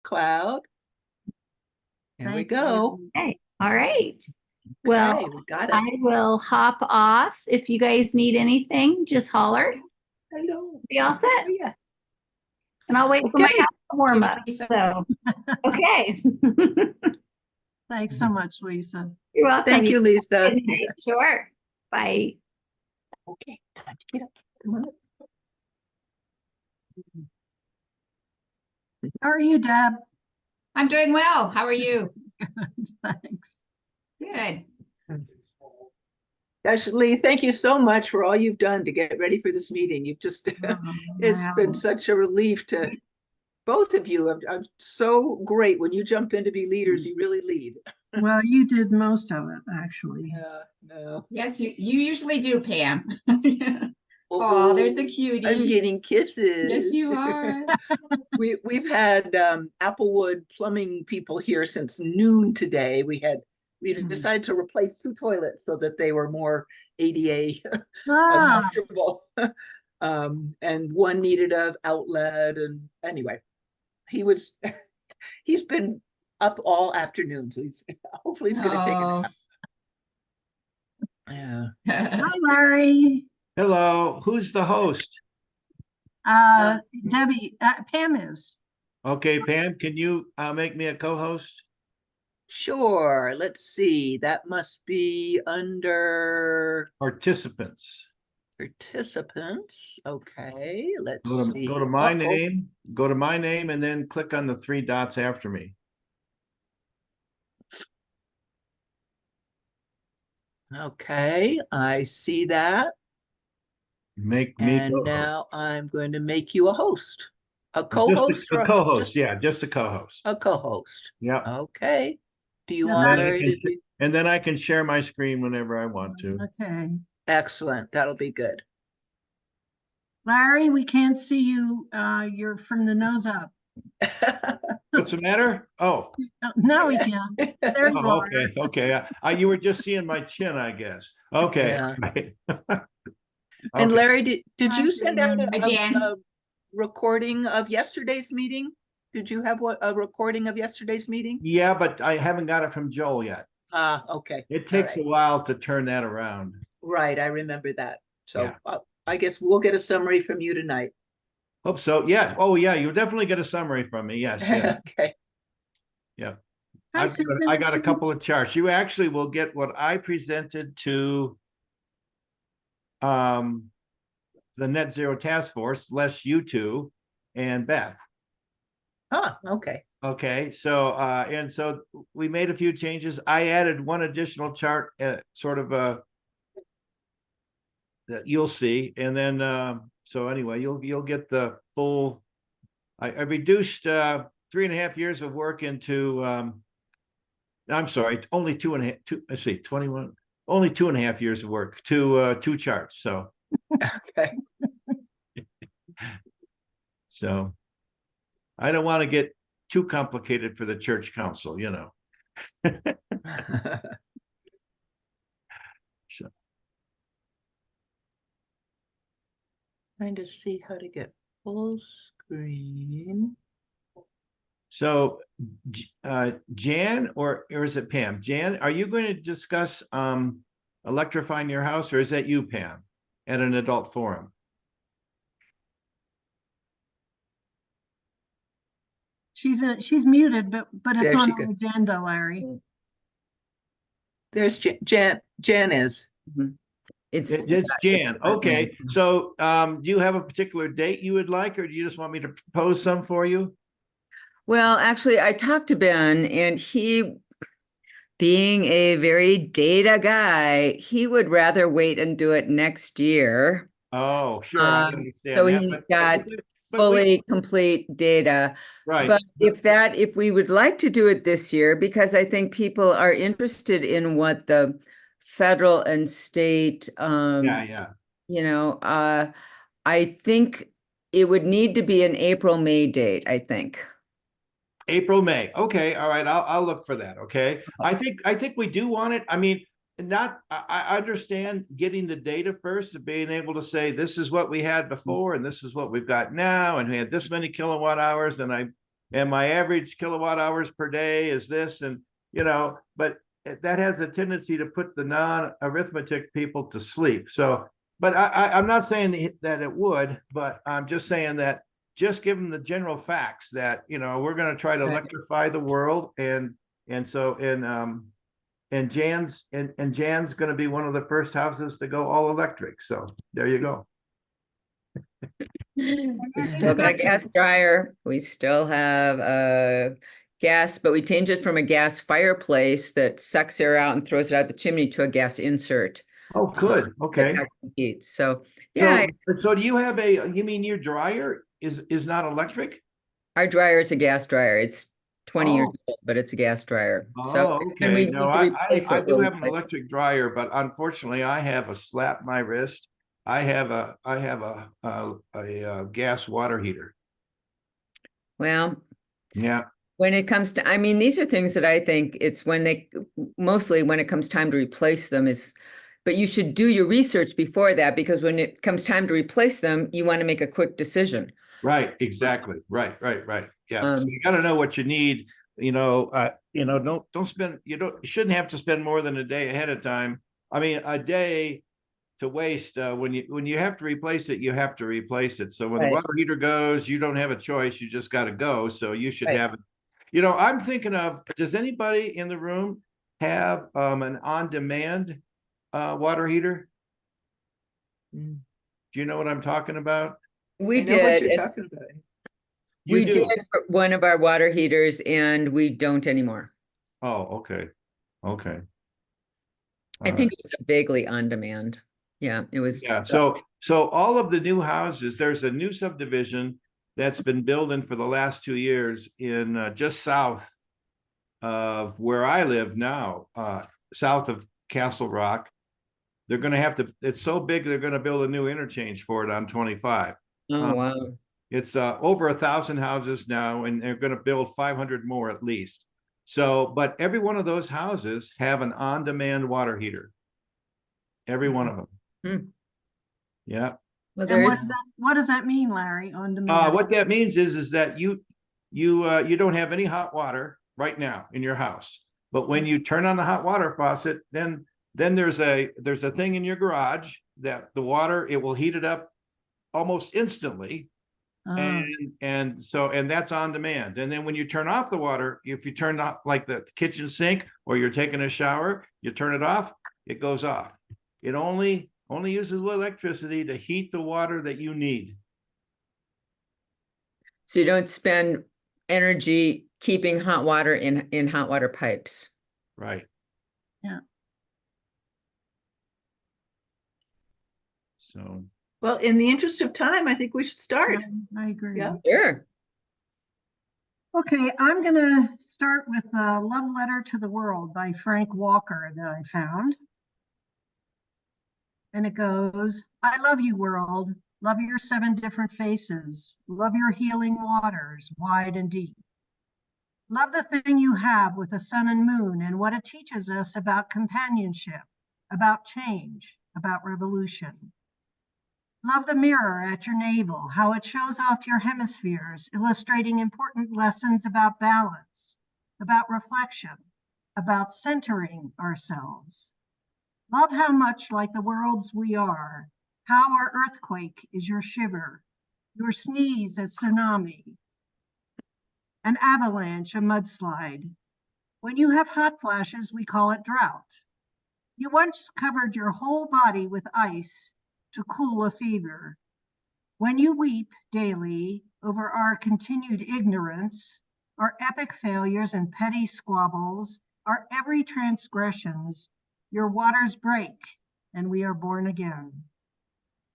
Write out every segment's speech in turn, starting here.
cloud. There we Thank go. you. Okay, all right. Well, Okay, we got it. I will hop off. If you guys need anything, just holler. Hello. Be all set. Oh, yeah. And I'll wait for my Okay. house to warm up. So, okay. Thanks so much, Lisa. You're welcome. Thank you, Lisa. Good night. Sure. Bye. Okay, time to get up. Come on up. How are you, Deb? I'm doing well. How are you? Thanks. Good. Gosh, Lee, thank you so much for all you've done to get ready for this meeting. You've just, it's Wow. been such a relief to both of you. I'm so great when you jump in to be leaders, you really lead. Well, you did most of it, actually. Yeah, no. Yes, you usually do, Pam. Oh, there's the cutie. I'm getting kisses. Yes, you are. We've had Applewood plumbing people here since noon today. We decided to replace 2 toilets so that they were more ADA Ah, comfortable. And one needed an outlet, and anyway, he's been up all afternoon, so hopefully he's gonna take a nap. Yeah. hi, Larry. Hello, who's the host? Debbie, Pam is. Okay, Pam, can you make me a co-host? Sure, let's see. That must be under Participants. participants. Okay, let's see. Go to my name, go to my name, and then click on the 3 dots after me. Okay, I see that. Make me And co-host. now I'm going to make you a host, a co-host. A co-host, yeah, just a co-host. A co-host. Yeah. Okay. Do you Yeah, want And then I Larry can to be? and then I can share my screen whenever I want to. Okay. Excellent. That'll be good. Larry, we can't see you. You're from the nose up. What's the matter? Oh, No, we can. There you oh, are. okay. You were just seeing my chin, I guess. Okay. Yeah. Right. And Okay. Larry, did Hi, you send out Jan. Hi, Jan. a recording of yesterday's meeting? Did you have a recording of yesterday's meeting? Yeah, but I haven't got it from Joel yet. Ah, okay. It takes a while to turn that around. Right, I remember that. So Yeah. I guess we'll get a summary from you tonight. Hope so. Yeah. Oh, yeah. You'll definitely get a summary from me. Yes. Yes. Okay. Yeah. Hi, Susan. I got a couple of charts. You actually will get what I presented to the Net Zero Task Force, less you two and Beth. Huh, okay. Okay. So and so we made a few changes. I added one additional chart, sort of that you'll see, and then so anyway, you'll get the full. I reduced 3.5 years of work into I'm sorry, only 21, only 2.5 years of work to 2 charts. So Okay. so I don't want to get too complicated for the church council, you know. So Trying to see how to get full screen. So, Jan, or is it Pam? Jan, are you going to discuss electrifying your house, or is that you, Pam, at an adult forum? She's muted, but it's There on she the goes. agenda, Larry. There's Jan is. It's Jan. Okay. So, do you have a particular date you would like, or do you just want me to propose some for you? well, actually, I talked to Ben, and he, being a very data guy, he would rather wait and do it next year. Oh, sure. I So understand that, he's but- got but fully complete data. right. But if we would like to do it this year, because I think people are interested in what the federal and state, Yeah. I think it would need to be an April-May date, I think. April, May. Okay. All right. I'll look for that. Okay. I think we do want it. I mean, I understand getting the data first, and being able to say, this is what we had before, and this is what we've got now, and we had this many kilowatt hours. And and my average kilowatt hours per day is this, and but that has a tendency to put the non-arithmetic people to sleep. So, but I'm not saying that it would, but I'm just saying that just give them the general facts that we're going to try to electrify the world, and Jan's going to be one of the first houses to go all electric. So there you go. We still got a gas dryer. We still have a gas, but we changed it from a gas fireplace that sucks air out and throws it out the chimney to a gas insert. Oh, good. Okay. That heats. So yeah, So do you have you mean your dryer is not electric? our dryer is a gas dryer. It's 20 years Oh. old, but it's a gas dryer. Oh, So and we okay. need No, to replace I it. do have an electric dryer, but unfortunately I have a slap my wrist. I have a gas water heater. Well, Yeah. when it comes to, I mean, these are things that I think it's mostly when it comes time to replace them but you should do your research before that, because when it comes time to replace them, you want to make a quick decision. Right. Exactly. Right. Yeah. So you got to know what you need. Don't spend, you shouldn't have to spend more than a day ahead of time. I mean, a day to waste when you have to replace it, you have to replace it. So when the water heater goes, you don't have a choice. You just got to go. So you should have it. I'm thinking of, does anybody in the room have an on-demand water heater? Do you know what I'm talking about? We I know what did. you're talking about. You do? Did for one of our water heaters, and we don't anymore. Oh, okay. Okay. I think it was vaguely on demand. Yeah, it was. Yeah. So all of the new houses, there's a new subdivision that's been building for the last 2 years in just south of where I live now, south of Castle Rock. They're going to have to, it's so big, they're going to build a new interchange for it on 25. Oh, wow. It's over 1,000 houses now, and they're going to build 500 more at least. So, but every one of those houses have an on-demand water heater. Every one of them. Yeah. Well, And what does that mean, Larry, on demand? What that means is that you don't have any hot water right now in your house, but when you turn on the hot water faucet, then there's a thing in your garage that the water, it will heat it up almost instantly. And that's on demand. And then when you turn off the water, if you turn off like the kitchen sink or you're taking a shower, you turn it off, it goes off. It only uses electricity to heat the water that you need. So you don't spend energy keeping hot water in hot water pipes. Right. Yeah. So. Well, in the interest of time, I think we should start. I agree. Yeah. Sure. Okay, I'm going to start with a love letter to the world by Frank Walker that I found. And it goes, I love you, world. Love your 7 different faces. Love your healing waters, wide and deep. Love the thing you have with the sun and moon and what it teaches us about companionship, about change, about revolution. Love the mirror at your navel, how it shows off your hemispheres, illustrating important lessons about balance, about reflection, about centering ourselves. Love how much like the worlds we are, how our earthquake is your shiver, your sneeze a tsunami, an avalanche a mudslide. When you have hot flashes, we call it drought. You once covered your whole body with ice to cool a fever. When you weep daily over our continued ignorance, our epic failures and petty squabbles, our every transgressions, your waters break and we are born again.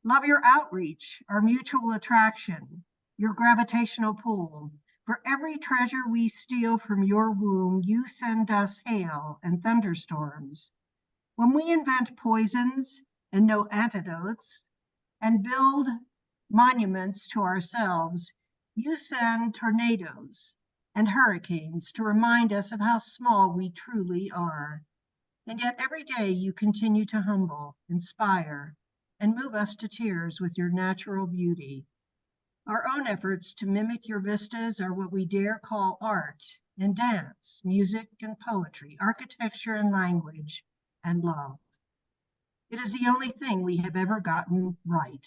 Love your outreach, our mutual attraction, your gravitational pull. For every treasure we steal from your womb, you send us hail and thunderstorms. When we invent poisons and no antidotes and build monuments to ourselves, you send tornadoes and hurricanes to remind us of how small we truly are. And yet every day you continue to humble, inspire, and move us to tears with your natural beauty. Our own efforts to mimic your vistas are what we dare call art and dance, music and poetry, architecture and language, and love. It is the only thing we have ever gotten right.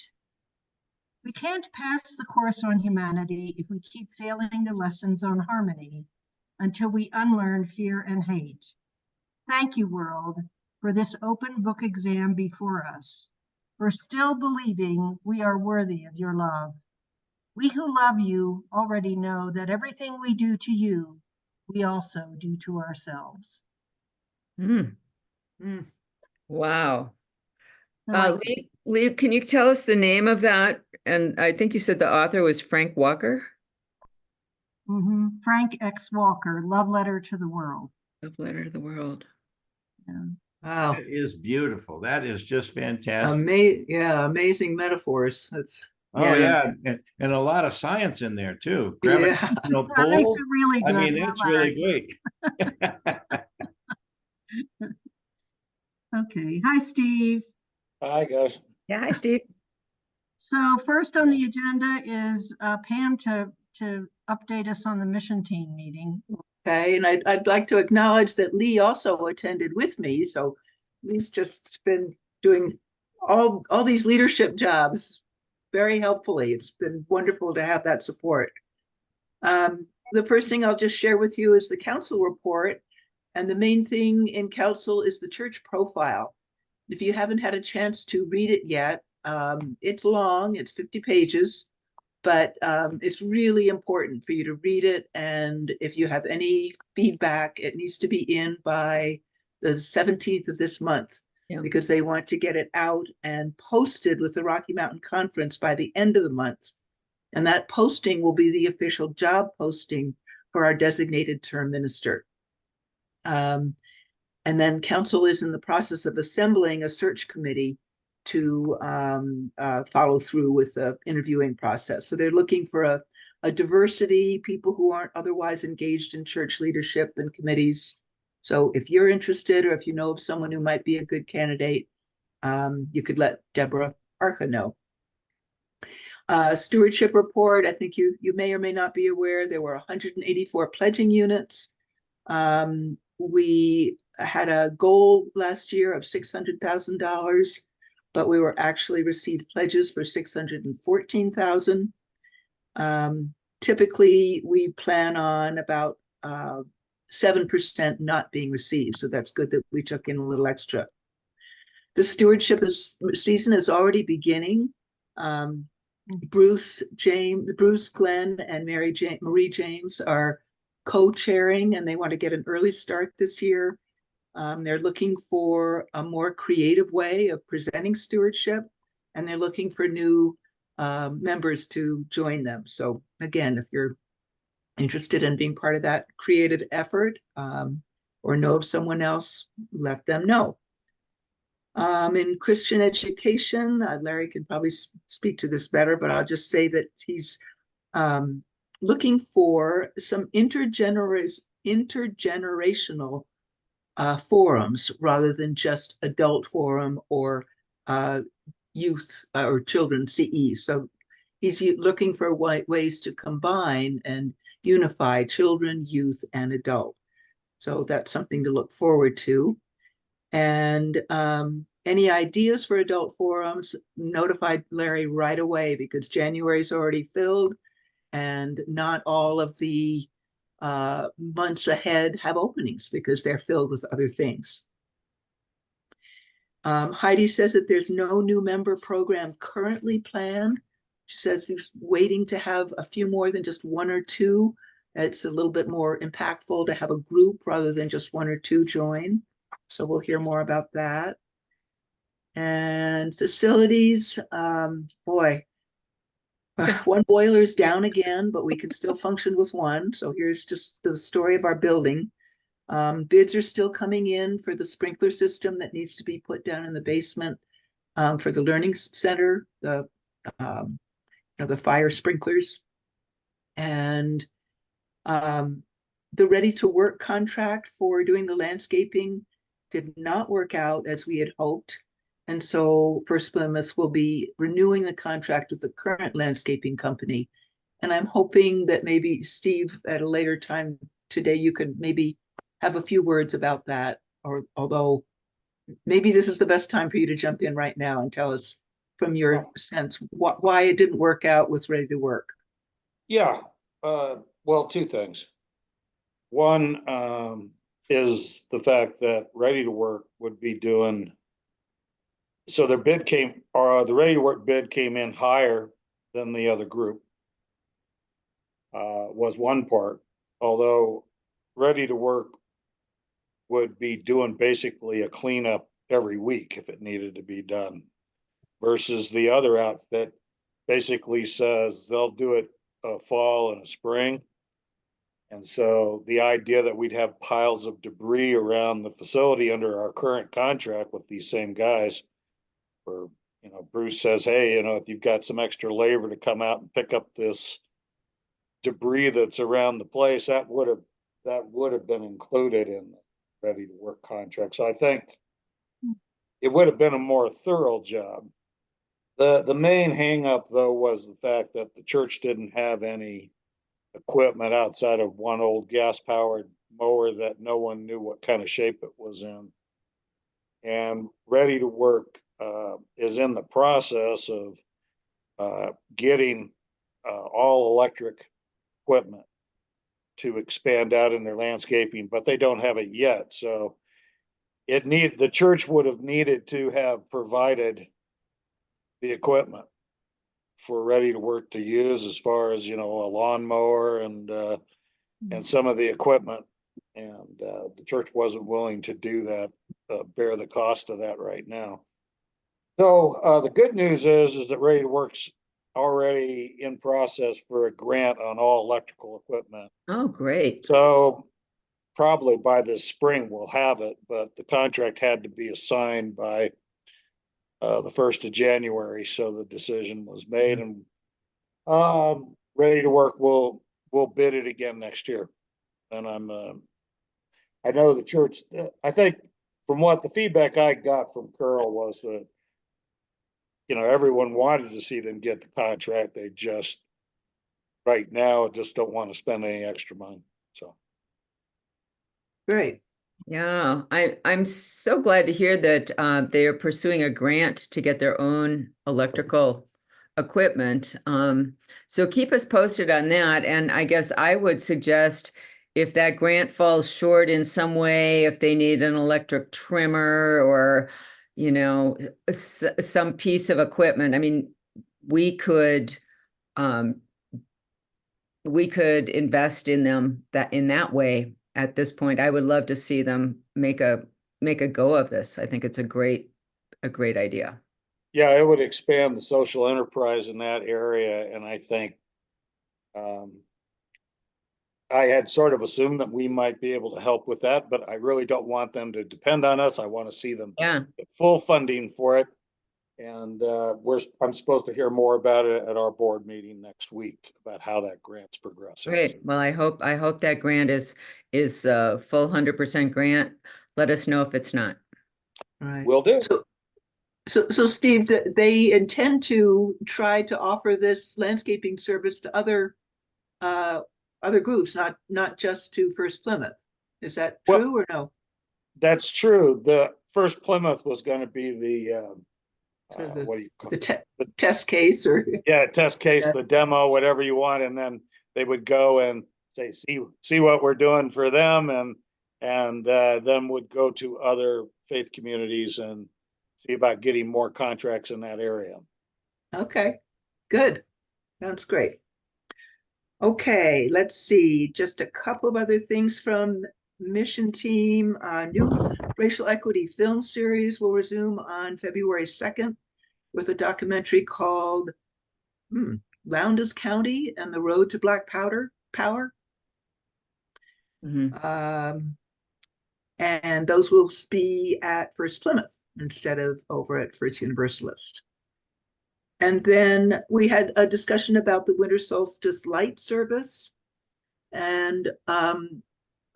We can't pass the course on humanity if we keep failing the lessons on harmony until we unlearn fear and hate. Thank you, world, for this open book exam before us, for still believing we are worthy of your love. We who love you already know that everything we do to you, we also do to ourselves. Mm, Mm. wow. I like it. Lee, can you tell us the name of that? And I think you said the author was Frank Walker. Frank X. Walker, Love Letter to the World. Love Letter to the World. Yeah. Wow. That is beautiful. That is just fantastic. Amazing metaphors. That's Oh, Yeah. yeah. And a lot of science in there too. Yeah. Gravitational That makes pull. it really I good. mean, Love that's letter. really great. Okay. Hi, Steve. Hi, guys. Yeah, hi, Steve. So first on the agenda is Pam to update us on the mission team meeting. Okay, and I'd like to acknowledge that Lee also attended with me. So Lee's just been doing all these leadership jobs very helpfully. It's been wonderful to have that support. The first thing I'll just share with you is the council report. And the main thing in council is the church profile. If you haven't had a chance to read it yet, it's long, it's 50 pages, but it's really important for you to read it. And if you have any feedback, it needs to be in by the 17th of this month, because they want to get it out and posted with the Rocky Mountain Conference by the end of the month. And that posting will be the official job posting for our designated term minister. And then council is in the process of assembling a search committee to follow through with the interviewing process. So they're looking for a diversity, people who aren't otherwise engaged in church leadership and committees. So if you're interested, or if you know of someone who might be a good candidate, you could let Deborah Arca know. Stewardship report, I think you may or may not be aware, there were 184 pledging units. We had a goal last year of $600,000, but we were actually received pledges for $614,000. Typically, we plan on about 7% not being received, so that's good that we took in a little extra. The stewardship season is already beginning. Bruce, Glenn, and Marie James are co-chairing, and they want to get an early start this year. They're looking for a more creative way of presenting stewardship, and they're looking for new members to join them. So again, if you're interested in being part of that creative effort, or know of someone else, let them know. In Christian education, Larry can probably speak to this better, but I'll just say that he's looking for some intergenerational forums rather than just adult forum or youth or children CE. So he's looking for ways to combine and unify children, youth, and adult. So that's something to look forward to. And any ideas for adult forums, notify Larry right away, because January's already filled and not all of the months ahead have openings because they're filled with other things. Heidi says that there's no new member program currently planned. She says she's waiting to have a few more than just one or two. It's a little bit more impactful to have a group rather than just one or two join. So we'll hear more about that. And facilities, boy, one boiler is down again, but we can still function with one. So here's just the story of our building. Bids are still coming in for the sprinkler system that needs to be put down in the basement, for the learning center, the fire sprinklers, and the ready to work contract for doing the landscaping did not work out as we had hoped. And so First Plymouth will be renewing the contract with the current landscaping company. And I'm hoping that maybe Steve, at a later time today, you could maybe have a few words about that, or although maybe this is the best time for you to jump in right now and tell us from your sense why it didn't work out with Ready to Work. Yeah, well, two things. One, is the fact that Ready to Work would be doing. So their bid came, or the Ready to Work bid came in higher than the other group. Was one part, although Ready to Work would be doing basically a cleanup every week if it needed to be done. Versus the other outfit basically says they'll do it a fall and a spring. And so the idea that we'd have piles of debris around the facility under our current contract with these same guys, where, you know, Bruce says, hey, you know, if you've got some extra labor to come out and pick up this debris that's around the place, that would have been included in the Ready to Work contract. So I think it would have been a more thorough job. The main hangup, though, was the fact that the church didn't have any equipment outside of one old gas-powered mower that no one knew what kind of shape it was in. And Ready to Work is in the process of getting all electric equipment to expand out in their landscaping, but they don't have it yet. So the church would have needed to have provided the equipment for Ready to Work to use, as far as, you know, a lawnmower and some of the equipment. And the church wasn't willing to do that, bear the cost of that right now. So the good news is that Ready to Work's already in process for a grant on all electrical equipment. Oh, great. So probably by this spring we'll have it, but the contract had to be assigned by the 1st of January. So the decision was made, and Ready to Work will bid it again next year. And I know the church, I think from what the feedback I got from Carol was that, you know, everyone wanted to see them get the contract. They just right now just don't want to spend any extra money. So Great. Yeah, I'm so glad to hear that they are pursuing a grant to get their own electrical equipment. So keep us posted on that. And I guess I would suggest, if that grant falls short in some way, if they need an electric trimmer or, you know, some piece of equipment, I mean, we could invest in them in that way. At this point, I would love to see them make a go of this. I think it's a great idea. yeah, it would expand the social enterprise in that area. And I think I had sort of assumed that we might be able to help with that, but I really don't want them to depend on us. I want to see them get full funding for it. And I'm supposed to hear more about it at our board meeting next week, about how that grant's progressing. Great. Well, I hope that grant is a full 100% grant. Let us know if it's not. All right. Will do. So Steve, they intend to try to offer this landscaping service to other groups, not just to First Plymouth. Is that true or no? That's true. The First Plymouth was going to be the what do you call the test case, or test case, the demo, whatever you want, and then they would go and say, see what we're doing for them, and then would go to other faith communities and see about getting more contracts in that area. Okay, good. Sounds great. Okay, let's see. Just a couple of other things from mission team. New racial equity film series will resume on February 2nd with a documentary called Lowndes County and the Road to Black Power. Mm-hmm. And those will be at First Plymouth instead of over at First Universalist. And then we had a discussion about the winter solstice light service, and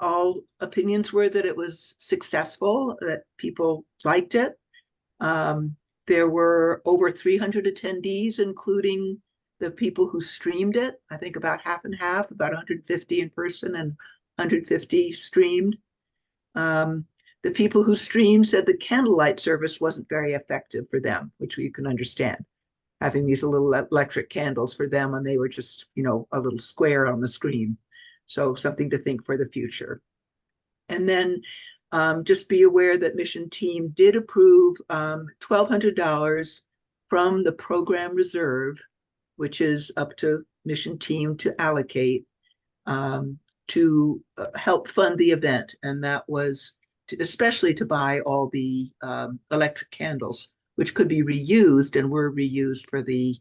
all opinions were that it was successful, that people liked it. There were over 300 attendees, including the people who streamed it. I think about half and half, about 150 in person and 150 streamed. The people who streamed said the candlelight service wasn't very effective for them, which we can understand. Having these little electric candles for them, and they were just, a little square on the screen. So something to think for the future. And then just be aware that Mission Team did approve $1,200 from the program reserve, which is up to Mission Team to allocate to help fund the event. And that was especially to buy all the electric candles, which could be reused and were reused for the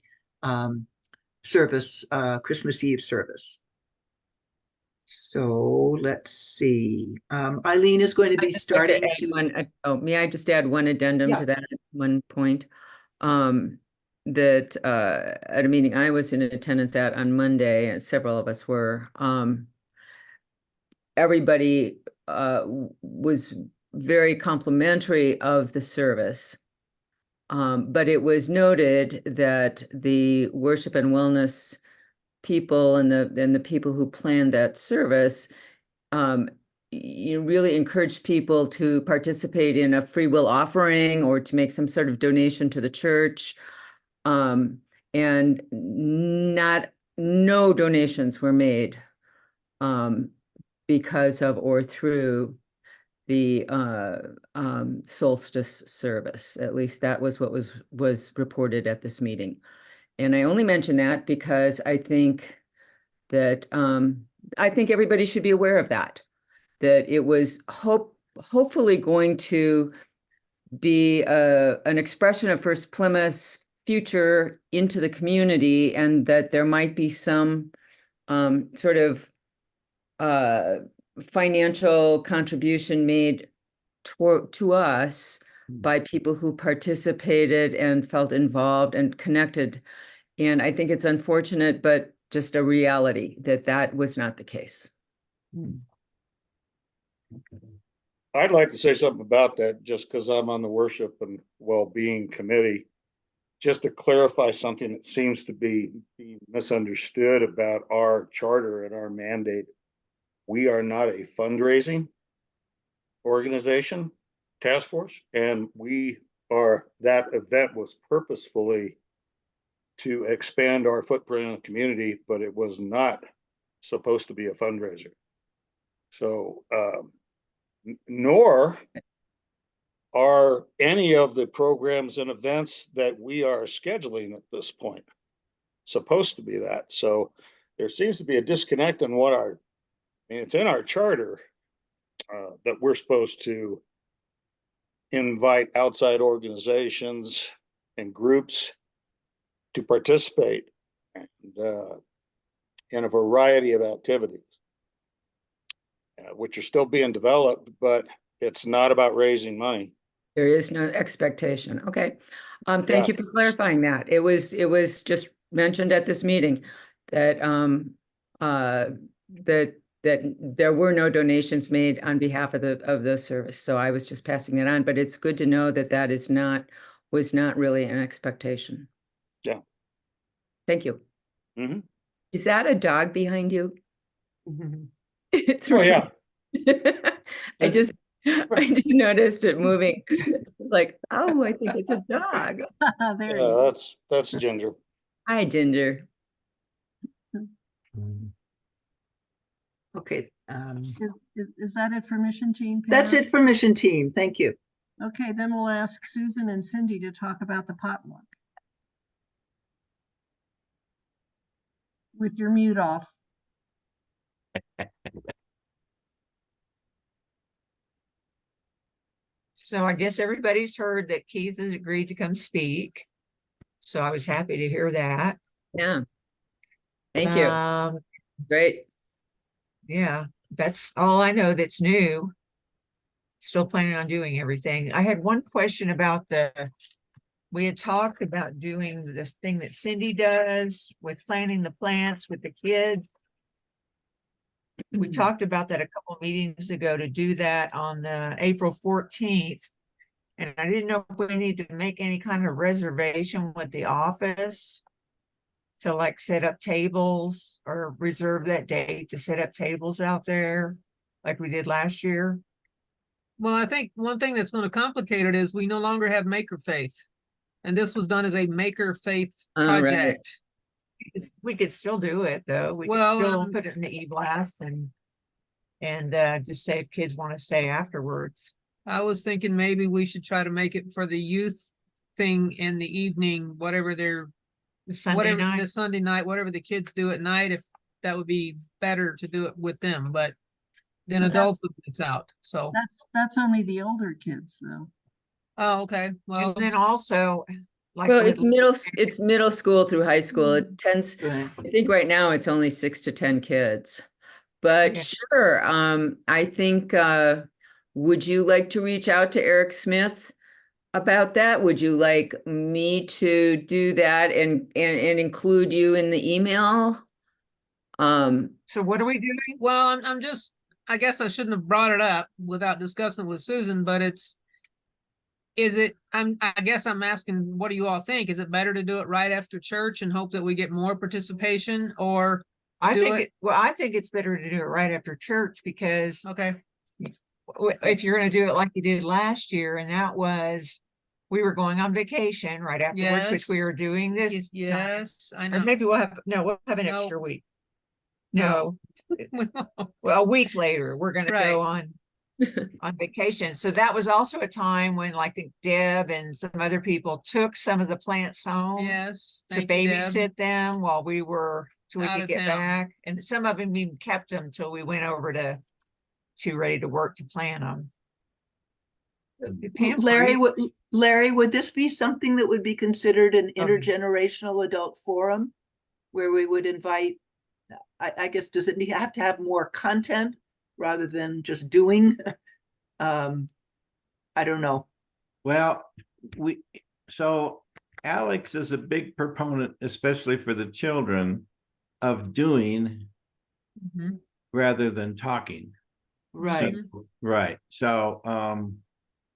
service, Christmas Eve service. So let's see. Eileen is going to be starting to. May I just add one addendum to that one point? That at a meeting I was in attendance at on Monday, and several of us were, everybody was very complimentary of the service. But it was noted that the worship and wellness people and the people who planned that service really encouraged people to participate in a free will offering or to make some sort of donation to the church. And no donations were made because of or through the solstice service. At least that was what was reported at this meeting. And I only mention that because I think that I think everybody should be aware of that it was hopefully going to be an expression of First Plymouth's future into the community, and that there might be some sort of financial contribution made to us by people who participated and felt involved and connected. And I think it's unfortunate, but just a reality that was not the case. I'd like to say something about that just because I'm on the worship and well-being committee. Just to clarify something that seems to be misunderstood about our charter and our mandate. We are not a fundraising organization, task force, and that event was purposefully to expand our footprint in the community, but it was not supposed to be a fundraiser. So, nor are any of the programs and events that we are scheduling at this point supposed to be that. So there seems to be a disconnect in it's in our charter that we're supposed to invite outside organizations and groups to participate and, in a variety of activities, which are still being developed, but it's not about raising money. There is no expectation. Okay. Thank you for clarifying that. It was just mentioned at this meeting that that there were no donations made on behalf of the service. So I was just passing that on, but it's good to know that was not really an expectation. Yeah. Thank you. Mm-hmm. Is that a dog behind you? Mm-hmm. It's really, yeah. I just noticed it moving. It's like, oh, I think it's a dog. That's Ginger. Hi, Ginger. Okay. Is that it for Mission Team? Pam? That's it for Mission Team. Thank you. Okay, then we'll ask Susan and Cindy to talk about the potluck. With your mute off. So I guess everybody's heard that Keith has agreed to come speak. So I was happy to hear that. Yeah. Thank you. Great. Yeah, that's all I know that's new. Still planning on doing everything. I had one question about we had talked about doing this thing that Cindy does with planting the plants with the kids. We talked about that a couple of meetings ago to do that on the April 14th. And I didn't know if we need to make any kind of reservation with the office to like set up tables or reserve that date to set up tables out there like we did last year. Well, I think one thing that's going to complicate it is we no longer have Maker Faith. And this was done as a Maker Faith Right. project. We could still do it though. We could Well, still put it in the e-blast and just say if kids want to stay afterwards. I was thinking maybe we should try to make it for the youth thing in the evening, whatever their The Sunday whatever night. the Sunday night, whatever the kids do at night, if that would be better to do it with them, but then But adults it's out. So That's only the older kids though. oh, okay. Well, And then also like Well, with- it's middle school through high school. It tends, Right. I think right now it's only 6 to 10 kids. But Okay. sure, I think, would you like to reach out to Eric Smith about that? Would you like me to do that and include you in the email? So what are we doing? well, I'm just, I guess I shouldn't have brought it up without discussing it with Susan, but I guess I'm asking, what do you all think? Is it better to do it right after church and hope that we get more participation, or I do think it? I think it's better to do it right after church because Okay, if you're going to do it like you did last year, and that was, we were going on vacation right afterwards, which we Yes. are doing this. time. yes, I Or know. maybe we'll have an No. extra week. No. No, well, a week later, we're going to Right. go on vacation. So that was also a time when like I think Deb and some other people took some of the plants home Yes, to thank you, Deb. babysit them while we were, till we Out could of get town. back. And some of them even kept them till we went over to ready to work to plant them. Larry, would this be something that would be considered an Um, intergenerational adult forum? Where we would invite, I guess, does it have to have more content rather than just doing? I don't know. Well, so Alex is a big proponent, especially for the children, of doing Mhm. rather than talking. Right. Right. So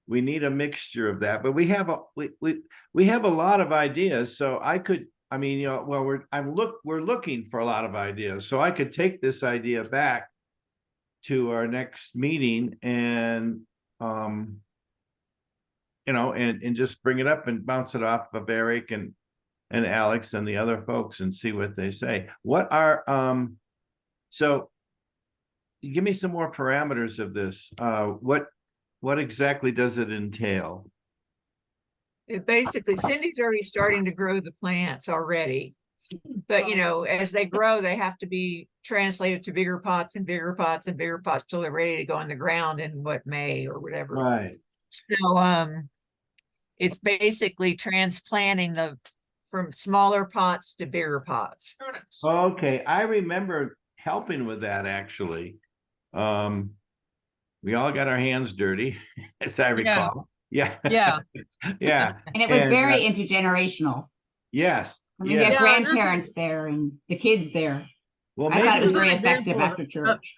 we need a mixture of that, but we have a lot of ideas. So I mean, you know, well, we're looking for a lot of ideas. So I could take this idea back to our next meeting and you know, and just bring it up and bounce it off of Eric and Alex and the other folks and see what they say. What are so give me some more parameters of this. What exactly does it entail? It basically, Cindy's already starting to grow the plants already. But you know, as they grow, they have to be translated to bigger pots and bigger pots and bigger pots till they're ready to go in the ground in May or whatever. Right. So it's basically transplanting from smaller pots to bigger pots. Okay, I remember helping with that actually. We all got our hands dirty, as I recall. Yeah. Yeah. Yeah. And it was And, very intergenerational. yes. I mean, you Yeah. had Yeah, and that's- grandparents there and the kids there. Well, I thought it maybe, was This is very an effective example of- after church.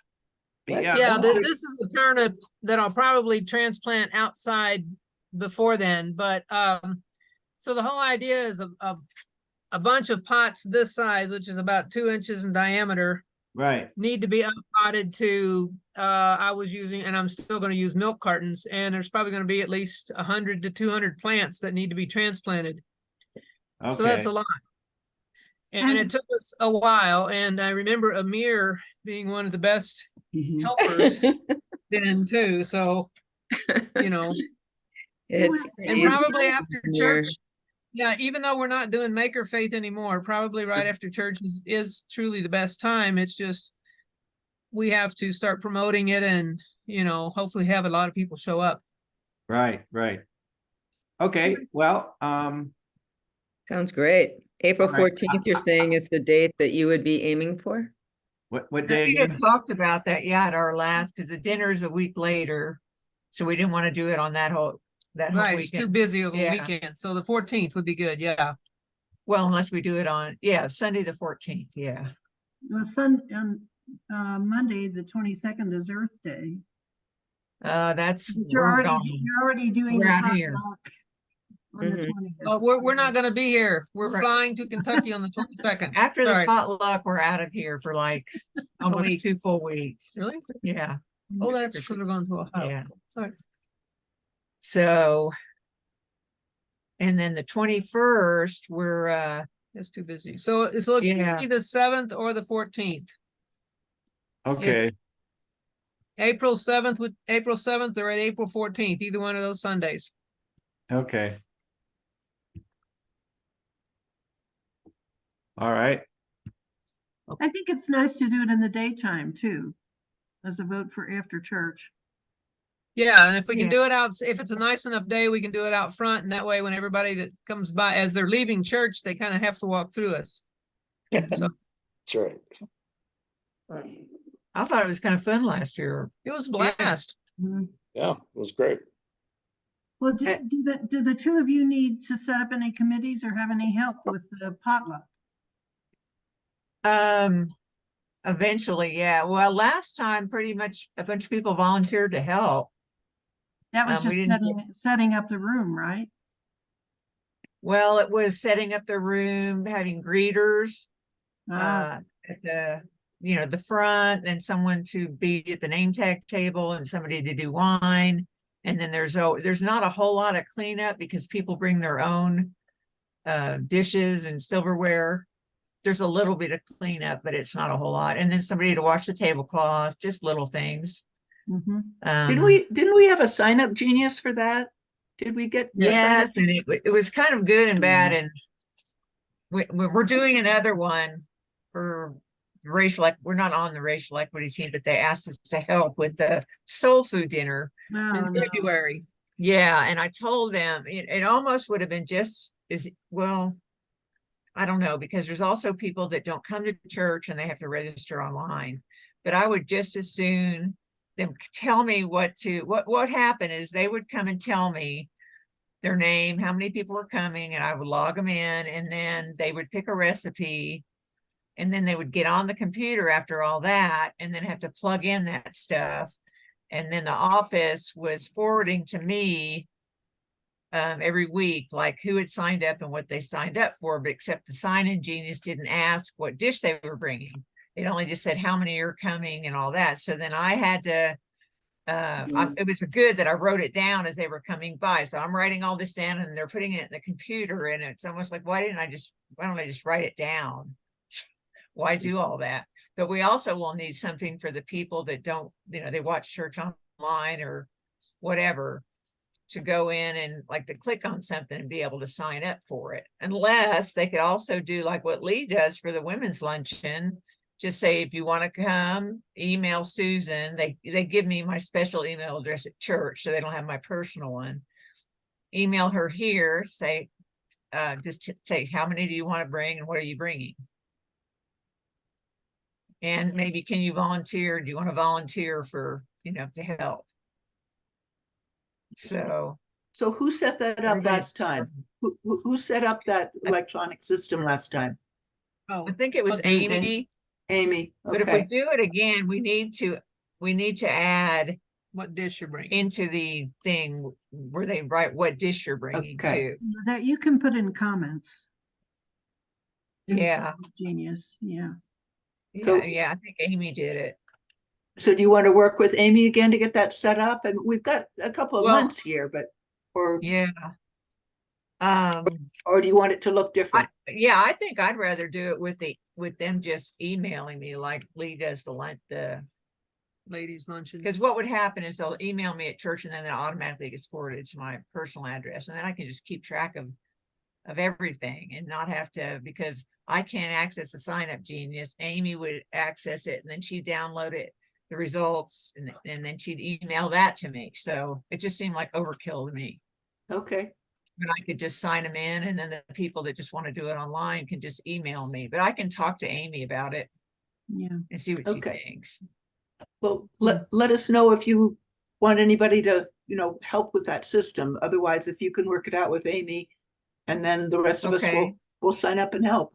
Yeah, this is the turnip that I'll probably transplant outside before then, but so the whole idea is a bunch of pots this size, which is about 2 inches in diameter, right. need to be uppotted to I was using, and I'm still going to use, milk cartons, and there's probably going to be at least 100 to 200 plants that need to be transplanted. So that's Okay. a lot. And it took us a while, and I remember Amir being one of the best Mhm. helpers then too, so you know, It's and crazy. probably after Amir. church, yeah, even though we're not doing Maker Faith anymore, probably right after church is truly the best time. It's just we have to start promoting it and, you know, hopefully have a lot of people show up. Right. Okay, well, Sounds great. April All right. 14th, you're saying is the date that you would be aiming for? what day We again? had talked about that, yeah, at our last, because the dinner's a week later. So we didn't want to do it on that whole Right, it's too weekend. busy of a Yeah. weekend, so the 14th would be good, yeah. Well, unless we do it on, Sunday, the 14th, yeah. Well, Monday, the 22nd is Earth Day. That's, But we're gone. you're already doing We're the out here. potluck on the Mhm. 20th. Oh, we're not gonna be here. We're Right. flying to Kentucky on the 22nd. After the Sorry. potluck, we're out of here for like almost 2 full weeks. Really? Yeah. Oh, that's for they're going to Ohio. Yeah. Sorry. So. And then the 21st, we're, It's too busy. So it's looking Yeah. either 7th or the 14th. Okay, April 7th with April 7th or April 14th, either one of those Sundays. okay. All right, I think it's nice to do it in the daytime too, as a vote for after church. Yeah, and if we can Yeah. do it out, if it's a nice enough day, we can do it out front, and that way when everybody that comes by, as they're leaving church, they kind of have to walk through us. So That's right. I thought it was kind of fun last year. it was a blast. Yeah, it was great. Well, do the two of you need to set up any committees or have any help with the potluck? Eventually, yeah. Well, last time pretty much a bunch of people volunteered to help. That was We just didn't setting up the room, right? Well, it was setting up the room, having greeters Ah, at the, the front, and someone to be at the name tag table and somebody to do wine. And then there's not a whole lot of cleanup because people bring their own dishes and silverware. There's a little bit of cleanup, but it's not a whole lot. And then somebody to wash the tablecloths, just little things. mhm. Didn't we have a sign up genius for that? Did we get? a Yes, sign-up? and it was kind of good and bad, and we're doing another one for racial, like we're not on the racial equity team, but they asked us to help with the soul food dinner No, In no. February. Yeah, and I told them it almost would have been just as well. I don't know, because there's also people that don't come to church and they have to register online. But I would just as soon them tell me what happened is they would come and tell me their name, how many people were coming, and I would log them in, and then they would pick a recipe, and then they would get on the computer after all that, and then have to plug in that stuff. And then the office was forwarding to me every week, like who had signed up and what they signed up for, but except the sign-in genius didn't ask what dish they were bringing. It only just said how many are coming and all that. So then I had to, it was good that I wrote it down as they were coming by. So I'm writing all this down and they're putting it in the computer, and it's almost like, why don't I just write it down? Why do all that? But we also will need something for the people that don't, they watch church online or whatever, to go in and like to click on something and be able to sign up for it. Unless they could also do like what Lee does for the women's luncheon. Just say, if you want to come, email Susan. They give me my special email address at church, so they don't have my personal one. Email her here, say, just say, how many do you want to bring and what are you bringing? And maybe, can you volunteer? Do you want to volunteer for, to help? So who set that up everybody- last time? Who set up that electronic system last time? Oh, I think it was Oh, Susan. Amy. Amy, But if we okay. do it again, we need to add what dish you're bringing? into the thing where they write what dish you're bringing Okay. to. That you can put in comments. in Yeah. Genius, yeah. So- Yeah, I think Amy did it. So do you want to work with Amy again to get that set up? And we've got a couple of Well, months here, but, or Yeah. do you want it to look different? I think I'd rather do it with them just emailing me like Lee does the Ladies luncheon. because what would happen is they'll email me at church and then it automatically gets forwarded to my personal address, and then I can just keep track of everything and not have to, because I can't access the sign up genius. Amy would access it and then she'd download it, the results, and then she'd email that to me. So it just seemed like overkill to me. Okay, But I could just sign them in, and then the people that just want to do it online can just email me. But I can talk to Amy about it Yeah. and see what she Okay. thinks. well, let us know if you want anybody to, help with that system. Otherwise, if you can work it out with Amy, and then the rest of us Okay. will sign up and help.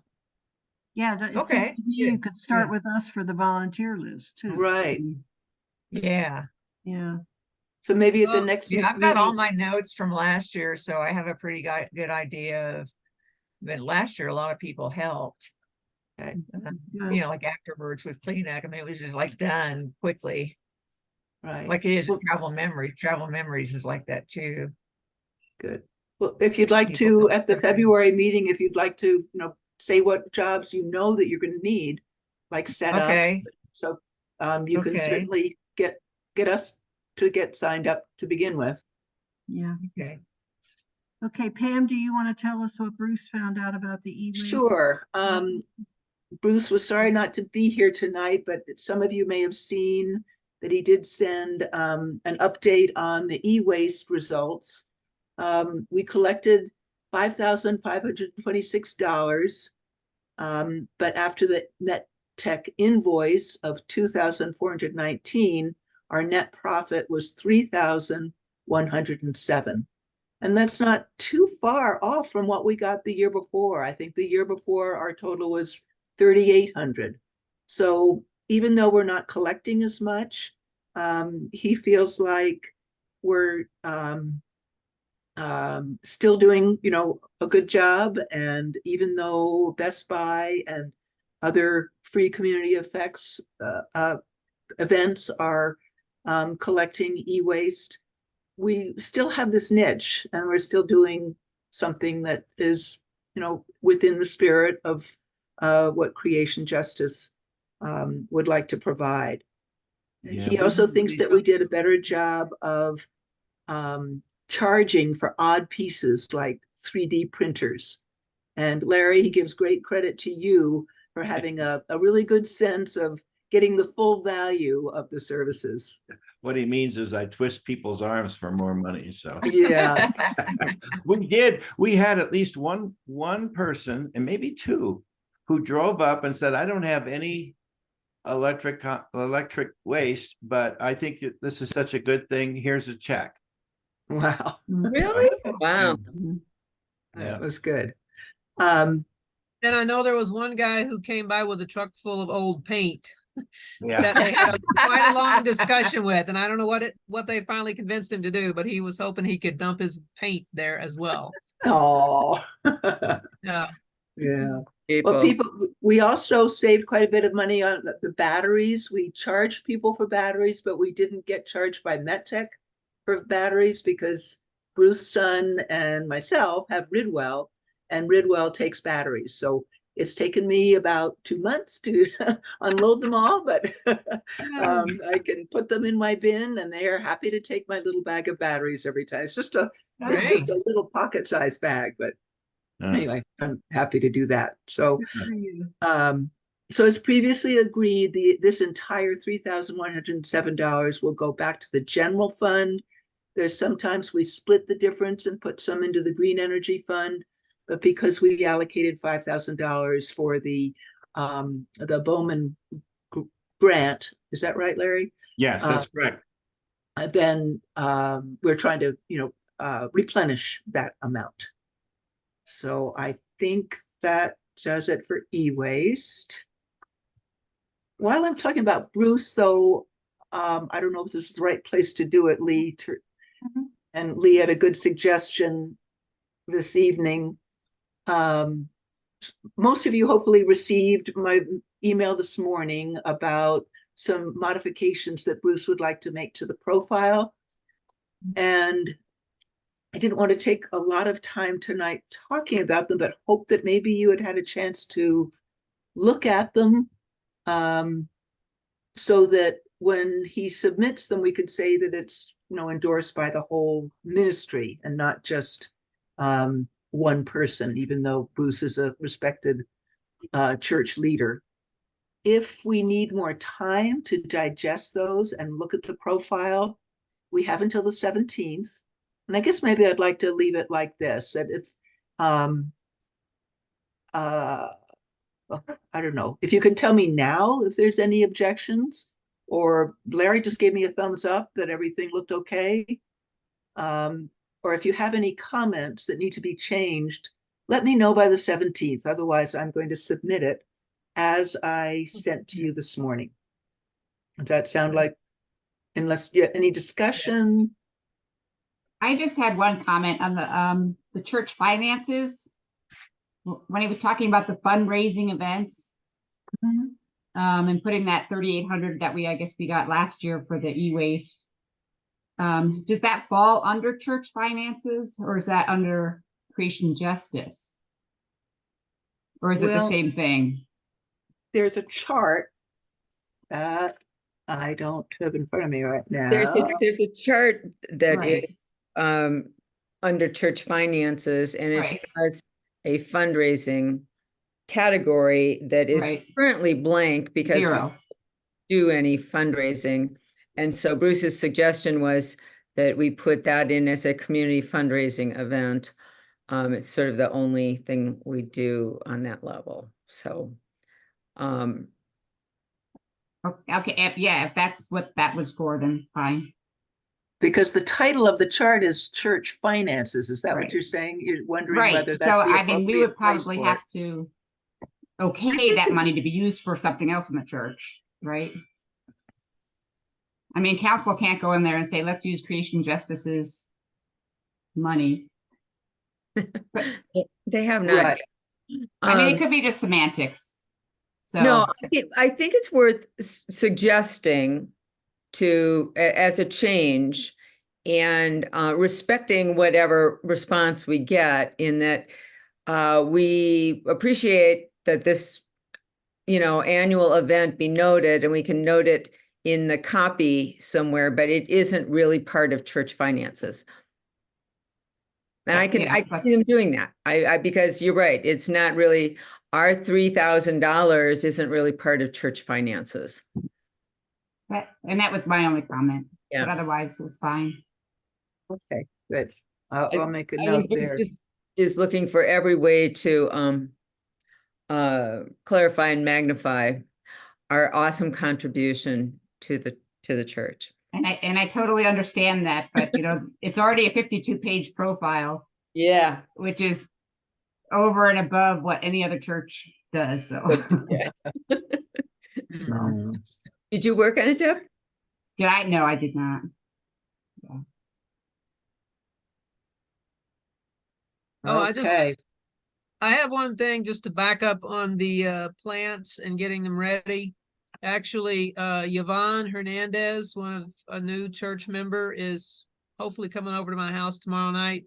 Yeah, it Okay, seems to me you good, could start good. with us for the volunteer list too. Right. Yeah. Yeah. So maybe at the Well, next. Yeah, I've got all meeting- my notes from last year, so I have a pretty good idea of, but last year, a lot of people helped. Okay. Good. You know, like afterwards with cleanup, I mean, it was just like done quickly, Right. like it is Well, with travel memories is like that too. good. Well, if you'd like People to, help at the everybody. February meeting, if you'd like to, say what jobs you know that you're going to need, like set up. Okay, So you can Okay. certainly get us to get signed up to begin with. Yeah. okay. Okay, Pam, do you want to tell us what Bruce found out about the e-waste? Sure. Bruce was sorry not to be here tonight, but some of you may have seen that he did send an update on the e-waste results. We collected $5,526, but after the net tech invoice of 2,419, our net profit was 3,107. And that's not too far off from what we got the year before. I think the year before our total was 3,800. So even though we're not collecting as much, he feels like we're still doing, a good job. And even though Best Buy and other free community effects events are collecting e-waste, we still have this niche, and we're still doing something that is, within the spirit of what Creation Justice would like to provide. Yeah, He we also really thinks that we did a better job of charging for odd pieces like 3D printers. And Larry, he gives great credit to you for having a really good sense of getting the full value of the services. What he means is I twist people's arms for more money. So Yeah. we had at least one person and maybe two who drove up and said, I don't have any electric waste, but I think this is such a good thing. Here's a check. Wow. Really? Wow. That was good. And I know there was one guy who came by with a truck full of old paint that they had quite a long discussion with, and I don't know what they finally convinced him to do, but he was hoping he could dump his paint there as well. Oh. Yeah. Yeah. Well, we also saved quite a bit of money on the batteries. We charged people for batteries, but we didn't get charged by MetTech for batteries because Bruce's son and myself have Ridwell, and Ridwell takes batteries. So it's taken me about 2 months to unload them all, but I can put them in my bin, and they are happy to take my little bag of batteries every time. It's just a little pocket-sized bag, but anyway, I'm happy to do that. So, so as previously agreed, this entire $3,107 will go back to the general fund. There's sometimes we split the difference and put some into the green energy fund, but because we allocated $5,000 for the Bowman grant, is that right, Larry? Yes, that's correct. Then we're trying to, replenish that amount. So I think that does it for e-waste. While I'm talking about Bruce, though, I don't know if this is the right place to do it, Lee. And Lee had a good suggestion this evening. Most of you hopefully received my email this morning about some modifications that Bruce would like to make to the profile. And I didn't want to take a lot of time tonight talking about them, but hope that maybe you had a chance to look at them so that when he submits them, we could say that it's endorsed by the whole ministry and not just one person, even though Bruce is a respected church leader. If we need more time to digest those and look at the profile, we have until the 17th. And I guess maybe I'd like to leave it like this, that if, I don't know, if you can tell me now if there's any objections, or Larry just gave me a thumbs up that everything looked okay. Or if you have any comments that need to be changed, let me know by the 17th. Otherwise, I'm going to submit it as I sent to you this morning. Does that sound like Unless, yeah, any discussion? I just had one comment on the church finances. When he was talking about the fundraising events. And putting that 3,800 that I guess we got last year for the e-waste. Does that fall under church finances, or is that under creation justice? Or is it the Well, same thing? There's a chart that I don't have in front of me right There's now. a chart that Right. is under church finances, and it Right. has a fundraising category that is Right. currently blank because we Zero. don't do any fundraising. And so Bruce's suggestion was that we put that in as a community fundraising event. It's sort of the only thing we do on that level. So, Okay, yeah, if that's what that was for, then fine. Because the title of the chart is church finances. Is that what Right. you're saying? You're wondering Right, whether so that's the I mean, we would appropriate place probably for have it. to okay that money to be used for something else in the church, right? I mean, council can't go in there and say, let's use creation justice's money. they have not. Right. I mean, it Um, could be just semantics. So. No, I think it's worth suggesting as a change and respecting whatever response we get, in that we appreciate that this, annual event be noted, and we can note it in the copy somewhere, but it isn't really part of church finances. And I can see them doing that. Because you're right, it's not really, our $3,000 isn't really part of church finances. And that was my only comment, Yeah. but otherwise it was fine. Okay, good. I'll make a I note think Bruce there. just is looking for every way to clarify and magnify our awesome contribution to the church. And I totally understand that, but it's already a 52-page profile, Yeah. which is over and above what any other church does, so. Yeah. Mm. Did you work on it, Deb? Did I? No, I did not. Oh, Okay. I have one thing just to back up on the plants and getting them ready. Actually, Yvonne Hernandez, a new church member, is hopefully coming over to my house tomorrow night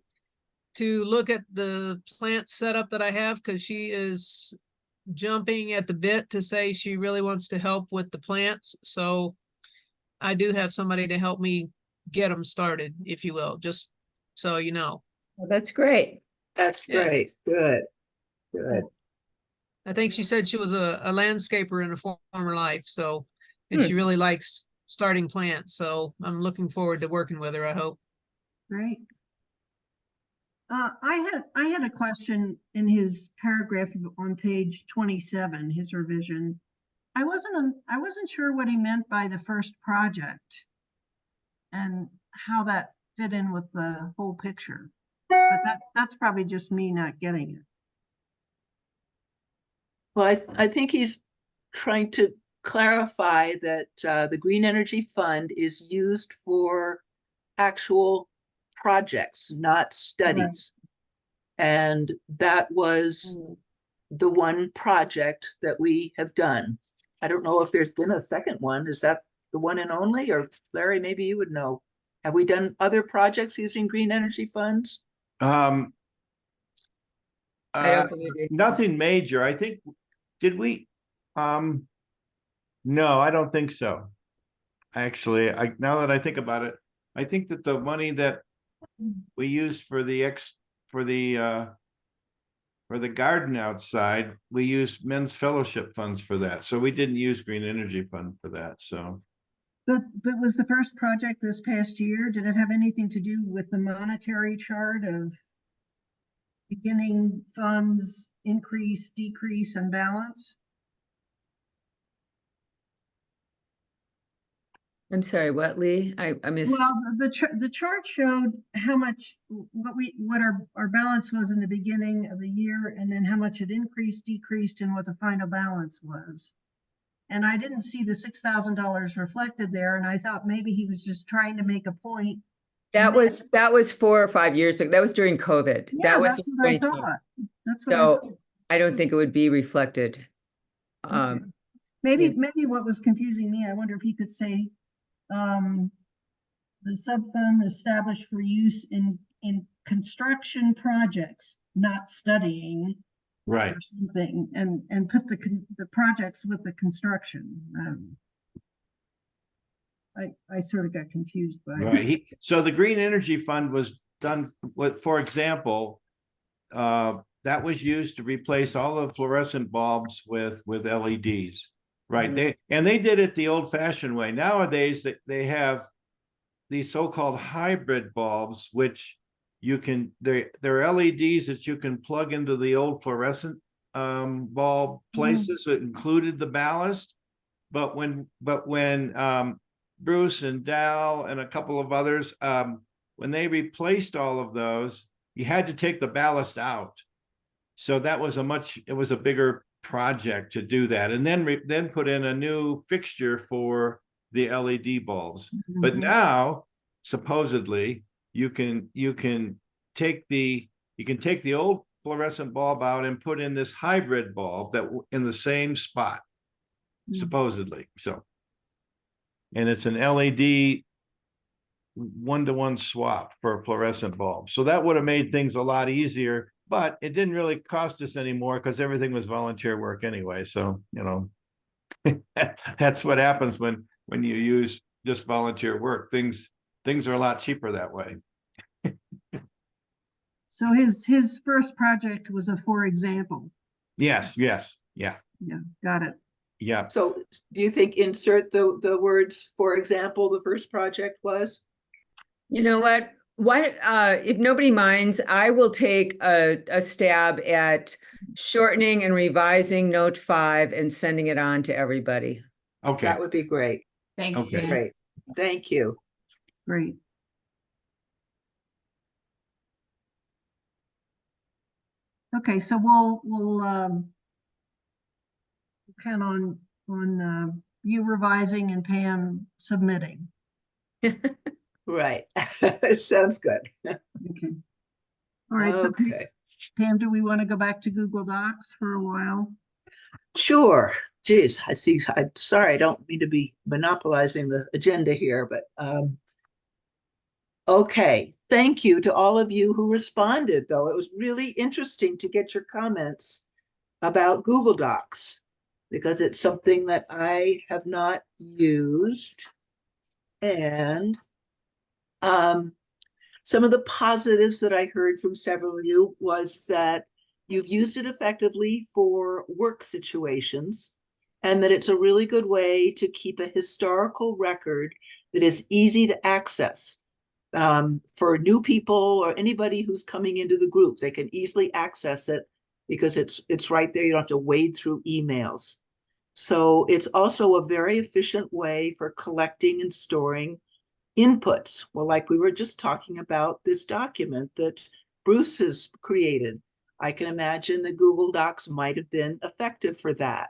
to look at the plant setup that I have, because she is jumping at the bit to say she really wants to help with the plants. So I do have somebody to help me get them started, if you will, just so you know. Well, that's great. That's Yeah. great. Good. Good. I think she said she was a landscaper in a former life, so, and she really likes starting plants, so I'm looking forward to working with her, I hope. Great. I had a question in his paragraph on page 27, his revision. I wasn't sure what he meant by the first project and how that fit in with the whole picture. But that's probably just me not getting it. Well, I think he's trying to clarify that the Green Energy Fund is used for actual projects, not studies. And that was the one project that we have done. I don't know if there's been a second one. Is that the one and only? Or Larry, maybe you would know. Have we done other projects using green energy funds? I don't believe it. Nothing major. I think, did we? No, I don't think so. Actually, now that I think about it, I think that the money that we used for the garden outside, we used men's fellowship funds for that. So we didn't use green energy fund for that. So. But was the first project this past year, did it have anything to do with the monetary chart of beginning funds, increase, decrease, and balance? I'm sorry, what, Lee? I missed. Well, the chart showed how much, what our balance was in the beginning of the year, and then how much it increased, decreased, and what the final balance was. and I didn't see the $6,000 reflected there, and I thought maybe he was just trying to make a point. That was 4 or 5 years ago. That was during COVID. Yeah, That was that's what I 2020. thought. That's what I thought. So I don't think it would be reflected. Okay. Maybe, yeah. maybe what was confusing me, I wonder if he could say, the subfund established for use in construction projects, not studying Right. or something, and put the projects with the construction. I sort of got confused by it. Right. So the Green Energy Fund was done with, for example, that was used to replace all the fluorescent bulbs with LEDs. Right. Mhm. They did it the old fashioned way. Nowadays they have these so-called hybrid bulbs, which they're LEDs that you can plug into the old fluorescent bulb places. It included the ballast. But when Bruce and Dal and a couple of others, when they replaced all of those, you had to take the ballast out. So that was it was a bigger project to do that, and then put in a new fixture for the LED bulbs. But now, supposedly, you can take the old fluorescent bulb out and put in this hybrid bulb that in the same spot, supposedly. So, and it's an LED 1-to-1 swap for a fluorescent bulb. So that would have made things a lot easier, but it didn't really cost us anymore because everything was volunteer work anyway. So, that's what happens when you use just volunteer work. Things are a lot cheaper that way. So his first project was for example. Yes. Yeah. Yeah, got it. Yeah. So do you think insert the words, for example, the first project was? You know what? If nobody minds, I will take a stab at shortening and revising note 5 and sending it on to everybody. Okay. That would be great. Thanks, Okay. Jan. Great. Thank you. Great. Okay, so we'll count on you revising and Pam submitting. Right. Sounds good. Okay. All right, so Okay. Pam, do we want to go back to Google Docs for a while? Sure. Geez, I see. I'm sorry, I don't mean to be monopolizing the agenda here, but okay. Thank you to all of you who responded, though. It was really interesting to get your comments about Google Docs because it's something that I have not used. And some of the positives that I heard from several of you was that you've used it effectively for work situations and that it's a really good way to keep a historical record that is easy to access. For new people or anybody who's coming into the group, they can easily access it because it's right there. You don't have to wade through emails. So it's also a very efficient way for collecting and storing inputs. Well, like we were just talking about this document that Bruce has created. I can imagine the Google Docs might have been effective for that.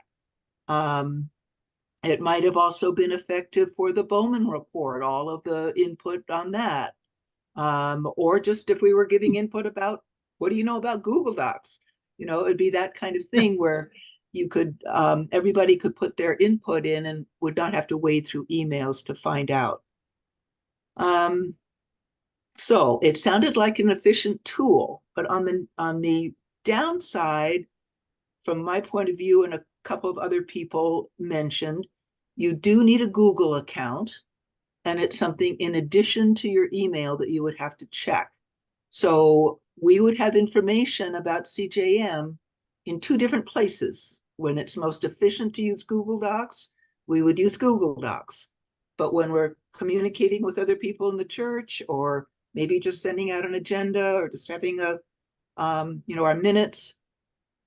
It might have also been effective for the Bowman report, all of the input on that. Or just if we were giving input about, what do you know about Google Docs? It would be that kind of thing where you could, everybody could put their input in and would not have to wade through emails to find out. So it sounded like an efficient tool, but on the downside, from my point of view, and a couple of other people mentioned, you do need a Google account, and it's something in addition to your email that you would have to check. So we would have information about CJM in 2 different places. When it's most efficient to use Google Docs, we would use Google Docs. But when we're communicating with other people in the church, or maybe just sending out an agenda or just having our minutes,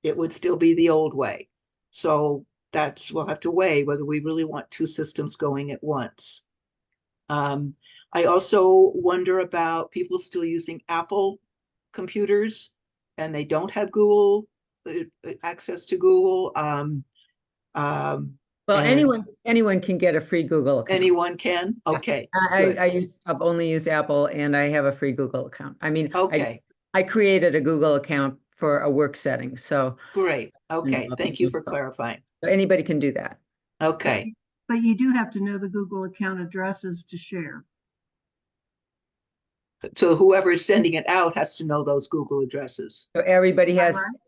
it would still be the old way. So we'll have to weigh whether we really want 2 systems going at once. I also wonder about people still using Apple computers and they don't have Google access to Google. Well, And anyone can get a free Google account. anyone can? Okay, good. I've only used Apple and I have a free Google account. I mean, Okay, I created a Google account for a work setting, so great. Okay, thank you for clarifying. anybody can do that. Okay, But you do have to know the Google account addresses to share. so whoever is sending it out has to know those Google addresses. So everybody Is that has, right?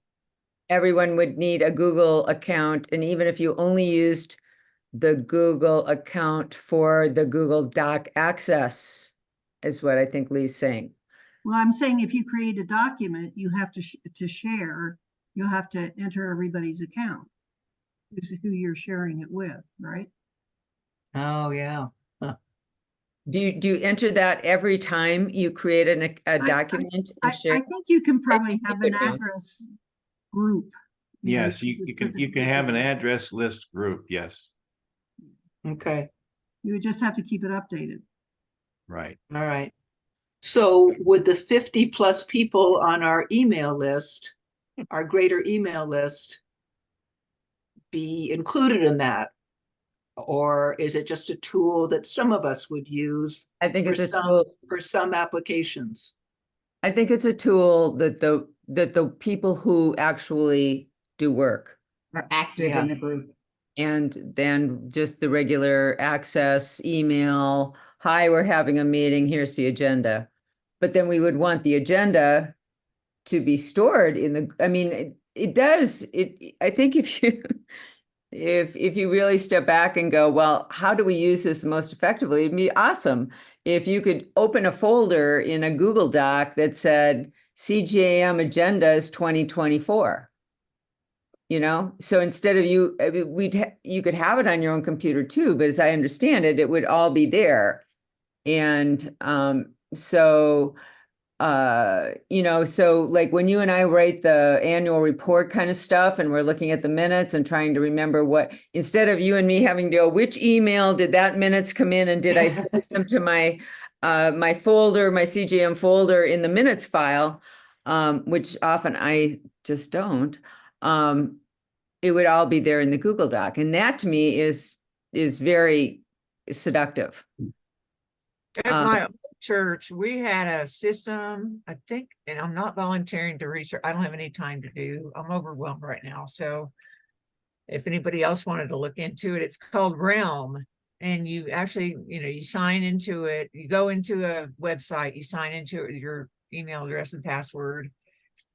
everyone would need a Google account, and even if you only used the Google account for the Google Doc access, is what I think Lee's saying. Well, I'm saying if you create a document, you have to share, you'll have to enter everybody's account. Who you're sharing it with, right? Oh, yeah. Do you enter that every time you create a document I and share? think you can probably think have you an do. address group. You know, Yes, you just can, put the you can have an people- address list group, yes, Okay, You would just have to keep it updated. right. all right. So would the 50 plus people on our email list, our greater email list, be included in that? Or is it just a tool that some of us would use I think for it's a tool. for some applications? I think it's a tool that the people who actually do work, Are active Yeah. in the group. and then just the regular access, email, hi, we're having a meeting, here's the agenda. But then we would want the agenda to be stored in the, I mean, it does, I think if you, if you really step back and go, well, how do we use this most effectively? It'd be awesome if you could open a folder in a Google Doc that said CGAM agendas 2024. You know, so instead of you, I mean, you could have it on your own computer too, but as I understand it, it would all be there. And so you know, so like when you and I write the annual report kind of stuff and we're looking at the minutes and trying to remember what, instead of you and me having to go, which email did that minutes come in and did I send them to my my folder, my CGM folder in the minutes file, which often I just don't, it would all be there in the Google Doc. And that to me is very seductive. At my church, we had a system, I think, and I'm not volunteering to research. I don't have any time to do. I'm overwhelmed right now. So if anybody else wanted to look into it, it's called Realm. And you actually, you know, you sign into it, you go into a website, you sign into it with your email address and password.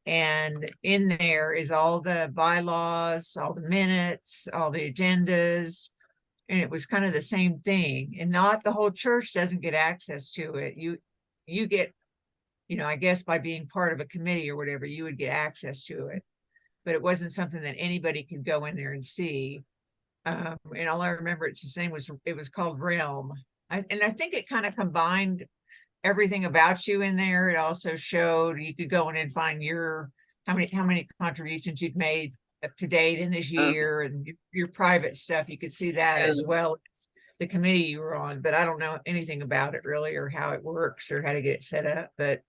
And in there is all the bylaws, all the minutes, all the agendas. And it was kind of the same thing, and not the whole church doesn't get access to it. You get, you know, I guess by being part of a committee or whatever, you would get access to it, but it wasn't something that anybody could go in there and see. And all I remember, it's the same, was it was called Realm. And I think it kind of combined everything about you in there. It also showed you could go in and find your how many contributions you'd made up to date in this year, and your private stuff. You could see that as well as the committee you were on, but I don't know anything about it really, or how it works or how to get it set up. But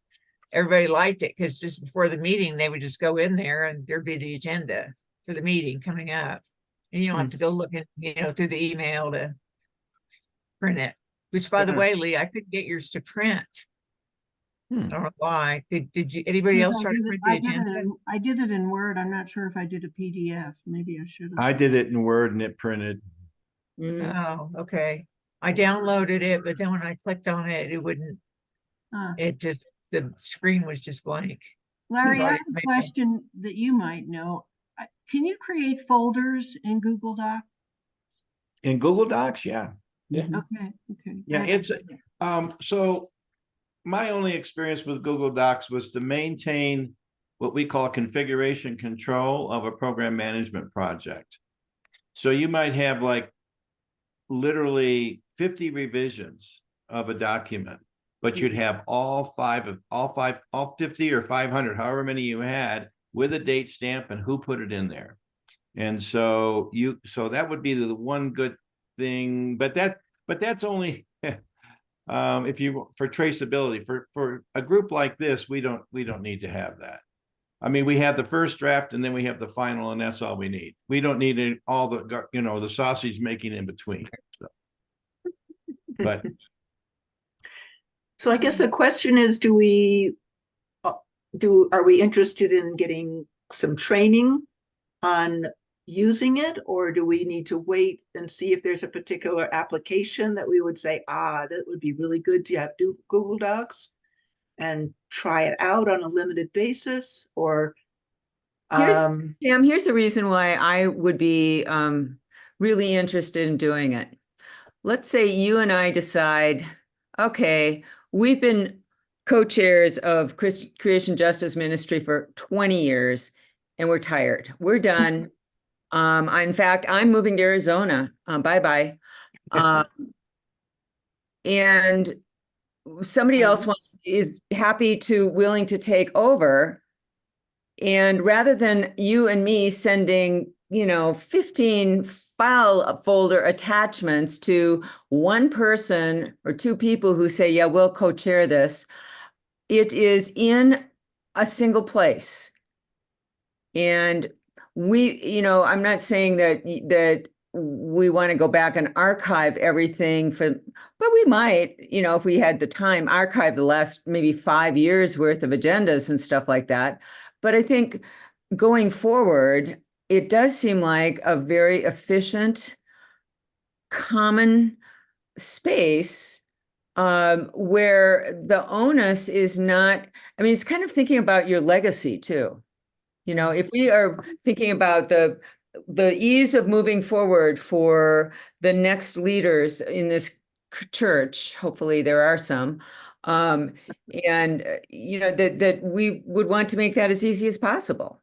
everybody liked it because just before the meeting, they would just go in there and there'd be the agenda for the meeting coming up. And you don't have to go looking, you know, through the email to print it. Which, by the way, Lee, I couldn't get yours to print. I don't know why. Did you? Anybody else try to print the agenda? I did it in Word. I'm not sure if I did a PDF. Maybe I should have. I did it in Word and it printed. Oh, okay. I downloaded it, but then when I clicked on it, it wouldn't. It just, the screen was just blank. Larry, So I I have a maybe- question that you might know. Can you create folders in Google Doc? In Google Docs, yeah. Okay, okay. Yeah, it's, so my only experience with Google Docs was to maintain what we call configuration control of a program management project. So you might have like literally 50 revisions of a document, but you'd have all 50 or 500, however many you had, with a date stamp and who put it in there. And so that would be the one good thing, but that's only if you, for traceability. For a group like this, we don't need to have that. I mean, we have the first draft and then we have the final, and that's all we need. We don't need all the, you know, the sausage making in between. So. But So I guess the question is, are we interested in getting some training on using it, or do we need to wait and see if there's a particular application that we would say, that would be really good to have Google Docs and try it out on a limited basis? Or here's a reason why I would be really interested in doing it. Let's say you and I decide, okay, we've been co-chairs of Creation Justice Ministry for 20 years and we're tired. We're done. In fact, I'm moving to Arizona. Bye-bye. And somebody else is willing to take over. And rather than you and me sending, 15 file folder attachments to one person or two people who say, yeah, we'll co-chair this, it is in a single place. And I'm not saying that we want to go back and archive everything but we might, if we had the time, archive the last maybe 5 years worth of agendas and stuff like that. But I think going forward, it does seem like a very efficient, common space where the onus is not, it's kind of thinking about your legacy too. If we are thinking about the ease of moving forward for the next leaders in this church, hopefully there are some, that we would want to make that as easy as possible.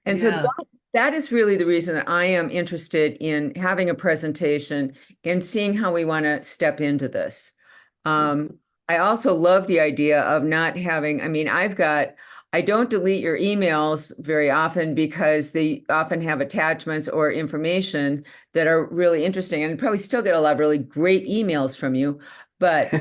And so that is really the reason that I am interested in having a presentation and seeing how we want to step into this. I also love the idea of not having, I don't delete your emails very often because they often have attachments or information that are really interesting, and probably still get a lot of really great emails from you. But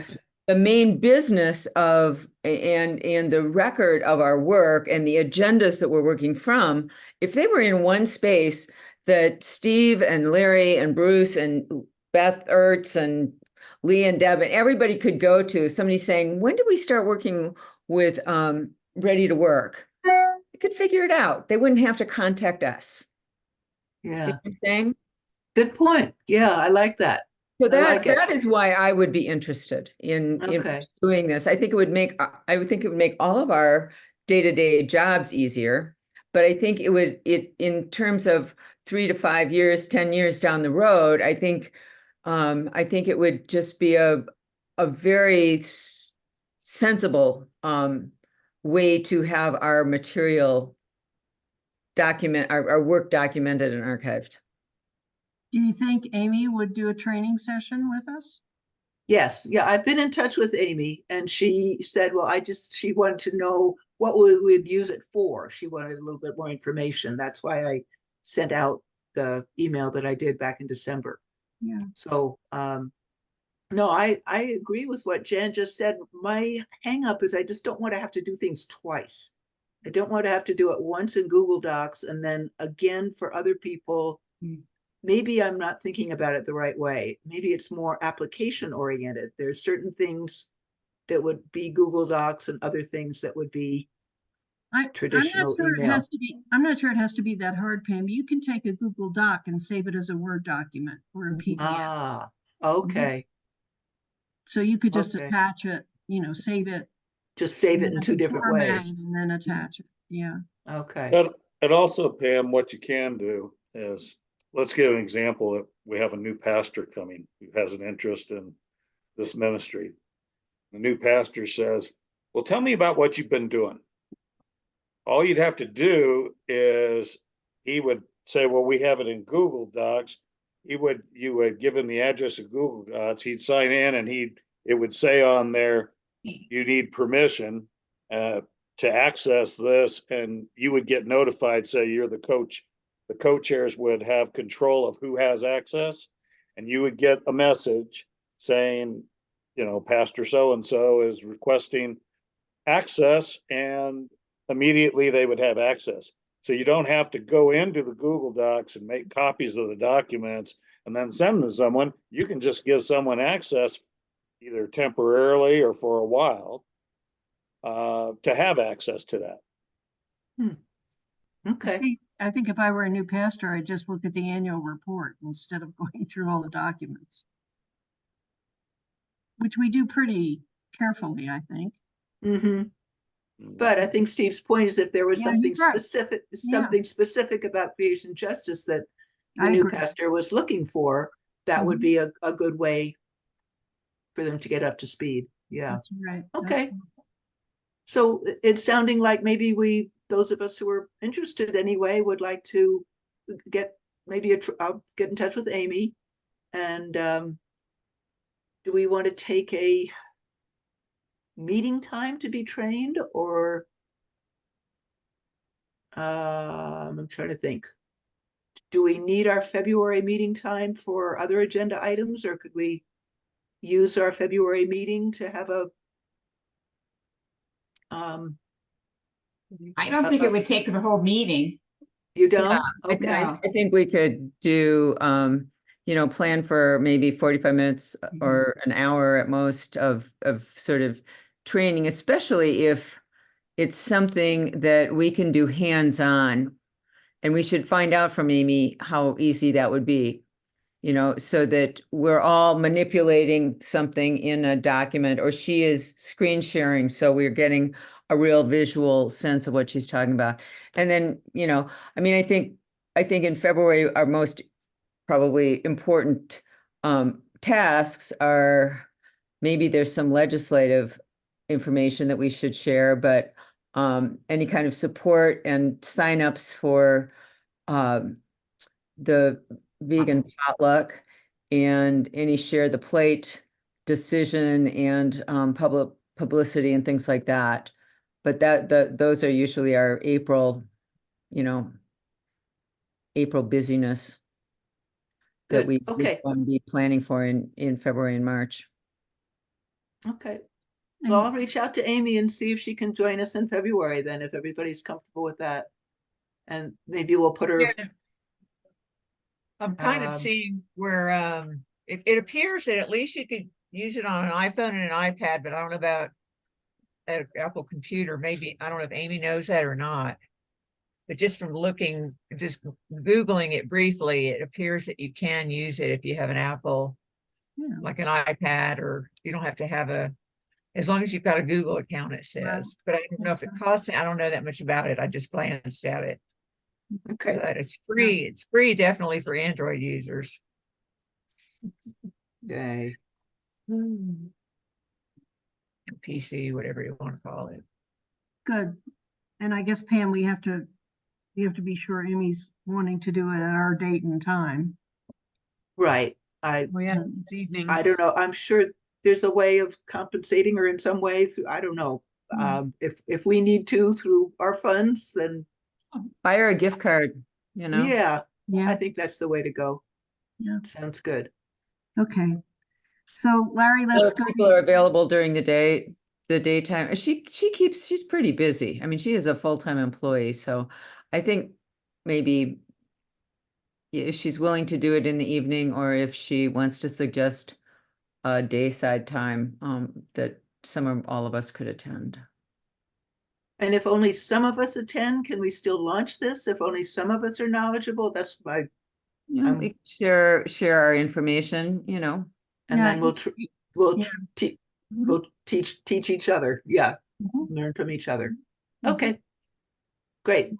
the main business of and the record of our work and the agendas that we're working from, if they were in one space that Steve and Larry and Bruce and Beth Ertz and Lee and Deb and everybody could go to, somebody saying, when do we start working with Ready to Work? They could figure it out. They wouldn't have to contact us. Yeah. See what I'm saying? Good point. Yeah, I like that. So that is why I would be interested in doing this. I think it would make all of our day-to-day jobs easier. But I think in terms of 3 to 5 years, 10 years down the road, I think it would just be a very sensible way to have our material our work documented and archived. Do you think Amy would do a training session with us? Yes. Yeah. I've been in touch with Amy, and she said, well, she wanted to know what we would use it for. She wanted a little bit more information. That's why I sent out the email that I did back in December. Yeah. So, no, I agree with what Jan just said. My hang up is I just don't want to have to do things twice. I don't want to have to do it once in Google Docs and then again for other people. Maybe I'm not thinking about it the right way. Maybe it's more application oriented. There's certain things that would be Google Docs and other things that would be traditional email. I'm not sure it has to be that hard, Pam. You can take a Google Doc and save it as a Word document or a PDF. Ah, okay. So you could just attach it, save it. Just save it in 2 different ways. And then attach it. Yeah. Okay. And also, Pam, what you can do is, let's give an example that we have a new pastor coming who has an interest in this ministry. The new pastor says, well, tell me about what you've been doing. All you'd have to do is he would say, well, we have it in Google Docs. You would give him the address of Google Docs. He'd sign in and it would say on there, you need permission to access this, and you would get notified, say you're the coach. The co-chairs would have control of who has access, and you would get a message saying, Pastor so-and-so is requesting access, and immediately they would have access. So you don't have to go into the Google Docs and make copies of the documents and then send them to someone. You can just give someone access either temporarily or for a while to have access to that. Okay, I think if I were a new pastor, I'd just look at the annual report instead of going through all the documents. Which we do pretty carefully, I think. mm-hmm. But I think Steve's point is if there was Yeah, something he's right. specific about creation justice that the I new agree. pastor was looking for, that would be a good way for them to get up to speed. Yeah. That's right. That's Okay. right. So it's sounding like maybe those of us who are interested anyway, would like to get I'll get in touch with Amy. And do we want to take a meeting time to be trained, or I'm trying to think. Do we need our February meeting time for other agenda items, or could we use our February meeting to have a I don't think it would take the whole meeting. you don't? I, I, No. I think we could do, plan for maybe 45 minutes or an hour at most of sort of training, especially if it's something that we can do hands-on. And we should find out from Amy how easy that would be, so that we're all manipulating something in a document, or she is screen sharing. So we're getting a real visual sense of what she's talking about. And then, I think in February, our most probably important tasks are, maybe there's some legislative information that we should share, but any kind of support and signups for the vegan potluck and any share the plate decision and publicity and things like that. But those are usually our April busyness that Good. we Okay. want to be planning for in February and March. Okay. Well, I'll reach out to Amy and see if she can join us in February then, if everybody's comfortable with that. And maybe we'll put her. Yeah. I'm kind of seeing where it appears that at least you could use it on an iPhone and an iPad, but I don't know about an Apple computer. Maybe, I don't know if Amy knows that or not. But just from looking, just Googling it briefly, it appears that you can use it if you have an Apple, like an iPad, or you don't have to have as long as you've got a Google account, it says. But I don't know if it costs, I don't know that much about it. I just glanced at it. Okay. But it's free. It's free definitely for Android users. Yay. PC, whatever you want to call it. Good. And I guess, Pam, we have to be sure Amy's wanting to do it at our date and time. Right. It's evening. I don't know. I'm sure there's a way of compensating her in some way through, I don't know. If we need to through our funds, then Buy her a gift card, yeah, Yeah. I think that's the way to go. Yeah. Sounds good. Okay. So Larry, let's Those go. people are available during the daytime. She's pretty busy. I mean, she is a full-time employee, so I think maybe if she's willing to do it in the evening, or if she wants to suggest a dayside time, that all of us could attend. And if only some of us attend, can we still launch this? If only some of us are knowledgeable, that's my, We share our information, and Yeah, then we'll Yeah. teach each other. Yeah. Mhm. Learn from each other. Okay. Great.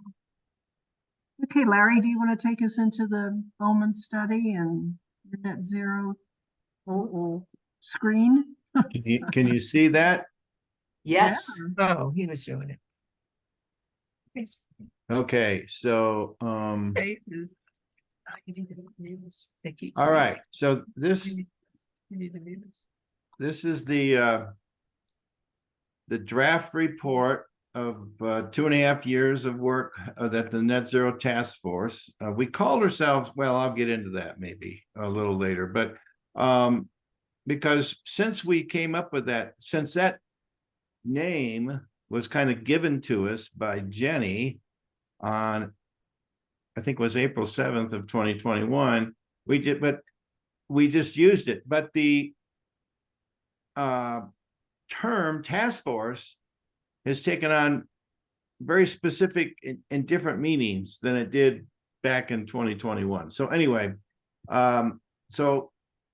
Okay, Larry, do you want to take us into the Bowman study and net zero screen? Can you see that? Yes. Oh, he was doing it. Okay, so, They keep all right, so this is the draft report of 2.5 years of work that the Net Zero Task Force, we called ourselves, well, I'll get into that maybe a little later, but because since we came up with that, since that name was kind of given to us by Jenny on, I think it was April 7th of 2021. But we just used it. But the term task force has taken on very specific and different meanings than it did back in 2021. So anyway, so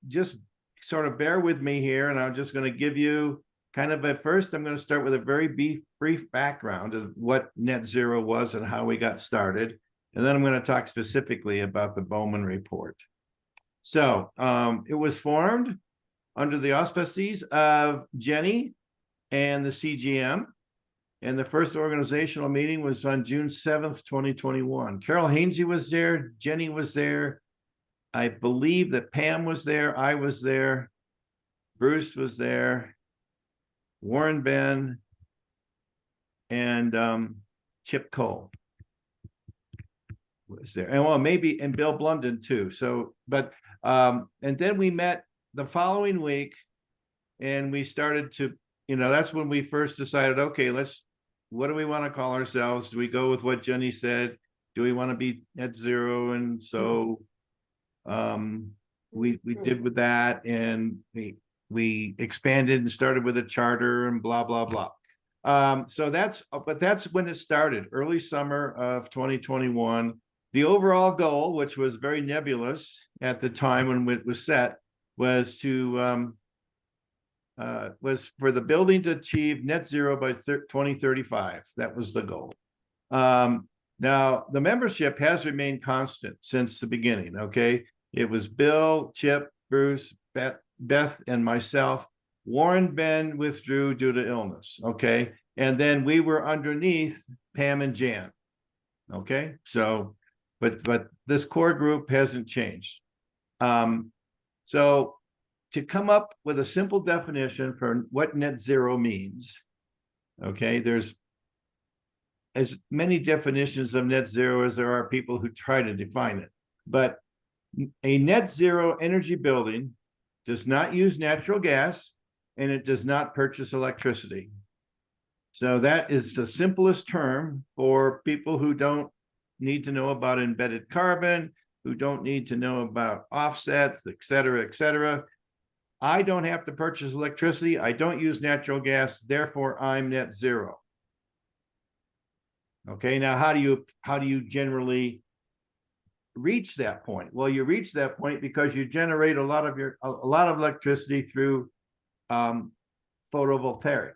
just sort of bear with me here, and I'm just going to give you kind of at first, I'm going to start with a very brief background of what net zero was and how we got started. And then I'm going to talk specifically about the Bowman report. So it was formed under the auspices of Jenny and the CGM. And the first organizational meeting was on June 7th, 2021. Carol Hainsey was there, Jenny was there. I believe that Pam was there, I was there, Bruce was there, Warren Ben, and Chip Cole was there. And well, maybe, and Bill Blunden too. So, but, and then we met the following week and we started to, that's when we first decided, okay, what do we want to call ourselves? Do we go with what Jenny said? Do we want to be net zero? And so we did with that, and we expanded and started with a charter and blah, blah, blah. So that's when it started, early summer of 2021. The overall goal, which was very nebulous at the time when it was set, was to was for the building to achieve net zero by 2035. That was the goal. Now, the membership has remained constant since the beginning, okay? It was Bill, Chip, Bruce, Beth, and myself. Warren Ben withdrew due to illness, okay? And then we were underneath Pam and Jan, okay? So, but this core group hasn't changed. So to come up with a simple definition for what net zero means, okay, there's as many definitions of net zero as there are people who try to define it. But a net zero energy building does not use natural gas, and it does not purchase electricity. So that is the simplest term for people who don't need to know about embedded carbon, who don't need to know about offsets, et cetera, et cetera. I don't have to purchase electricity. I don't use natural gas. Therefore, I'm net zero. Okay, now how do you generally reach that point? Well, you reach that point because you generate a lot of electricity through photovoltaics,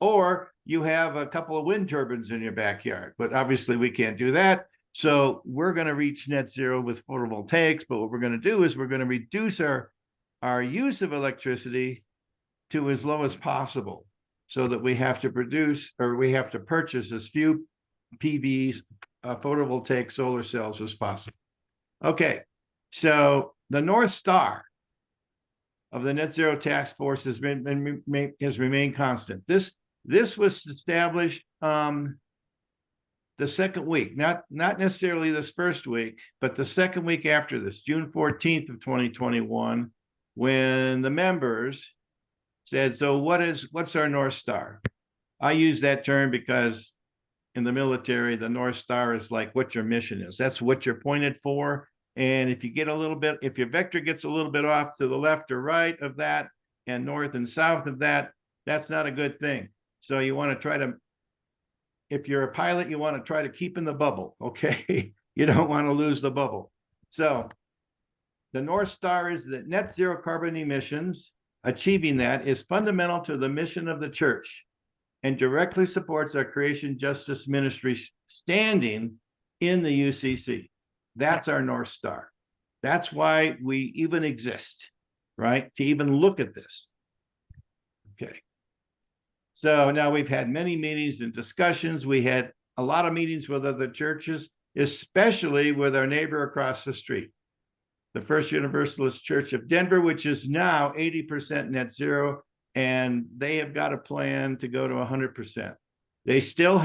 or you have a couple of wind turbines in your backyard. But obviously, we can't do that. So we're going to reach net zero with photovoltaics. But what we're going to do is we're going to reduce our use of electricity to as low as possible, so that we have to produce, or we have to purchase as few PVs, photovoltaic solar cells as possible. Okay, so the North Star of the Net Zero Task Force has remained constant. This was established the second week, not necessarily this first week, but the second week after this, June 14th of 2021, when the members said, so what's our North Star? I use that term because in the military, the North Star is like what your mission is. That's what you're pointed for. And if you get if your vector gets a little bit off to the left or right of that, and north and south of that, that's not a good thing. So you want to try to, if you're a pilot, you want to try to keep in the bubble, okay? You don't want to lose the bubble. So the North Star is that net zero carbon emissions, achieving that is fundamental to the mission of the church and directly supports our creation justice ministry standing in the UCC. That's our North Star. That's why we even exist, right? To even look at this. Okay. So now we've had many meetings and discussions. We had a lot of meetings with other churches, especially with our neighbor across the street, the First Universalist Church of Denver, which is now 80% net zero, and they have got a plan to go to 100%. They still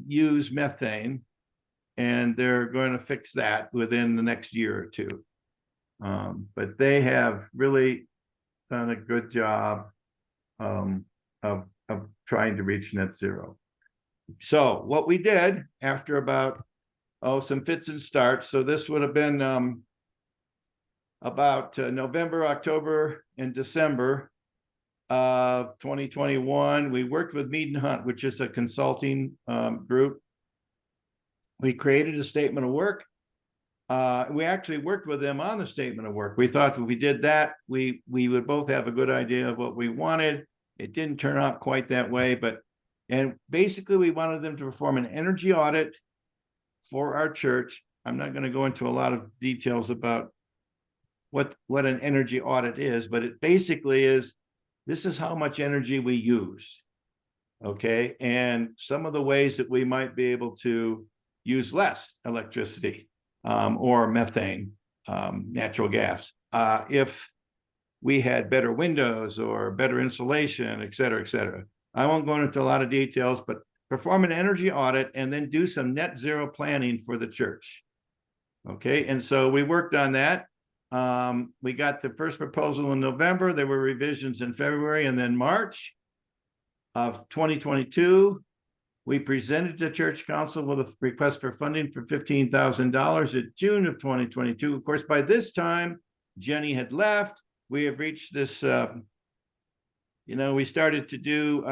use methane, and they're going to fix that within the next year or two. But they have really done a good job of trying to reach net zero. So what we did after about, some fits and starts. So this would have been about November, October, and December of 2021. We worked with Mead and Hunt, which is a consulting group. We created a statement of work. We actually worked with them on the statement of work. We thought if we did that, we would both have a good idea of what we wanted. It didn't turn out quite that way, and basically we wanted them to perform an energy audit for our church. I'm not going to go into a lot of details about what an energy audit is, but it basically is, this is how much energy we use. Okay. And some of the ways that we might be able to use less electricity, or methane, natural gas, if we had better windows or better insulation, et cetera, et cetera. I won't go into a lot of details, but perform an energy audit and then do some net zero planning for the church. Okay, and so we worked on that. We got the first proposal in November. There were revisions in February, and then March of 2022, we presented to Church Council with a request for funding for $15,000 in June of 2022. Of course, by this time, Jenny had left. We have reached this, we started to do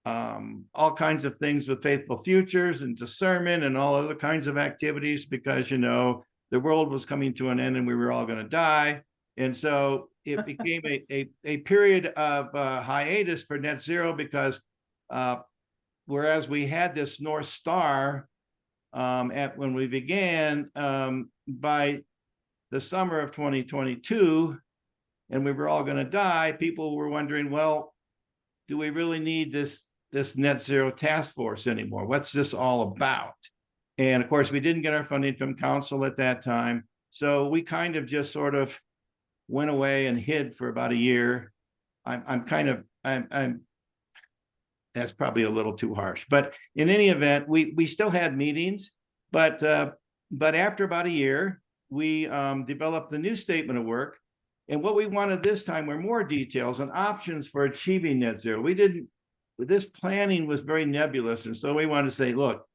all kinds of things with Faithful Futures and discernment and all other kinds of activities, because, the world was coming to an end and we were all going to die. And so it became a period of hiatus for net zero, because whereas we had this North Star when we began, by the summer of 2022, and we were all going to die, people were wondering, well, do we really need this net zero task force anymore? What's this all about? And of course, we didn't get our funding from council at that time. So we kind of just sort of went away and hid for about a year. I'm that's probably a little too harsh, but in any event, we still had meetings, but after about a year, we developed the new statement of work. And what we wanted this time were more details and options for achieving net zero. This planning was very nebulous. And so we wanted to say, look,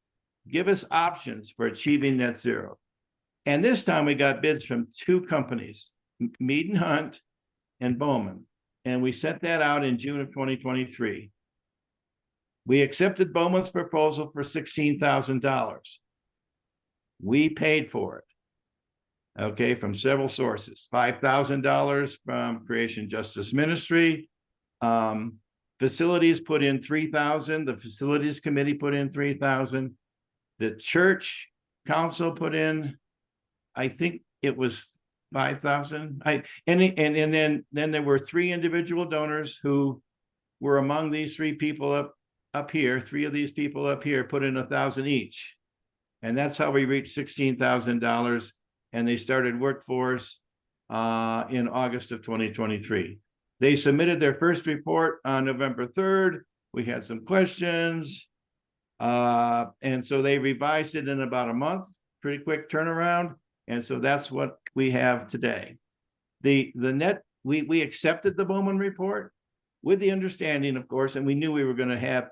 give us options for achieving net zero. And this time we got bids from two companies, Mead and Hunt and Bowman. And we sent that out in June of 2023. We accepted Bowman's proposal for $16,000. We paid for it, okay, from several sources. $5,000 from Creation Justice Ministry. Facilities put in $3,000. The Facilities Committee put in $3,000. The Church Council put in, I think it was $5,000. And then there were three individual donors who were among these three people up here. Three of these people up here put in $1,000 each. And that's how we reached $16,000. And they started workforce in August of 2023. They submitted their first report on November 3rd. We had some questions. And so they revised it in about a month, pretty quick turnaround. And so that's what we have today. We accepted the Bowman report with the understanding, of course, and we knew we were going to have,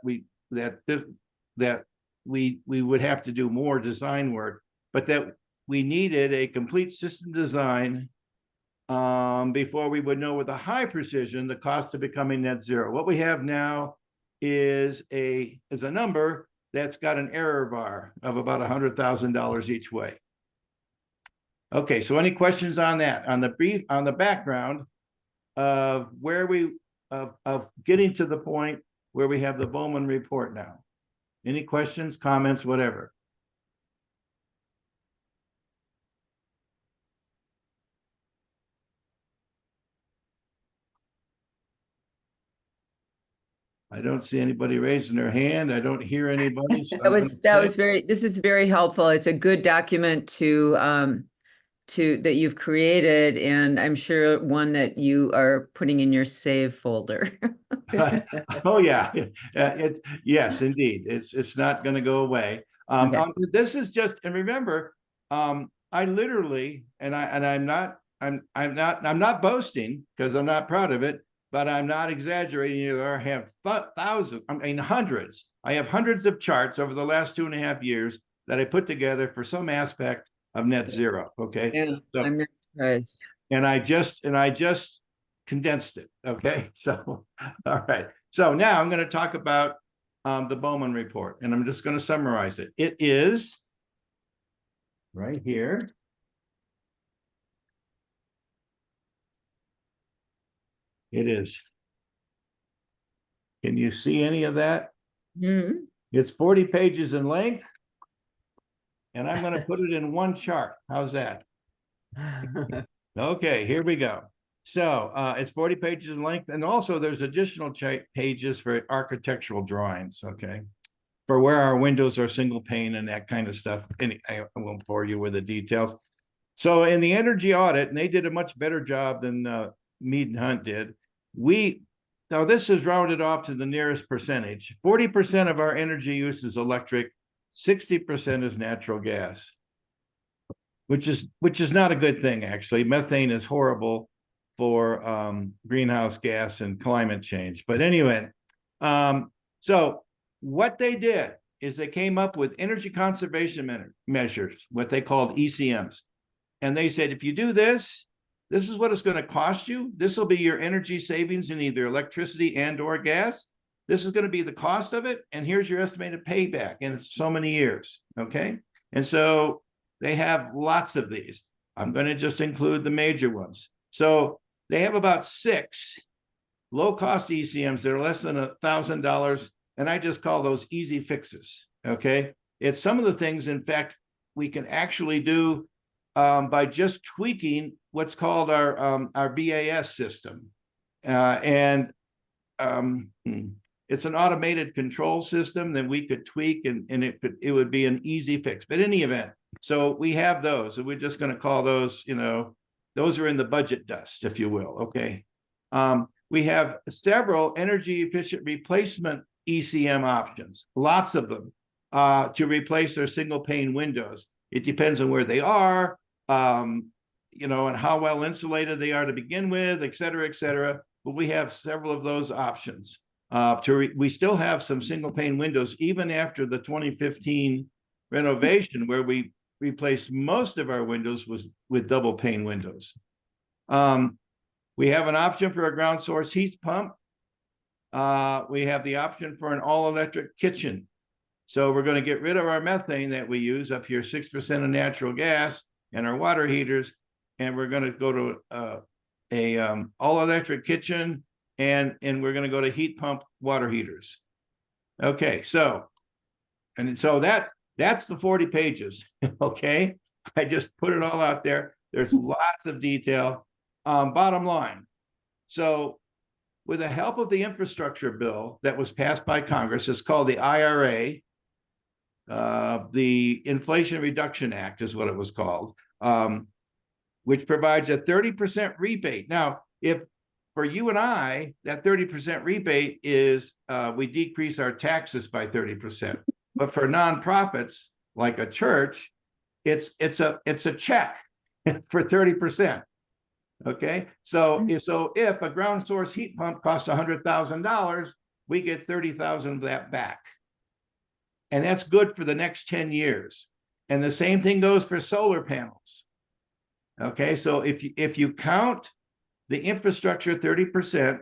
that we would have to do more design work, but that we needed a complete system design before we would know with a high precision the cost of becoming net zero. What we have now is a number that's got an error bar of about $100,000 each way. Okay, so any questions on that? On the background of where of getting to the point where we have the Bowman report now. Any questions, comments, whatever? I don't see anybody raising their hand. I don't hear anybody. So this is very helpful. It's a good document that you've created, and I'm sure one that you are putting in your save folder. Oh yeah, yes, indeed. It's not going to go away. Okay. This is just, and remember, I literally, I'm not boasting because I'm not proud of it, but I'm not exaggerating you. I have thousands, I mean, hundreds. I have hundreds of charts over the last 2.5 years that I put together for some aspect of net zero. Okay. Yeah, So, I'm not surprised. and I just condensed it. Okay. So, all right. So now I'm going to talk about the Bowman report, and I'm just going to summarize it. It is right here. It is. Can you see any of that? Mhm. It's 40 pages in length, and I'm going to put it in one chart. How's that? Okay, here we go. So it's 40 pages in length, and also there's additional pages for architectural drawings, okay? For where our windows are single pane and that kind of stuff. And I won't bore you with the details. So in the energy audit, and they did a much better job than Mead and Hunt did, now this is rounded off to the nearest percentage. 40% of our energy use is electric, 60% is natural gas, which is not a good thing, actually. Methane is horrible for greenhouse gas and climate change. But anyway, so what they did is they came up with energy conservation measures, what they called ECMs. And they said, if you do this, this is what it's going to cost you. This will be your energy savings in either electricity and or gas. This is going to be the cost of it. And here's your estimated payback in so many years. Okay. And so they have lots of these. I'm going to just include the major ones. So they have about 6 low-cost ECMs that are less than $1,000. And I just call those easy fixes. Okay. It's some of the things, in fact, we can actually do by just tweaking what's called our BAS system. It's an automated control system that we could tweak, and it would be an easy fix. But in any event, so we have those, and we're just going to call those, those are in the budget dust, if you will. Okay. We have several energy efficient replacement ECM options, lots of them, to replace their single pane windows. It depends on where they are, and how well insulated they are to begin with, et cetera, et cetera. But we have several of those options. We still have some single pane windows, even after the 2015 renovation, where we replaced most of our windows with double pane windows. We have an option for a ground source heat pump. We have the option for an all-electric kitchen. So we're going to get rid of our methane that we use up here, 6% of natural gas, and our water heaters, and we're going to go to a all-electric kitchen, and we're going to go to heat pump water heaters. Okay, so that's the 40 pages. Okay, I just put it all out there. There's lots of detail. Bottom line, so with the help of the infrastructure bill that was passed by Congress, it's called the IRA. The Inflation Reduction Act is what it was called, which provides a 30% rebate. Now, if for you and I, that 30% rebate is we decrease our taxes by 30%. But for nonprofits like a church, it's a check for 30%. Okay, so if a ground source heat pump costs $100,000, we get $30,000 of that back. And that's good for the next 10 years. And the same thing goes for solar panels. Okay, so if you count the infrastructure 30%,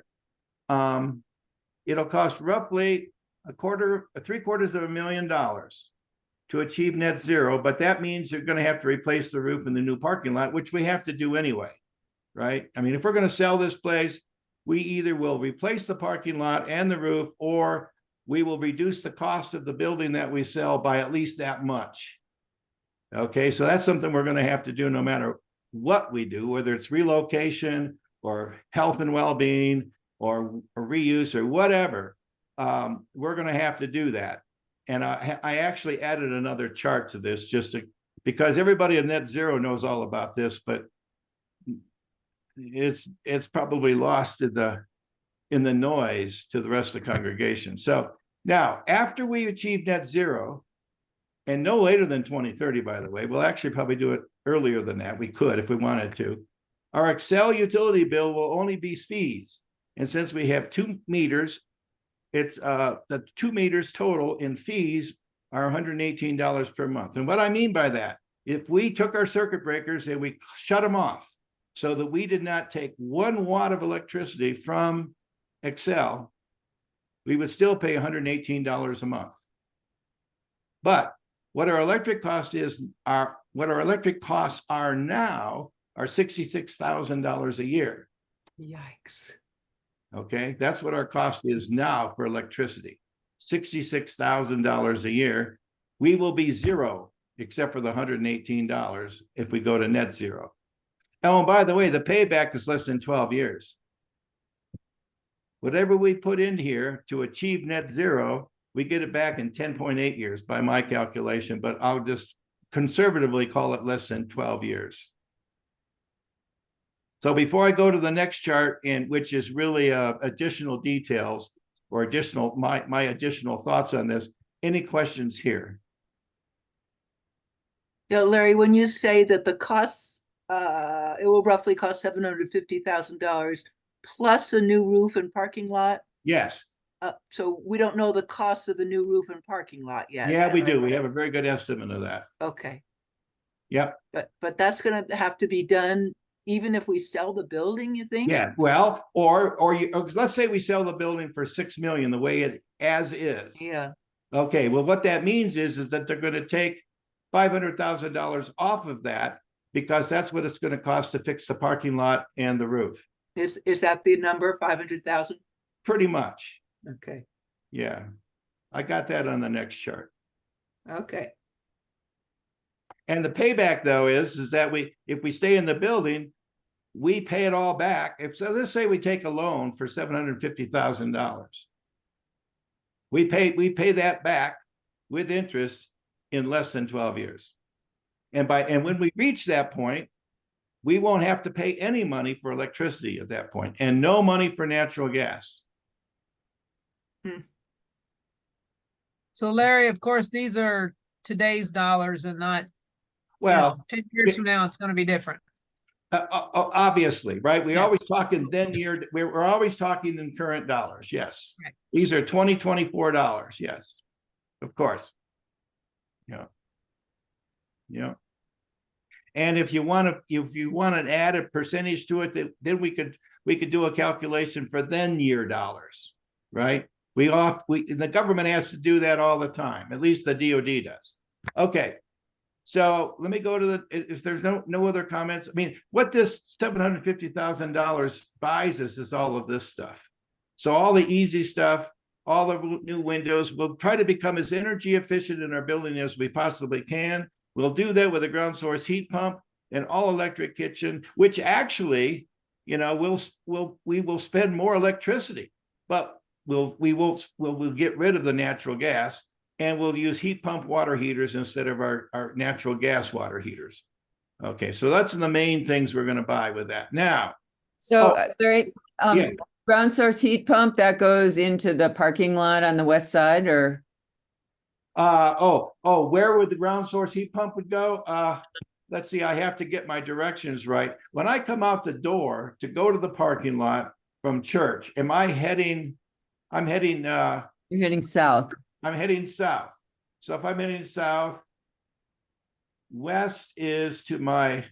it'll cost roughly $750,000 to achieve net zero. But that means you're going to have to replace the roof in the new parking lot, which we have to do anyway, right? I mean, if we're going to sell this place, we either will replace the parking lot and the roof, or we will reduce the cost of the building that we sell by at least that much. Okay, so that's something we're going to have to do no matter what we do, whether it's relocation or health and well-being or reuse or whatever. We're going to have to do that. And I actually added another chart to this because everybody in net zero knows all about this, but it's probably lost in the noise to the rest of the congregation. So now, after we achieve net zero, and no later than 2030, by the way, we'll actually probably do it earlier than that. We could if we wanted to. Our Excel utility bill will only be fees. And since we have 2 meters, it's the 2 meters total in fees are $118 per month. And what I mean by that, if we took our circuit breakers and we shut them off so that we did not take 1 watt of electricity from Excel, we would still pay $118 a month. But what our electric costs are now are $66,000 a year. Yikes. Okay, that's what our cost is now for electricity, $66,000 a year. We will be zero except for the $118 if we go to net zero. Oh, and by the way, the payback is less than 12 years. Whatever we put in here to achieve net zero, we get it back in 10.8 years by my calculation, but I'll just conservatively call it less than 12 years. So before I go to the next chart, which is really additional details or my additional thoughts on this, any questions here? Yeah, Larry, when you say that the costs, it will roughly cost $750,000 plus a new roof and parking lot. Yes. So we don't know the cost of the new roof and parking lot yet. Yeah, we do. We have a very good estimate of that. Okay. Yep. But that's going to have to be done even if we sell the building, you think? Yeah. Well, or let's say we sell the building for $6 million the way it as is. Yeah. Okay. Well, what that means is that they're going to take $500,000 off of that because that's what it's going to cost to fix the parking lot and the roof. Is that the number, 500,000? Pretty much. Okay. Yeah. I got that on the next chart. Okay. And the payback though is that if we stay in the building, we pay it all back. So let's say we take a loan for $750,000. We pay that back with interest in less than 12 years. And when we reach that point, we won't have to pay any money for electricity at that point and no money for natural gas. So Larry, of course, these are today's dollars and not, Well, 10 years from now, it's going to be different. Obviously, right? We're Yeah. always talking we're always talking in current dollars. Yes. Right. These are 2024 dollars. Yes, of course. Yeah. Yeah. And if you want to add a percentage to it, then we could do a calculation for then year dollars, right? The government has to do that all the time. At least the DoD does. Okay. So let me go to if there's no other comments. I mean, what this $750,000 buys us is all of this stuff. So all the easy stuff, all the new windows, we'll try to become as energy efficient in our building as we possibly can. We'll do that with a ground source heat pump and all electric kitchen, which actually, we will spend more electricity, but we'll get rid of the natural gas. And we'll use heat pump water heaters instead of our natural gas water heaters. Okay, so that's the main things we're going to buy with that. Now, So, Larry, yeah. ground source heat pump that goes into the parking lot on the west side, or? Where would the ground source heat pump would go? Let's see, I have to get my directions right. When I come out the door to go to the parking lot from church, I'm heading You're heading south. I'm heading south. So if I'm heading south, west is to my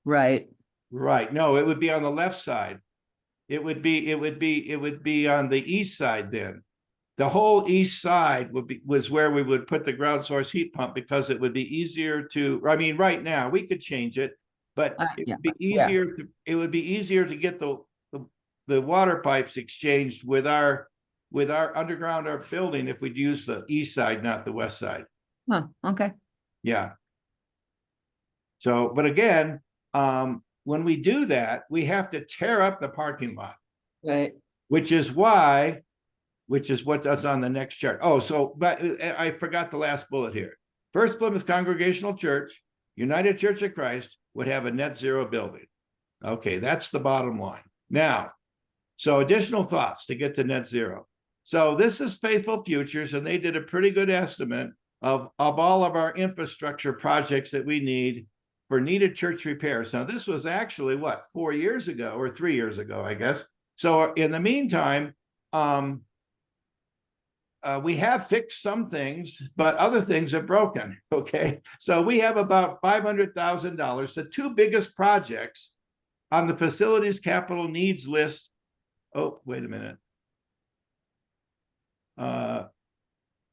Right. right. No, it would be on the left side. It would be on the east side then. The whole east side was where we would put the ground source heat pump because it would be easier to, I mean, right now we could change it, but it would be easier to get the water pipes exchanged with our underground our building if we'd use the east side, not the west side. Huh, okay. Yeah. So, but again, when we do that, we have to tear up the parking lot. Right. Which is what's on the next chart. Oh, so, but I forgot the last bullet here. First Plymouth Congregational Church, United Church of Christ would have a net zero building. Okay, that's the bottom line. Now, so additional thoughts to get to net zero. So this is Faithful Futures, and they did a pretty good estimate of all of our infrastructure projects that we need for needed church repairs. Now, this was actually what, 4 years ago or 3 years ago, I guess. So in the meantime, we have fixed some things, but other things are broken, okay? So we have about $500,000. The two biggest projects on the facilities capital needs list. Oh, wait a minute.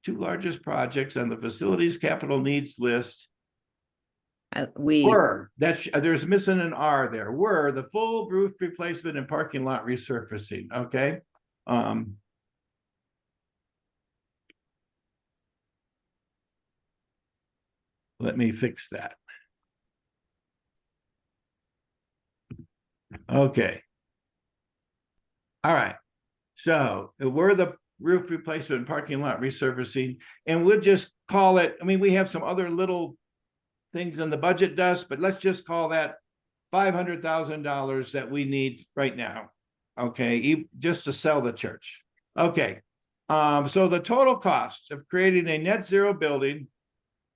Two largest projects on the facilities capital needs list were, there's missing an R there, were the full roof replacement and parking lot resurfacing, okay? Let me fix that. Okay. All right. So we're the roof replacement and parking lot resurfacing, and we'll just call it, I mean, we have some other little things in the budget dust, but let's just call that $500,000 that we need right now. Okay, just to sell the church. Okay. So the total cost of creating a net zero building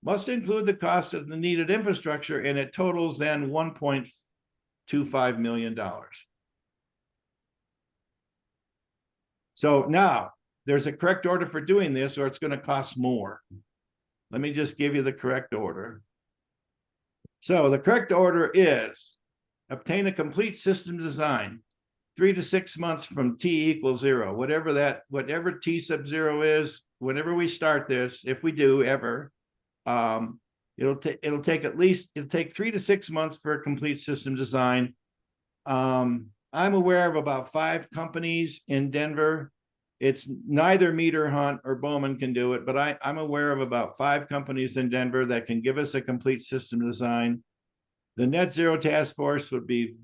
must include the cost of the needed infrastructure, and it totals then $1.25 million. So now there's a correct order for doing this, or it's going to cost more. Let me just give you the correct order. So the correct order is obtain a complete system design, 3 to 6 months from T equals 0, whatever T sub 0 is, whenever we start this, if we do ever, it'll take 3 to 6 months for a complete system design. I'm aware of about 5 companies in Denver. It's neither Meter Hunt or Bowman can do it, but I'm aware of about 5 companies in Denver that can give us a complete system design. The Net Zero Task Force would be,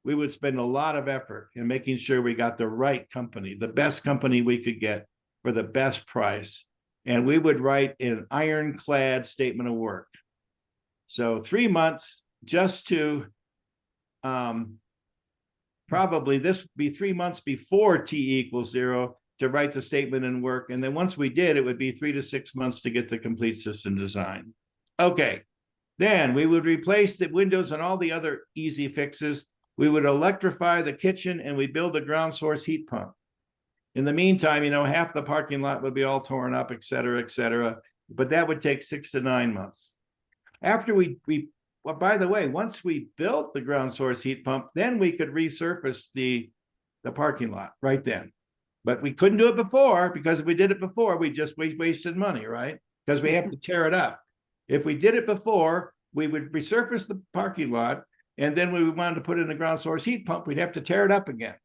we would spend a lot of effort in making sure we got the right company, the best company we could get for the best price. And we would write an ironclad statement of work. So 3 months just to, probably this would be 3 months before T equals 0 to write the statement and work. And then once we did, it would be 3 to 6 months to get the complete system design. Okay, then we would replace the windows and all the other easy fixes. We would electrify the kitchen and we build a ground source heat pump. In the meantime, half the parking lot would be all torn up, et cetera, but that would take 6 to 9 months. After well, by the way, once we built the ground source heat pump, then we could resurface the parking lot right then. But we couldn't do it before, because if we did it before, we wasted money, right? Because we have to tear it up. If we did it before, we would resurface the parking lot, and then when we wanted to put in a ground source heat pump, we'd have to tear it up again.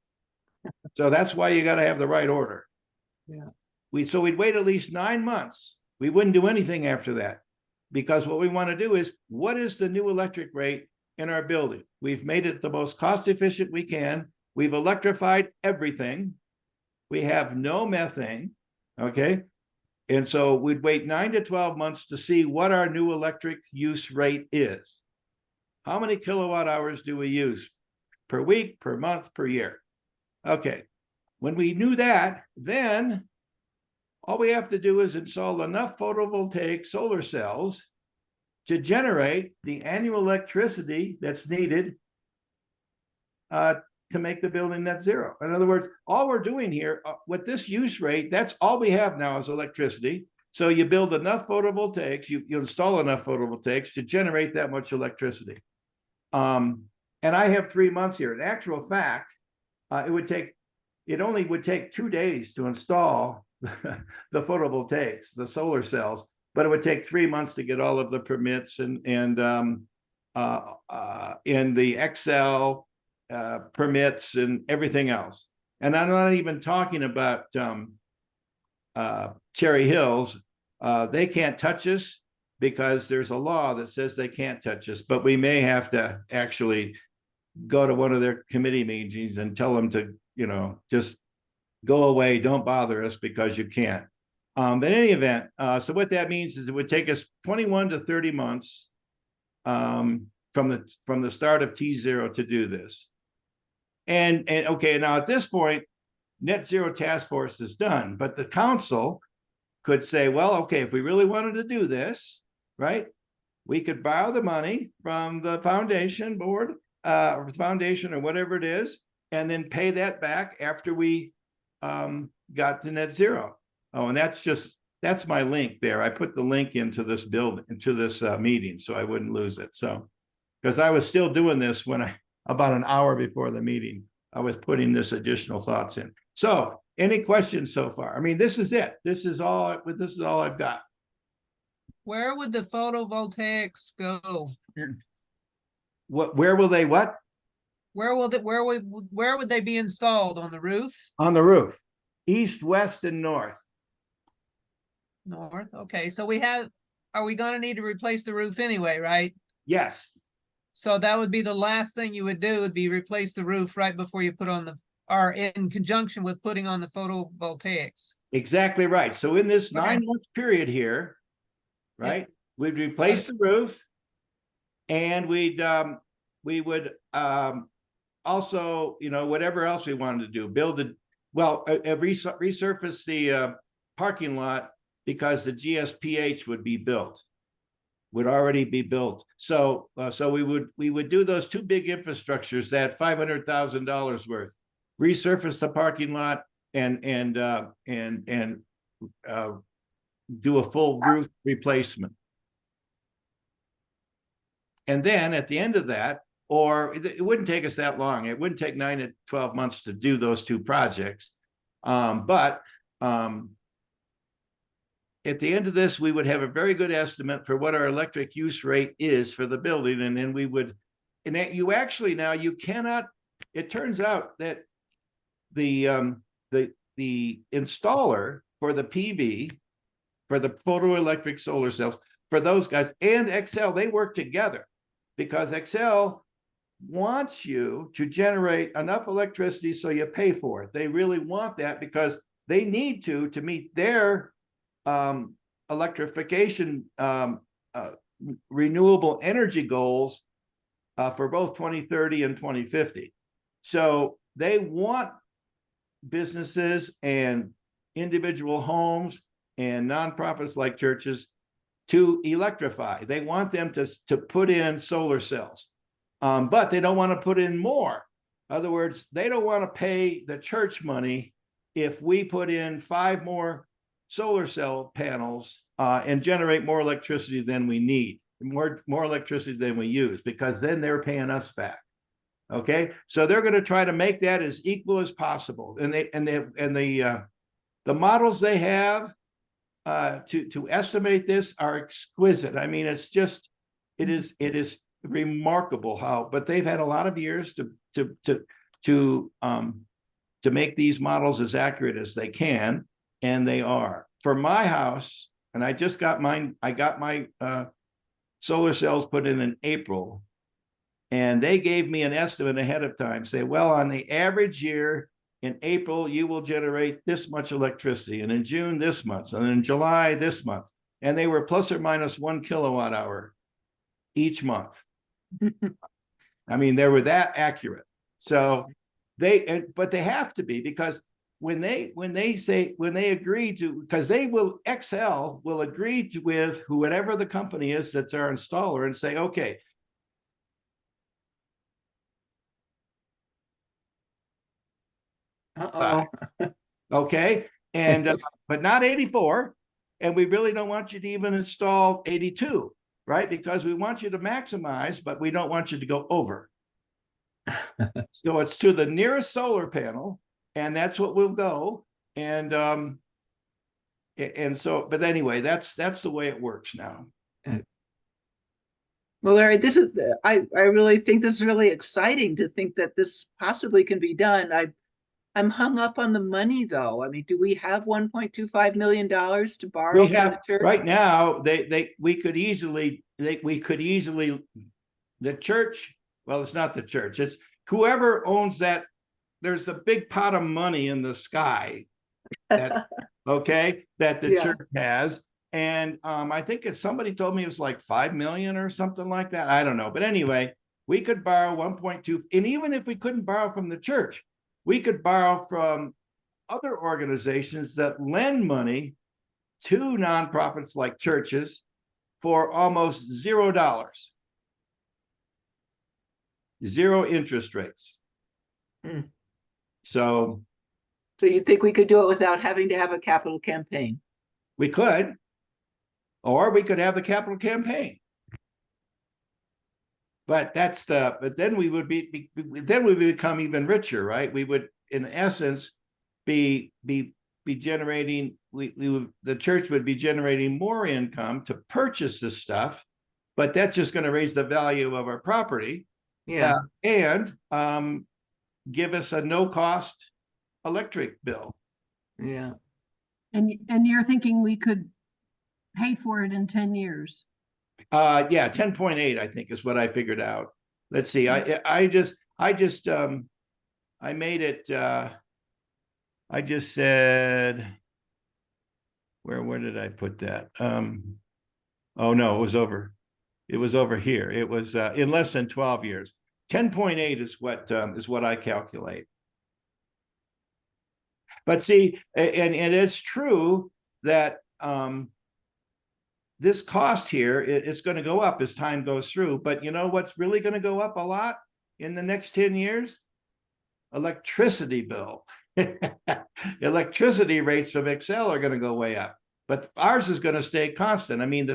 So that's why you got to have the right order. Yeah. So we'd wait at least 9 months. We wouldn't do anything after that, because what we want to do is, what is the new electric rate in our building? We've made it the most cost efficient we can. We've electrified everything. We have no methane, okay? And so we'd wait 9 to 12 months to see what our new electric use rate is. How many kilowatt hours do we use per week, per month, per year? Okay, when we knew that, then all we have to do is install enough photovoltaic solar cells to generate the annual electricity that's needed to make the building net zero. In other words, all we're doing here with this use rate, that's all we have now is electricity. So you build enough photovoltaics, you install enough photovoltaics to generate that much electricity. And I have 3 months here. In actual fact, it only would take 2 days to install the photovoltaics, the solar cells, but it would take 3 months to get all of the permits and the Excel permits and everything else. And I'm not even talking about Cherry Hills. They can't touch us because there's a law that says they can't touch us, but we may have to actually go to one of their committee meetings and tell them to, just go away, don't bother us because you can't. But in any event, so what that means is it would take us 21 to 30 months from the start of T0 to do this. And okay, now at this point, Net Zero Task Force is done, but the council could say, well, okay, if we really wanted to do this, right, we could borrow the money from the foundation board, or the foundation or whatever it is, and then pay that back after we got to net zero. Oh, and that's my link there. I put the link into this meeting so I wouldn't lose it. So, because I was still doing this when about an hour before the meeting, I was putting this additional thoughts in. So, any questions so far? I mean, this is it. This is all I've got. Where would the photovoltaics go? Where will they what? Where would they be installed? On the roof? On the roof, east, west, and north. North. Okay, so are we gonna need to replace the roof anyway, right? Yes. So that would be the last thing you would do, would be replace the roof right before you put on or in conjunction with putting on the photovoltaics. Exactly right. So in this Okay. 9-month period here, right, we'd replace the roof, and we would also, whatever else we wanted to do, resurface the parking lot, because the GSPH would already be built. So we would do those two big infrastructures, that $500,000 worth, resurface the parking lot and do a full roof replacement. And then at the end of that, or it wouldn't take us that long. It wouldn't take 9 to 12 months to do those two projects. At the end of this, we would have a very good estimate for what our electric use rate is for the building. And then we would, and that you actually now you cannot, it turns out that the installer for the PV, for the photoelectric solar cells, for those guys and Excel, they work together, because Excel wants you to generate enough electricity so you pay for it. They really want that because they need to meet their electrification renewable energy goals for both 2030 and 2050. So they want businesses and individual homes and nonprofits like churches to electrify. They want them to put in solar cells, but they don't want to put in more. In other words, they don't want to pay the church money if we put in 5 more solar cell panels and generate more electricity than we need, more electricity than we use, because then they're paying us back. Okay, so they're going to try to make that as equal as possible, and the models they have to estimate this are exquisite. I mean, it's just it is remarkable how, but they've had a lot of years to make these models as accurate as they can. And they are. For my house, and I just got mine, I got my solar cells put in April, and they gave me an estimate ahead of time, say, well, on the average year, in April, you will generate this much electricity, and in June, this much, and in July, this month. And they were plus or minus 1 kilowatt hour each month. I mean, they were that accurate. So but they have to be, because when they agree to, because Excel will agree to with whoever the company is that's our installer and say, okay, okay, and but not 84, and we really don't want you to even install 82, right? Because we want you to maximize, but we don't want you to go over. So it's to the nearest solar panel, and that's what we'll go. And so, but anyway, that's the way it works now. Well, Larry, I really think this is really exciting to think that this possibly can be done. I'm hung up on the money, though. I mean, do we have $1.25 million to borrow from the church? Right now, we could easily, the church, well, it's not the church, it's whoever owns that. There's a big pot of money in the sky that, okay, that the church has. And I think somebody told me it was like 5 million or something like that. I don't know. But anyway, we could borrow 1.2. And even if we couldn't borrow from the church, we could borrow from other organizations that lend money to nonprofits like churches for almost $0. 0 interest rates. So So you think we could do it without having to have a capital campaign? we could, or we could have the capital campaign. But but then we would then we would become even richer, right? We would, in essence, be generating, the church would be generating more income to purchase this stuff, but that's just going to raise the value of our property. Yeah. And give us a no-cost electric bill. Yeah. And you're thinking we could pay for it in 10 years? Yeah, 10.8, I think, is what I figured out. Let's see. I made it, I just said, where did I put that? Oh no, it was over here. It was in less than 12 years. 10.8 is what I calculate. But see, and it's true that this cost here is going to go up as time goes through. But you know what's really going to go up a lot in the next 10 years? Electricity bill. Electricity rates from Excel are going to go way up, but ours is going to stay constant. I mean,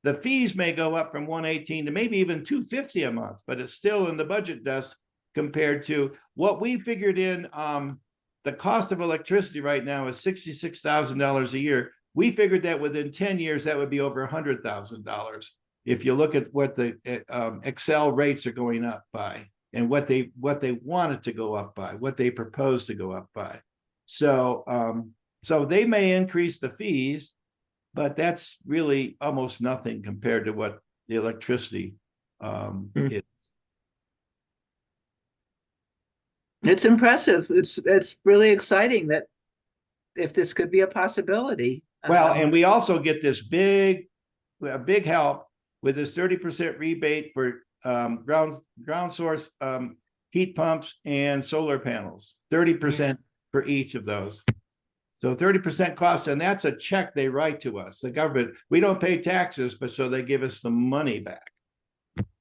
the fees may go up from 118 to maybe even 250 a month, but it's still in the budget dust compared to what we figured in. The cost of electricity right now is $66,000 a year. We figured that within 10 years, that would be over $100,000. If you look at what the Excel rates are going up by, and what they want it to go up by, what they propose to go up by. So so they may increase the fees, but that's really almost nothing compared to what the electricity is. It's impressive. It's really exciting that if this could be a possibility. Well, and we also get this big help with this 30% rebate for ground source heat pumps and solar panels, 30% for each of those. So 30% cost, and that's a check they write to us, the government. We don't pay taxes, but so they give us the money back.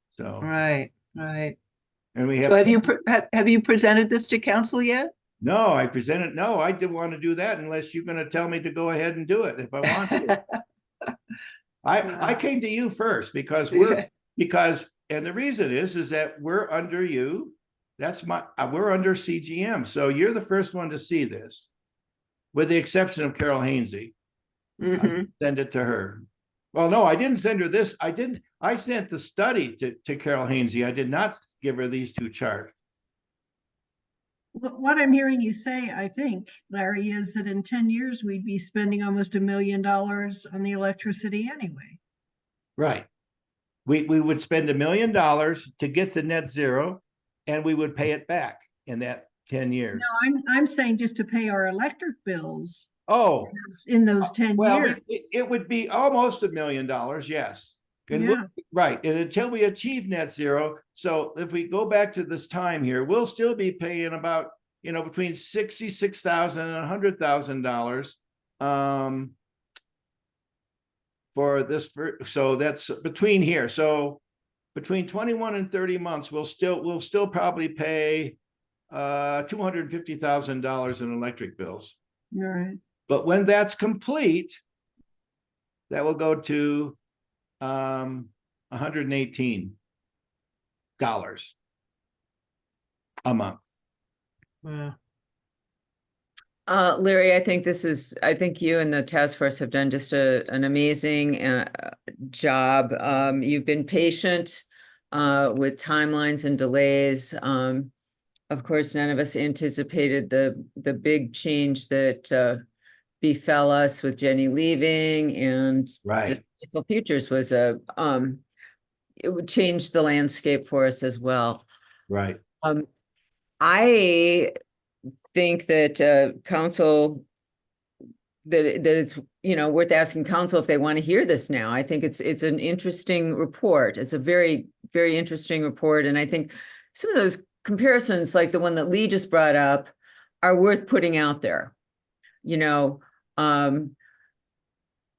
So Right. And we have. So have you presented this to council yet? No, I presented. No, I didn't want to do that unless you're going to tell me to go ahead and do it if I want to. I came to you first because and the reason is that we're under you. We're under CGM. So you're the first one to see this, with the exception of Carol Hainsey. Mm-hmm. Send it to her. Well, no, I didn't send her this. I sent the study to Carol Hainsey. I did not give her these two charts. What I'm hearing you say, I think, Larry, is that in 10 years, we'd be spending almost $1 million on the electricity anyway. Right. We would spend $1 million to get to net zero, and we would pay it back in that 10 years. No, I'm saying just to pay our electric bills. Oh, in those 10 years. It would be almost $1 million, yes. And right. And until we achieve net zero. So if we go back to this time here, we'll still be paying about, between $66,000 and $100,000 for this. So that's between here. So between 21 and 30 months, we'll still probably pay $250,000 in electric bills. All right. But when that's complete, that will go to $118 a month. Wow. Larry, I think you and the task force have done just an amazing job. You've been patient with timelines and delays. Of course, none of us anticipated the big change that befell us with Jenny leaving, and Right. Digital Futures was it would change the landscape for us as well. Right. I think that council that it's worth asking council if they want to hear this now. I think it's an interesting report. It's a very, very interesting report, and I think some of those comparisons, like the one that Lee just brought up, are worth putting out there.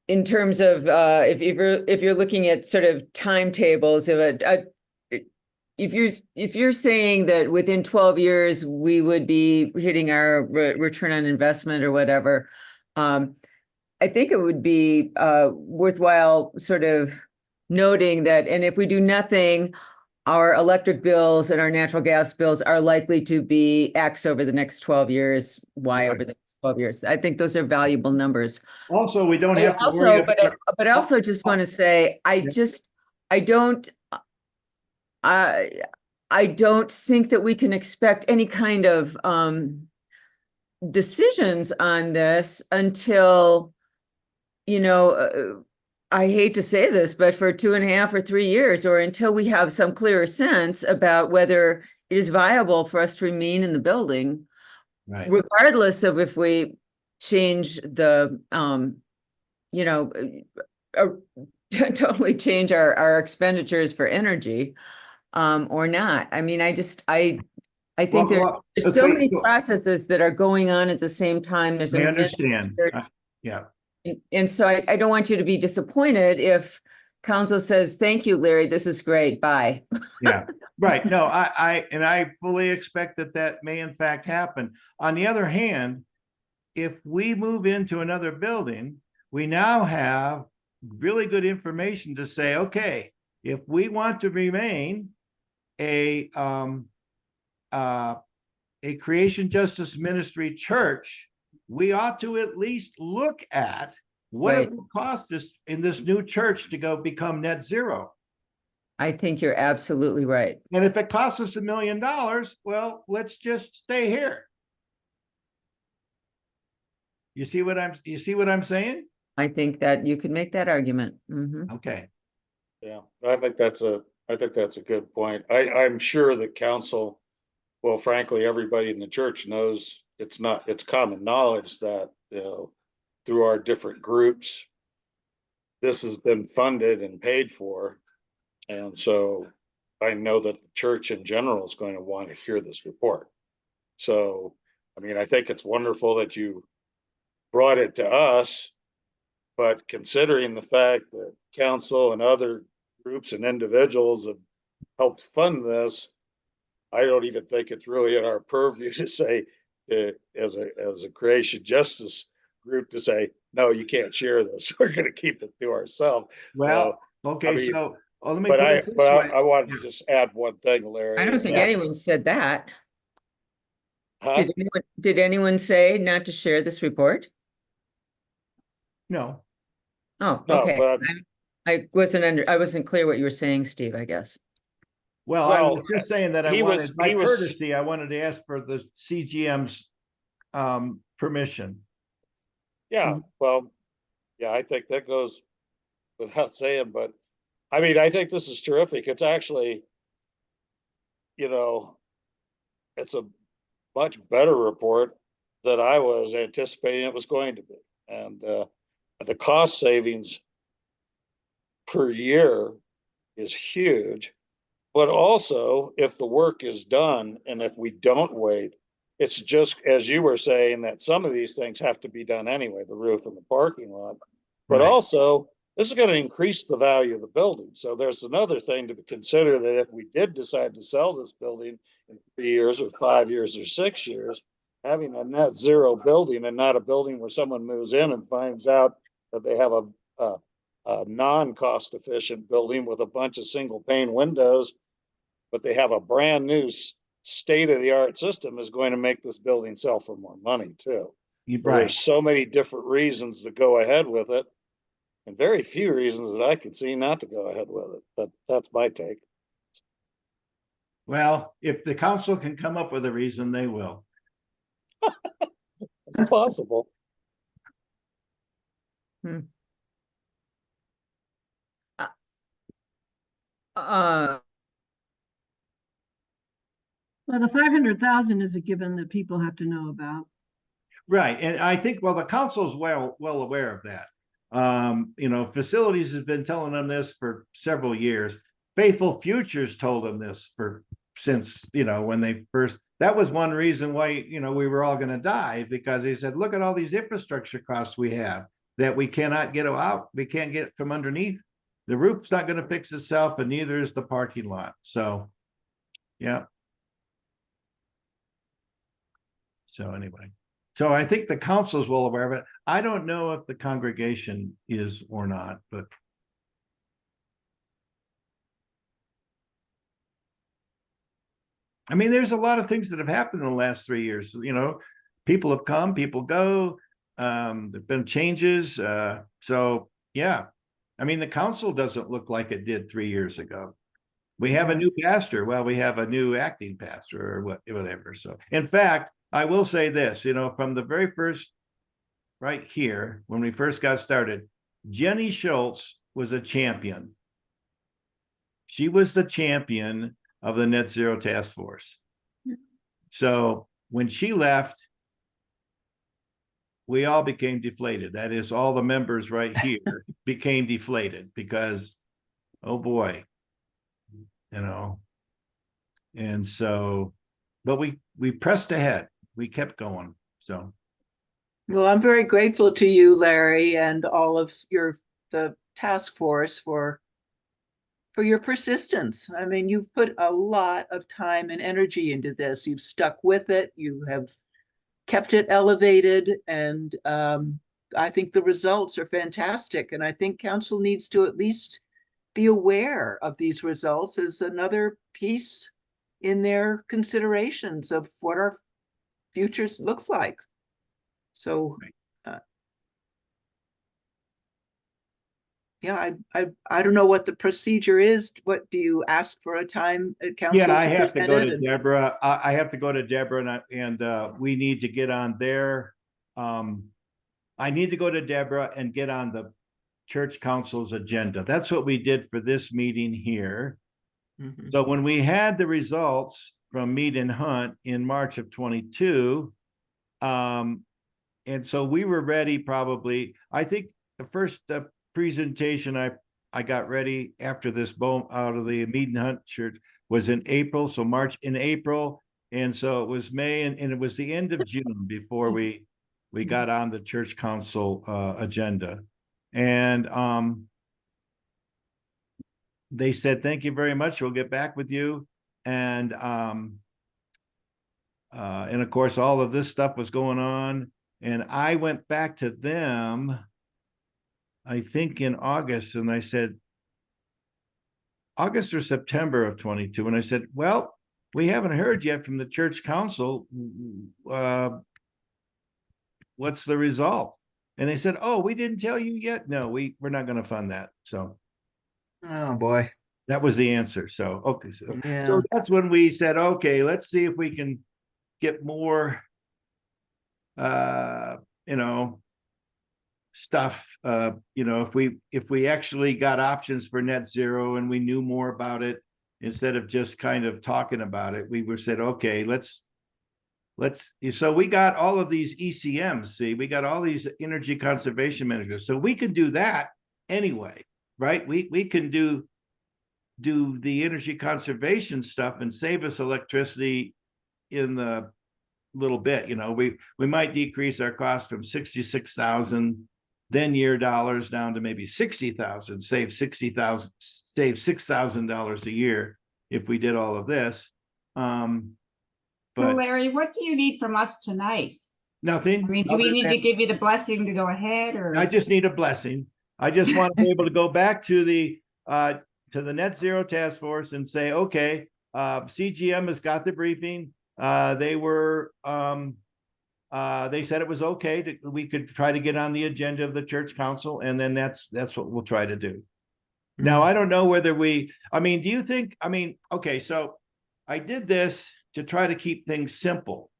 In terms of if you're looking at sort of timetables of if you're saying that within 12 years, we would be hitting our return on investment or whatever, I think it would be worthwhile sort of noting that, and if we do nothing, our electric bills and our natural gas bills are likely to be X over the next 12 years, Y over the next 12 years. I think those are valuable numbers. Also, we don't have to worry about. But I also just want to say, I don't think that we can expect any kind of decisions on this until, I hate to say this, but for 2.5 or 3 years, or until we have some clearer sense about whether it is viable for us to remain in the building, Right. regardless of if we change the, totally change our expenditures for energy, or not. I mean, I think there's so many processes that are going on at the same time. There's I understand. Yeah. And so I don't want you to be disappointed if council says, thank you, Larry, this is great, bye. Yeah, right. No, I fully expect that may in fact happen. On the other hand, if we move into another building, we now have really good information to say, okay, if we want to remain a Creation Justice Ministry church, we ought to at least look at what it will cost us in this new church to go become net zero. I think you're absolutely right. And if it costs us $1 million, well, let's just stay here. You see what I'm saying? I think that you could make that argument. Mm-hmm. Okay. Yeah, I think that's a good point. I'm sure that council, well, frankly, everybody in the church knows it's common knowledge that, through our different groups, this has been funded and paid for. And so I know that the church in general is going to want to hear this report. So, I mean, I think it's wonderful that you brought it to us, but considering the fact that council and other groups and individuals have helped fund this, I don't even think it's really in our purview to say, as a Creation Justice group, to say, no, you can't share this. We're going to keep it to ourselves. Well, okay, I mean, so let me. But I wanted to just add one thing, Larry. I don't think anyone said that. Huh? Did anyone say not to share this report? No. Oh, No, okay. but I wasn't clear what you were saying, Steve, I guess. Well, I was just saying that I wanted to ask for the CGM's permission. Yeah, well, yeah, I think that goes without saying, but I mean, I think this is terrific. It's actually, it's a much better report than I was anticipating it was going to be. And the cost savings per year is huge. But also, if the work is done and if we don't wait, it's just, as you were saying, that some of these things have to be done anyway, the roof and the parking lot. But also, this is going to increase the value of the building. So there's another thing to consider, that if we did decide to sell this building in 3 years or 5 years or 6 years, having a net zero building and not a building where someone moves in and finds out that they have a non-cost efficient building with a bunch of single pane windows, but they have a brand new state-of-the-art system, is going to make this building sell for more money too. There's so many different reasons to go ahead with it, and very few reasons that I could see not to go ahead with it. But that's my take. Well, if the council can come up with a reason, they will. It's possible. Well, the 500,000 is a given that people have to know about. Right, and I think, well, the council's well aware of that. Facilities has been telling them this for several years. Faithful Futures told them this since when they first. That was one reason why we were all going to die, because they said, look at all these infrastructure costs we have that we cannot get out. We can't get from underneath. The roof's not going to fix itself, and neither is the parking lot. So Yeah. So anyway, so I think the council's well aware of it. I don't know if the congregation is or not, but I mean, there's a lot of things that have happened in the last 3 years. You know, people have come, people go. There've been changes. So yeah, I mean, the council doesn't look like it did 3 years ago. We have a new pastor. Well, we have a new acting pastor or whatever. So in fact, I will say this, you know, from the very first, right here, when we first got started, Jenny Schultz was a champion. She was the champion of the Net Zero Task Force. So when she left, we all became deflated. That is, all the members right here became deflated because, oh boy, you know. And so, but we pressed ahead. We kept going. So, Well, I'm very grateful to you, Larry, and all of the task force for your persistence. I mean, you've put a lot of time and energy into this. You've stuck with it. You have kept it elevated, and I think the results are fantastic. And I think council needs to at least be aware of these results as another piece in their considerations of what our future looks like. So, yeah, I don't know what the procedure is. What do you ask for a time at council? yeah, I to have to present go it? to And Deborah. I have to go to Deborah, and we need to get on there. I need to go to Deborah and get on the church council's agenda. That's what we did for this meeting here. Mhm. So when we had the results from Mead and Hunt in March of 22, and so we were ready probably, I think the first presentation I got ready after this out of the Mead and Hunt church was in April. So March in April. And so it was May and it was the end of June before we got on the church council agenda. And they said, thank you very much. We'll get back with you. And of course, all of this stuff was going on. And I went back to them, I think in August, and I said, August or September of 22. And I said, well, we haven't heard yet from the church council. What's the result? And they said, oh, we didn't tell you yet. No, we're not going to fund that. So, Oh boy. that was the answer. So, okay. Yeah. So that's when we said, okay, let's see if we can get more, you know, stuff, you know, if we actually got options for net zero and we knew more about it, instead of just kind of talking about it, we were said, okay, so we got all of these ECMs, see, we got all these energy conservation managers. So we can do that anyway, right? We can do the energy conservation stuff and save us electricity in the little bit. You know, we might decrease our cost from 66,000 then year dollars down to maybe 60,000, save $6,000 a year if we did all of this. So But Larry, what do you need from us tonight? nothing. I mean, do we need to give you the blessing to go ahead, or? I just need a blessing. I just want to be able to go back to the Net Zero Task Force and say, okay, CGM has got the briefing. They said it was okay we could try to get on the agenda of the church council, and then that's what we'll try to do. Now, I don't know whether do you think, okay, so I did this to try to keep things simple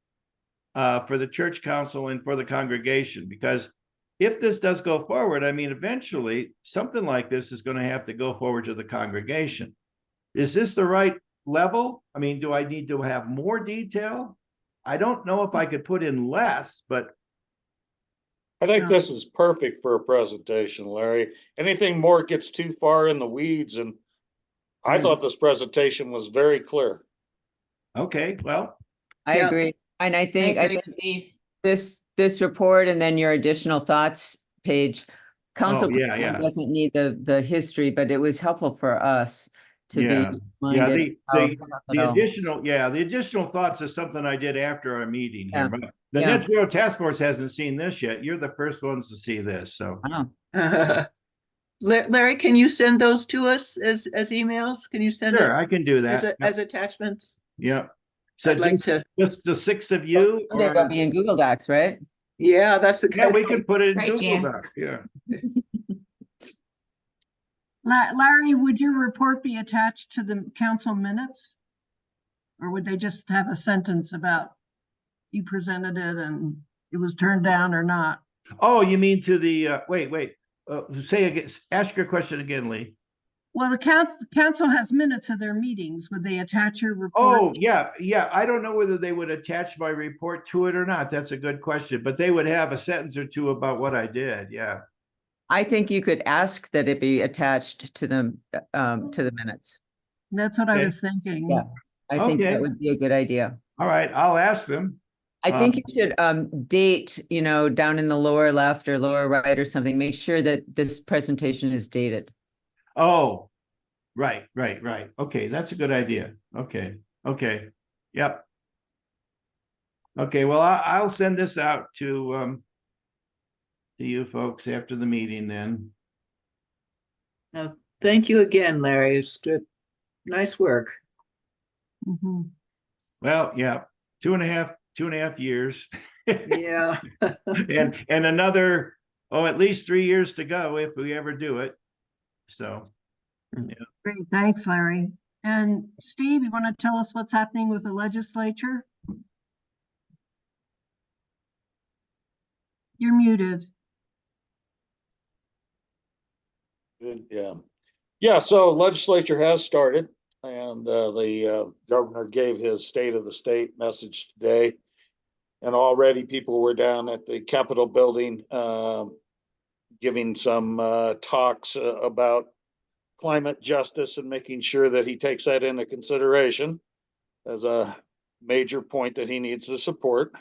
for the church council and for the congregation, because if this does go forward, eventually something like this is going to have to go forward to the congregation. Is this the right level? Do I need to have more detail? I don't know if I could put in less, but I think this is perfect for a presentation, Larry. Anything more gets too far in the weeds, and I thought this presentation was very clear. okay, well, I Yeah. agree. And I I think agree, Steve. this report and then your additional thoughts page, council yeah. doesn't need the history, but it was helpful for us. to Yeah. be Yeah, reminded the about it all. the additional thoughts is something I did after our meeting here. Yeah. But the Yeah. Net Zero Task Force hasn't seen this yet. You're the first ones to see this, so. Wow. Larry, can you send those to us as emails? Can you send Sure, it I can do as that. as attachments? Yeah. So I'd like just, to. just the 6 of you, Someday they'll or, be in Google Docs, right? Yeah, that's a yeah, good. we could put it in Right, Google Jan? Docs, yeah. Larry, would your report be attached to the council minutes? Or would they just have a sentence about you presented it and it was turned down or not? Oh, you mean to the, wait, say again, ask your question again, Lee. Well, the council has minutes of their meetings. Would they attach your report? Oh, yeah. I don't know whether they would attach my report to it or not. That's a good question, but they would have a sentence or two about what I did. Yeah. I think you could ask that it be attached to the minutes. That's what I Okay. was thinking. Yeah, I think Okay. that would be a good idea. All right, I'll ask them. I think you should date, down in the lower left or lower right or something, make sure that this presentation is dated. Oh, right. Okay, that's a good idea. Okay. Yep. Okay, well, I'll send this out to you folks after the meeting then. Thank you again, Larry. It's good. Nice work. Mhm. Well, yeah, 2.5 years. Yeah. And another, at least 3 years to go if we ever do it. So, Great, thanks, Larry. And Steve, you want to tell us what's happening with the legislature? You're muted. Yeah, so legislature has started, and the governor gave his state of the state message today. And already people were down at the Capitol building giving some talks about climate justice and making sure that he takes that into consideration as a major point that he needs to support.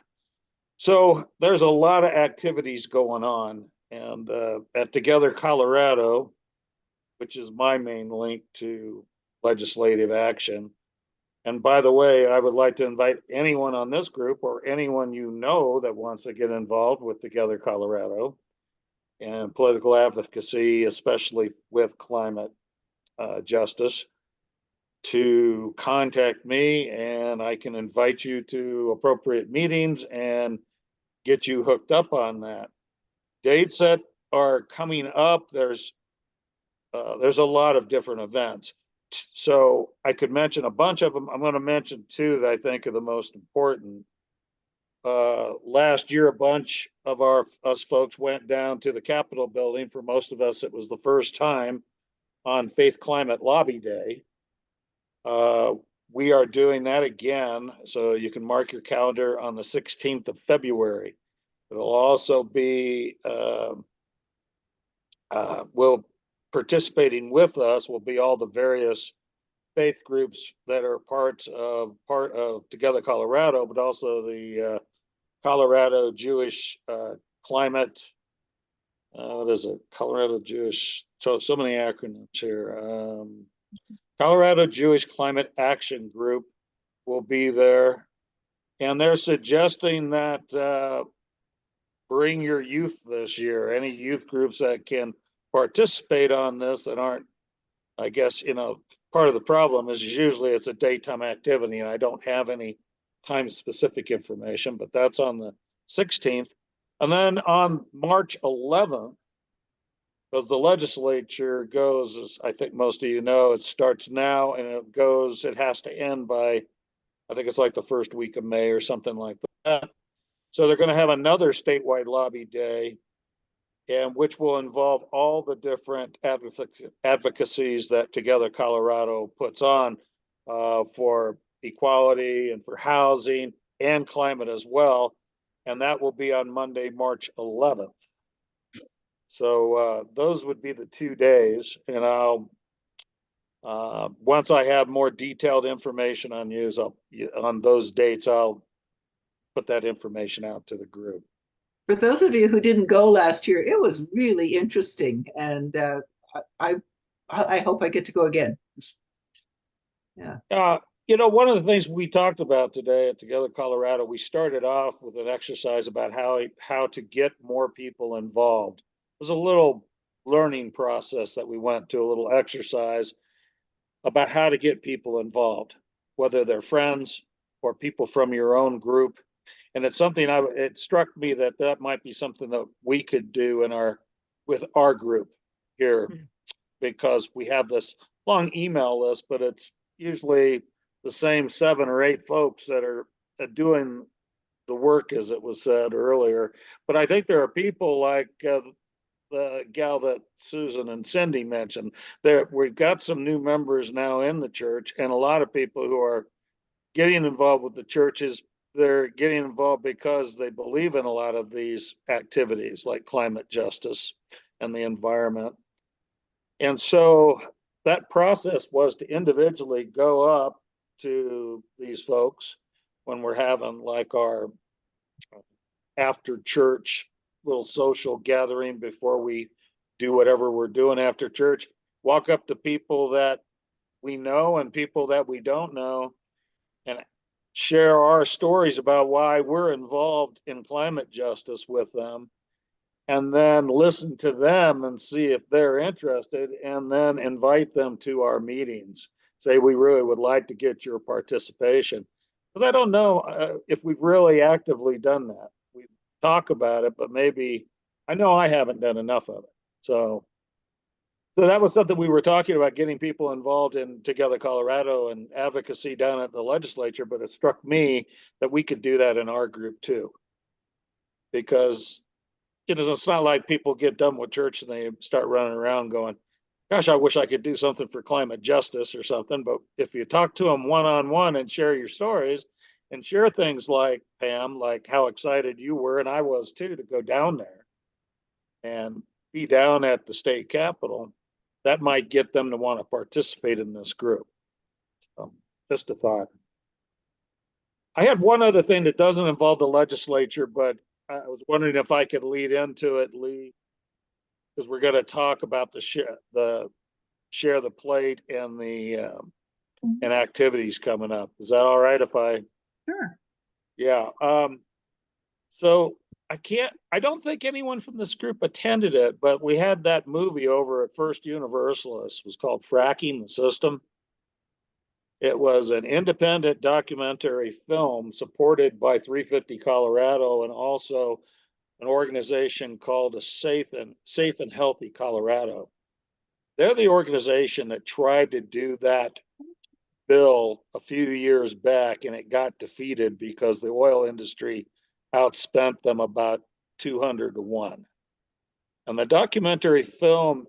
So there's a lot of activities going on, and at Together Colorado, which is my main link to legislative action. And by the way, I would like to invite anyone on this group or anyone that wants to get involved with Together Colorado and political advocacy, especially with climate justice, to contact me, and I can invite you to appropriate meetings and get you hooked up on that. Dates that are coming up, there's a lot of different events. So I could mention a bunch of them. I'm going to mention two that I think are the most important. Last year, a bunch of us folks went down to the Capitol building. For most of us, it was the first time on Faith Climate Lobby Day. We are doing that again, so you can mark your calendar on the 16th of February. It'll also be, participating with us will be all the various faith groups that are part of Together Colorado, but also the Colorado Jewish Climate. What is it? Colorado Jewish. So many acronyms here. Colorado Jewish Climate Action Group will be there, and they're suggesting that bring your youth this year. Any youth groups that can participate on this that aren't, I guess, part of the problem is usually it's a daytime activity, and I don't have any time specific information, but that's on the 16th. And then on March 11th, because the legislature goes, as I think most of you know, it starts now and it has to end by, I think it's like the first week of May or something like that. So they're going to have another statewide lobby day, and which will involve all the different advocacies that Together Colorado puts on for equality and for housing and climate as well. And that will be on Monday, March 11th. So those would be the 2 days. And I'll, once I have more detailed information on those dates, I'll put that information out to the group. For those of you who didn't go last year, it was really interesting, and I hope I get to go again. One of the things we talked about today at Together Colorado, we started off with an exercise about how to get more people involved. It was a little learning process that we went to, a little exercise about how to get people involved, whether they're friends or people from your own group. And it's something it struck me that might be something that we could do with our group here, because we have this long email list, but it's usually the same 7 or 8 folks that are doing the work, as it was said earlier. But I think there are people like the gal that Susan and Cindy mentioned. We've got some new members now in the church, and a lot of people who are getting involved with the churches. They're getting involved because they believe in a lot of these activities like climate justice and the environment. And so that process was to individually go up to these folks when we're having like our after church little social gathering before we do whatever we're doing after church, walk up to people that we know and people that we don't know and share our stories about why we're involved in climate justice with them, and then listen to them and see if they're interested, and then invite them to our meetings. Say, we really would like to get your participation. Because I don't know if we've really actively done that. We talk about it, but maybe, I know I haven't done enough of it. So that was something we were talking about, getting people involved in Together Colorado and advocacy down at the legislature, but it struck me that we could do that in our group too. Because it's not like people get done with church and they start running around going, gosh, I wish I could do something for climate justice or something. But if you talk to them one-on-one and share your stories and share things like, Pam, like how excited you were, and I was too, to go down there and be down at the state capitol, that might get them to want to participate in this group. Just a thought. I had one other thing that doesn't involve the legislature, but I was wondering if I could lead into it, Lee, because we're going to talk about the share the plate and the and activities coming up. Is that all right if I? Sure. Yeah. So I don't think anyone from this group attended it, but we had that movie over at First Universalist. It was called Fracking the System. It was an independent documentary film supported by 350 Colorado and also an organization called a Safe and Healthy Colorado. They're the organization that tried to do that bill a few years back, and it got defeated because the oil industry outspent them about 200 to 1. And the documentary film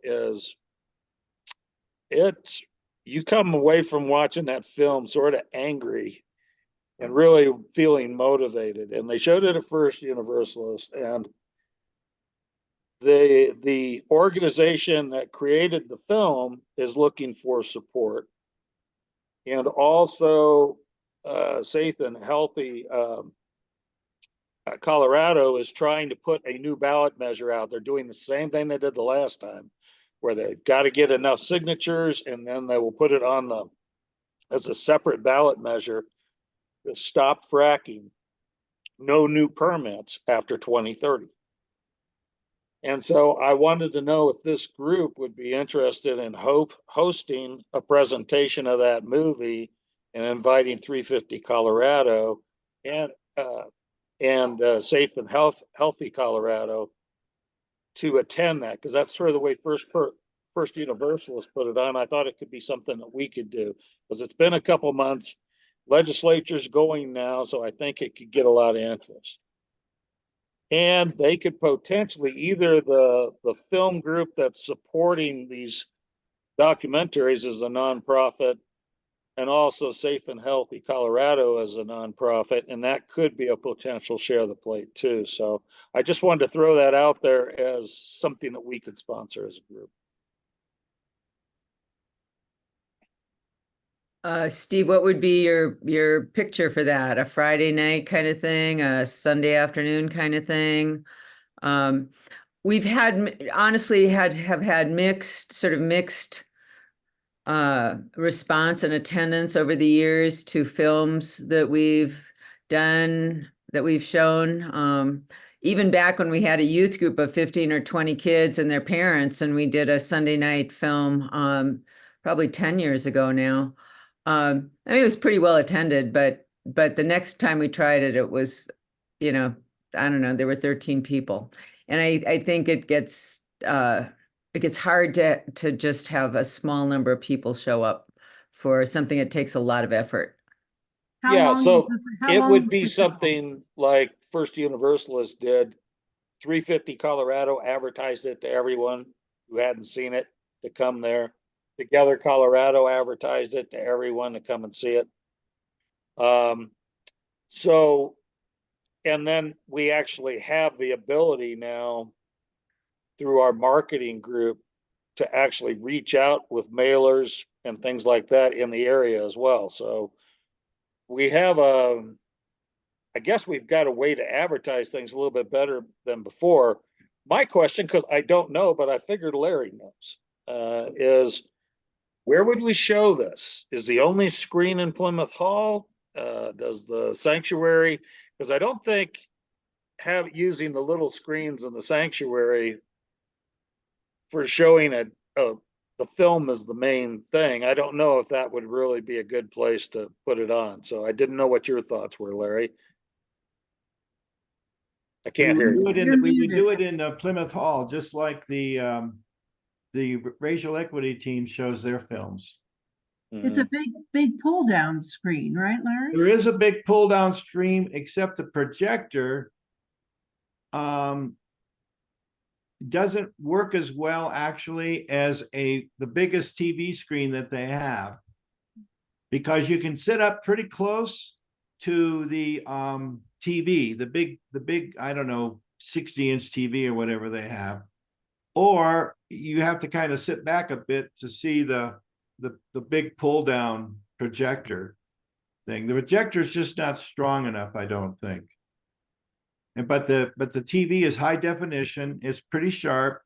you come away from watching that film sort of angry and really feeling motivated. And they showed it at First Universalist, and the organization that created the film is looking for support. And also Safe and Healthy Colorado is trying to put a new ballot measure out. They're doing the same thing they did the last time, where they've got to get enough signatures, and then they will put it on as a separate ballot measure to stop fracking, no new permits after 2030. And so I wanted to know if this group would be interested in hosting a presentation of that movie and inviting 350 Colorado and Safe and Healthy Colorado to attend that, because that's sort of the way First Universalist put it on. I thought it could be something that we could do, because it's been a couple months. Legislature's going now, so I think it could get a lot of interest. And they could potentially, either the film group that's supporting these documentaries as a nonprofit, and also Safe and Healthy Colorado as a nonprofit, and that could be a potential share the plate too. So I just wanted to throw that out there as something that we could sponsor as a group. Steve, what would be your picture for that? A Friday night kind of thing, a Sunday afternoon kind of thing? We've had, honestly, have had mixed response and attendance over the years to films that we've done, that we've shown. Even back when we had a youth group of 15 or 20 kids and their parents, and we did a Sunday night film, probably 10 years ago now. I mean, it was pretty well attended, but the next time we tried it, it was, I don't know, there were 13 people. And I think it gets hard to just have a small number of people show up for something that takes a lot of effort. How Yeah, long so is how it long would is be the film? something like First Universalist did. 350 Colorado advertised it to everyone who hadn't seen it to come there. Together Colorado advertised it to everyone to come and see it. So, and then we actually have the ability now through our marketing group to actually reach out with mailers and things like that in the area as well. So we have I guess we've got a way to advertise things a little bit better than before. My question, because I don't know, but I figured Larry knows, is where would we show this? Is the only screen in Plymouth Hall? Does the sanctuary? Because I don't think using the little screens in the sanctuary for showing the film is the main thing. I don't know if that would really be a good place to put it on. So I didn't know what your thoughts were, Larry. I can't hear you. We would do it in Plymouth Hall, just like the racial equity team shows their films. It's a big pull down screen, right, Larry? There is a big pull down screen, except the projector doesn't work as well actually as the biggest TV screen that they have, because you can sit up pretty close to the TV, the big, I don't know, 60-inch TV or whatever they have, or you have to kind of sit back a bit to see the big pull down projector thing. The projector is just not strong enough, I don't think. But the TV is high definition, it's pretty sharp,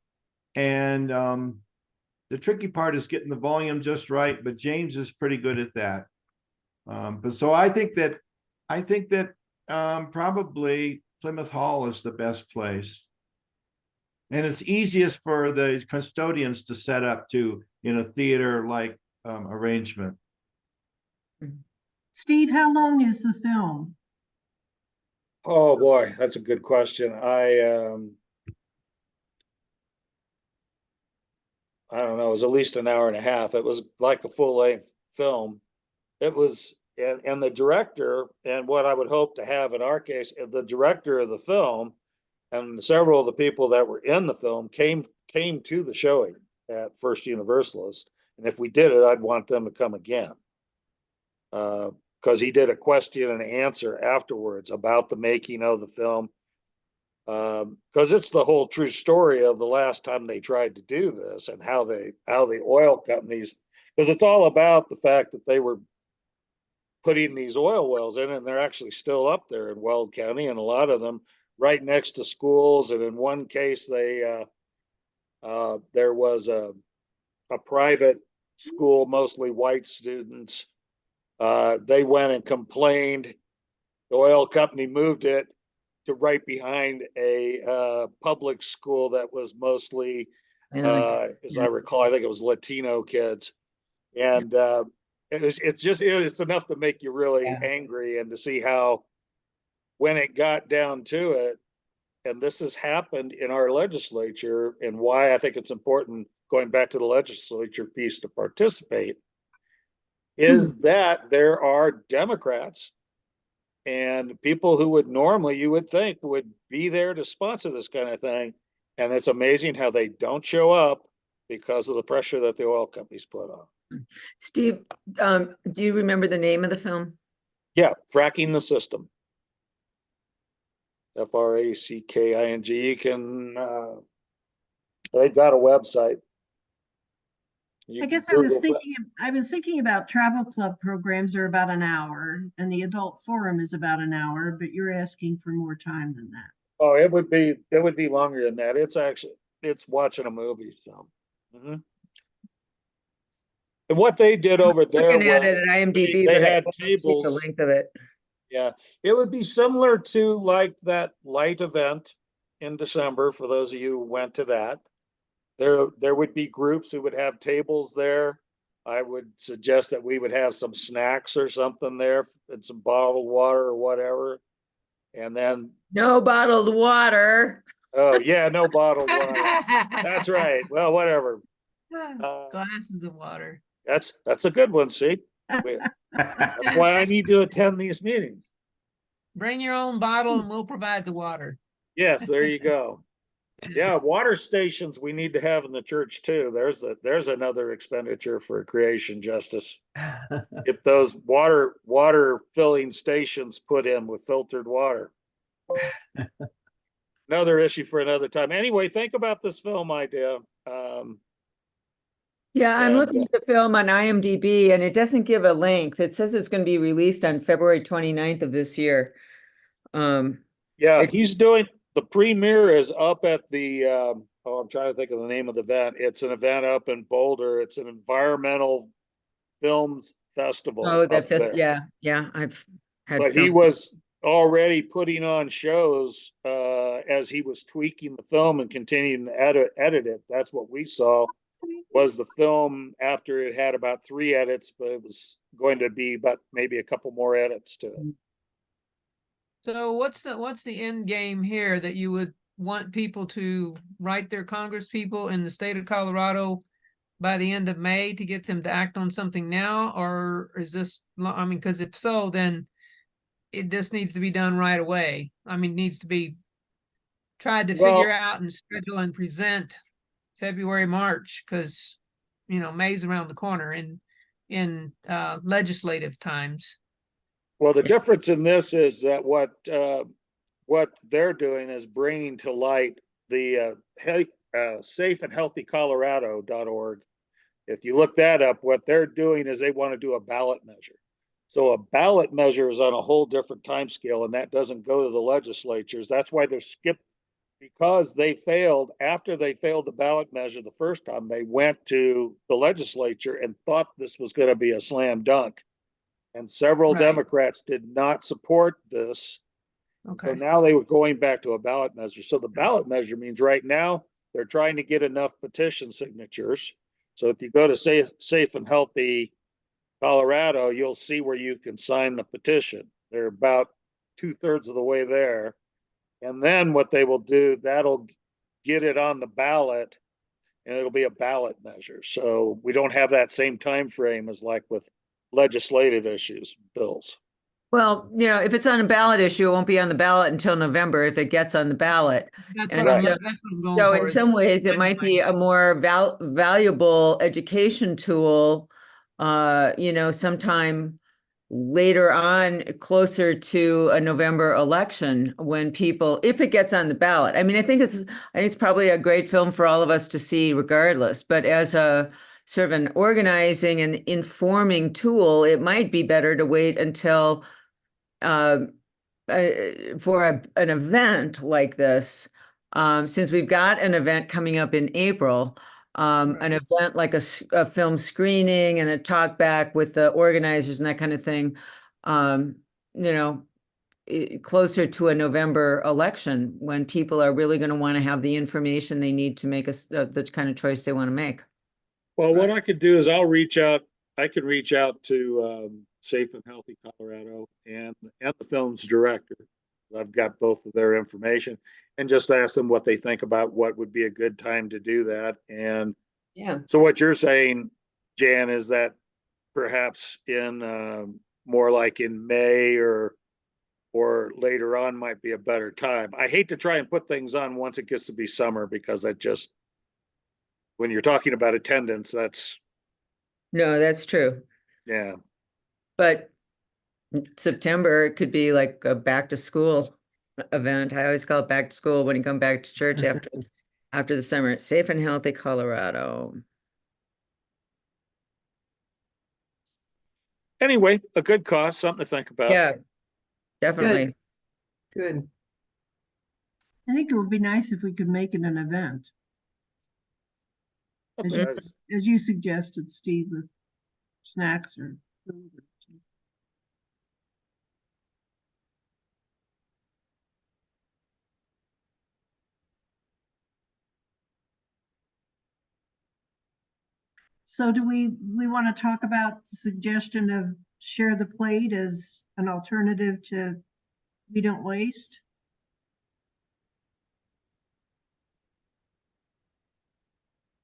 and the tricky part is getting the volume just right, but James is pretty good at that. But so I think that probably Plymouth Hall is the best place. And it's easiest for the custodians to set up too in a theater-like arrangement. Steve, how long is the film? Oh boy, that's a good question. I don't know, it was at least an hour and a half. It was like a full-length film. It was, and the director, and what I would hope to have in our case, the director of the film and several of the people that were in the film came to the showing at First Universalist. And if we did it, I'd want them to come again. Because he did a question and answer afterwards about the making of the film. Because it's the whole true story of the last time they tried to do this and how the oil companies, because it's all about the fact that they were putting these oil wells in, and they're actually still up there in Weld County, and a lot of them right next to schools. And in one case, there was a private school, mostly white students. They went and complained. The oil company moved it to right behind a public school that was mostly, as I recall, I think it was Latino kids. And it's enough to make you really angry, and to see how, when it got down to it, and this has happened in our legislature, and why I think it's important, going back to the legislature piece, to participate, is that there are Democrats and people who would normally, you would think, would be there to sponsor this kind of thing. And it's amazing how they don't show up because of the pressure that the oil companies put on. Steve, do you remember the name of the film? Yeah, Fracking the System. Fracking. You can, they've got a website. I guess I was thinking about travel club programs are about an hour, and the adult forum is about an hour, but you're asking for more time than that. Oh, it would be longer than that. It's watching a movie. So. And what they did over there Looking at it was at IMDb, they but I had don't see the tables. length of it. Yeah, it would be similar to like that light event in December, for those of you who went to that. There would be groups who would have tables there. I would suggest that we would have some snacks or something there and some bottled water or whatever. And then, No bottled water. oh yeah, no bottled water. That's right. Well, whatever. Glasses of water. That's a good one, see? That's why I need to attend these meetings. Bring your own bottle and we'll provide the water. Yes, there you go. Yeah, water stations we need to have in the church too. There's another expenditure for creation justice. Get those water filling stations put in with filtered water. Another issue for another time. Anyway, think about this film idea. Yeah, I'm And, looking at the film on IMDb and it doesn't give a length. It says it's going to be released on February 29th of this year. Yeah, he's doing the premiere is up at the I'm trying to think of the name of the event. It's an event up in Boulder. It's an environmental films festival. Oh, up there. yeah, I've had But he film. was already putting on shows as he was tweaking the film and continuing to edit it. That's what we saw was the film after it had about 3 edits, but it was going to be about maybe a couple more edits to it. So what's the end game here that you would want people to write their Congress people in the state of Colorado by the end of May to get them to act on something now? Or is this, I mean, because if so, then this needs to be done right away. I mean, needs to be tried to figure out and schedule and present February, March, because, you know, May's around the corner in legislative times. Well, the difference in this is that what they're doing is bringing to light the safeandhealthycolorado.org. If you look that up, what they're doing is they want to do a ballot measure. So a ballot measure is on a whole different time scale, and that doesn't go to the legislatures. That's why they're skipped, because they failed. After they failed the ballot measure the first time, they went to the legislature and thought this was going to be a slam dunk. And several Democrats did not support this. Okay. So now they were going back to a ballot measure. So the ballot measure means right now they're trying to get enough petition signatures. So if you go to Safe and Healthy Colorado, you'll see where you can sign the petition. They're about 2/3 of the way there. And then what they will do, that'll get it on the ballot and it'll be a ballot measure. So we don't have that same time frame as like with legislative bills. Well, you know, if it's on a ballot issue, it won't be on the ballot until November if it gets on the ballot. That's And what I'm, so, that's what I'm going so for in is some ways, it timeline. might be a more valuable education tool, you know, sometime later on, closer to a November election when people, if it gets on the ballot. I mean, I think it's probably a great film for all of us to see regardless, but as a sort of an organizing and informing tool, it might be better to wait until for an event like this, since we've got an event coming up in April, an event like a film screening and a talk back with the organizers and that kind of thing, you know, closer to a November election when people are really going to want to have the information they need to make the kind of choice they want to make. Well, what I could do is I can reach out to Safe and Healthy Colorado and the film's director. I've got both of their information and just ask them what they think about what would be a good time to do that. And yeah, so what you're saying, Jan, is that perhaps in more like in May or later on might be a better time. I hate to try and put things on once it gets to be summer because that just, when you're talking about attendance, that's. No, that's true. Yeah. But September, it could be like a back to school event. I always call it back to school when you come back to church after the summer. Safe and Healthy Colorado. Anyway, a good cause, something to think about. Yeah, definitely. Good. I think it would be nice if we could make it an event, That's as what I was- you suggested, Steve, with snacks or food or something. So do we want to talk about the suggestion of share the plate as an alternative to We Don't Waste?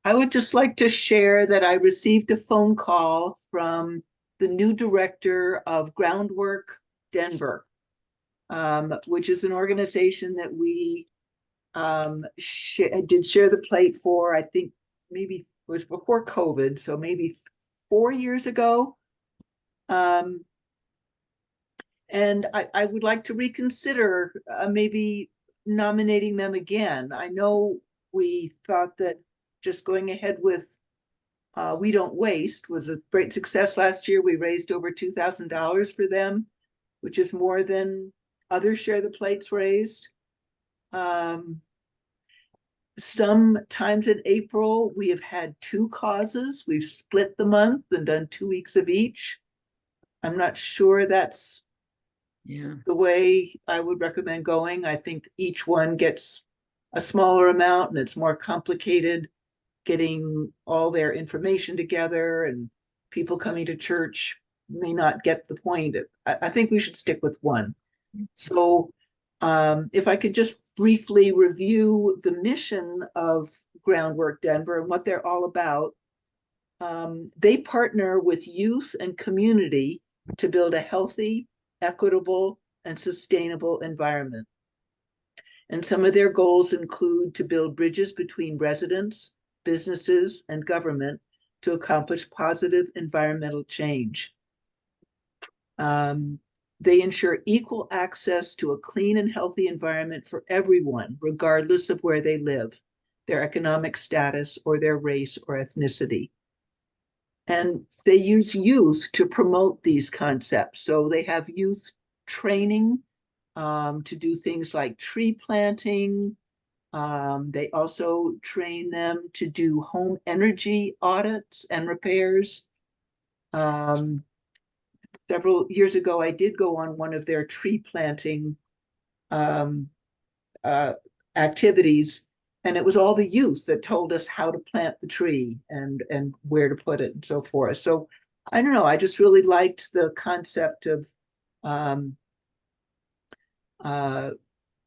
I would just like to share that I received a phone call from the new director of Groundwork Denver, which is an organization that we did share the plate for, I think maybe it was before COVID, so maybe 4 years ago. And I would like to reconsider maybe nominating them again. I know we thought that just going ahead with We Don't Waste was a great success last year. We raised over $2,000 for them, which is more than other Share the Plates raised. Sometimes in April, we have had 2 causes. We've split the month and done 2 weeks of each. I'm not sure that's the way I would recommend going. I think each one gets a smaller amount and it's more complicated getting all their information together, and people coming to church may not get the point. I think we should stick with one. So if I could just briefly review the mission of Groundwork Denver and what they're all about. They partner with youth and community to build a healthy, equitable, and sustainable environment. And some of their goals include to build bridges between residents, businesses, and government to accomplish positive environmental change. They ensure equal access to a clean and healthy environment for everyone, regardless of where they live, their economic status, or their race or ethnicity. And they use youth to promote these concepts. So they have youth training to do things like tree planting. They also train them to do home energy audits and repairs. Several years ago, I did go on one of their tree planting activities, and it was all the youth that told us how to plant the tree and where to put it and so forth. So I don't know, I just really liked the concept of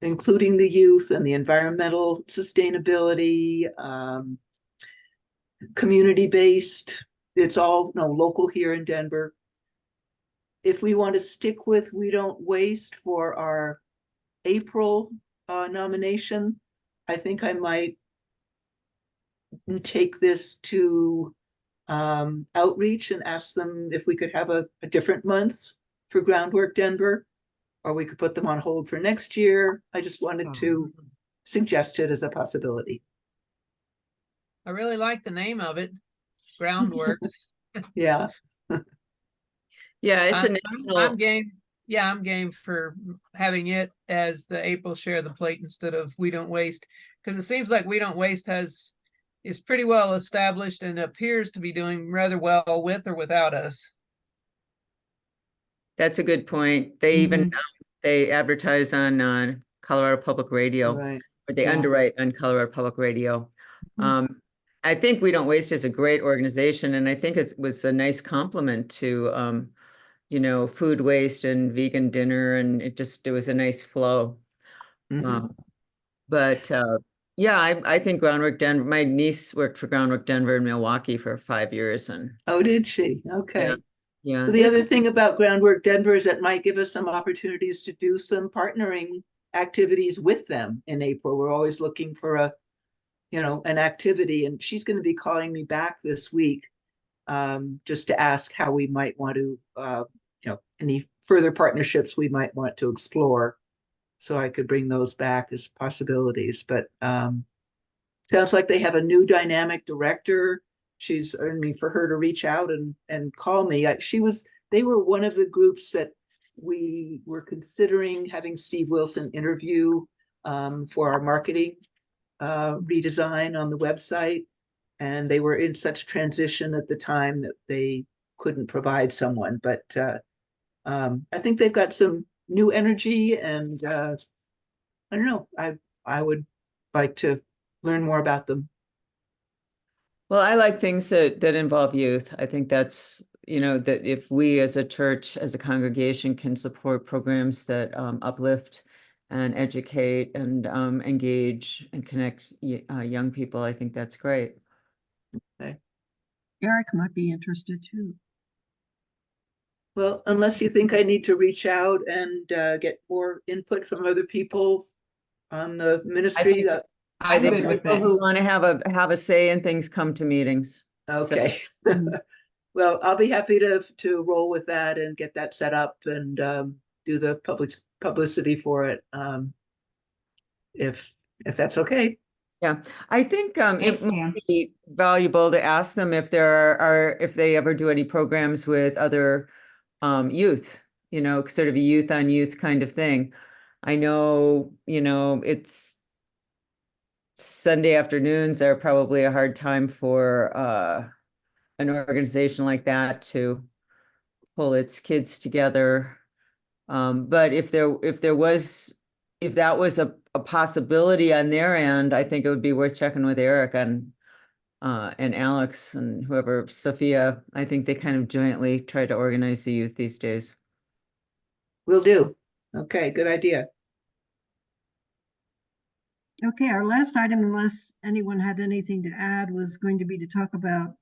including the youth and the environmental sustainability, community-based. It's all local here in Denver. If we want to stick with We Don't Waste for our April nomination, I think I might take this to outreach and ask them if we could have a different month for Groundwork Denver, or we could put them on hold for next year. I just wanted to suggest it as a possibility. I really like the name of it, Groundworks. Yeah. Yeah, it's a I'm national. game. Yeah, I'm game for having it as the April Share the Plate instead of We Don't Waste, because it seems like We Don't Waste is pretty well established and appears to be doing rather well with or without us. That's a good point. They even they advertise on Colorado Public Radio, Right. or they underwrite on Colorado Public Radio. I think We Don't Waste is a great organization, and I think it was a nice compliment to food waste and vegan dinner, and it was a nice flow. But yeah, I think Groundwork Denver, my niece worked for Groundwork Denver in Milwaukee for 5 years. And oh, did she? Okay. yeah. Well, the other thing about Groundwork Denver is that might give us some opportunities to do some partnering activities with them in April. We're always looking for an activity, and she's going to be calling me back this week just to ask how we might want to, any further partnerships we might want to explore. So I could bring those back as possibilities. But sounds like they have a new dynamic director. For her to reach out and call me. They were one of the groups that we were considering having Steve Wilson interview for our marketing redesign on the website. And they were in such transition at the time that they couldn't provide someone, but I think they've got some new energy, and I don't know, I would like to learn more about them. Well, I like things that involve youth. I think that's, that if we as a church, as a congregation can support programs that uplift and educate and engage and connect young people, I think that's great. Eric might be interested too. Well, unless you think I need to reach out and get more input from other people on the ministry, that I I'm think good with people who this. want to have a say in things come to meetings. So- okay. Well, I'll be happy to roll with that and get that set up and do the publicity for it, if that's okay. Yeah, I think Thanks, it might Pam. be valuable to ask them if if they ever do any programs with other youth, sort of a youth on youth kind of thing. I know, it's Sunday afternoons are probably a hard time for an organization like that to pull its kids together. But if that was a possibility on their end, I think it would be worth checking with Eric and Alex and whoever, Sophia. I think they kind of jointly try to organize the youth these days. Will do. Okay, good idea. Okay, our last item, unless anyone had anything to add, was going to be to talk about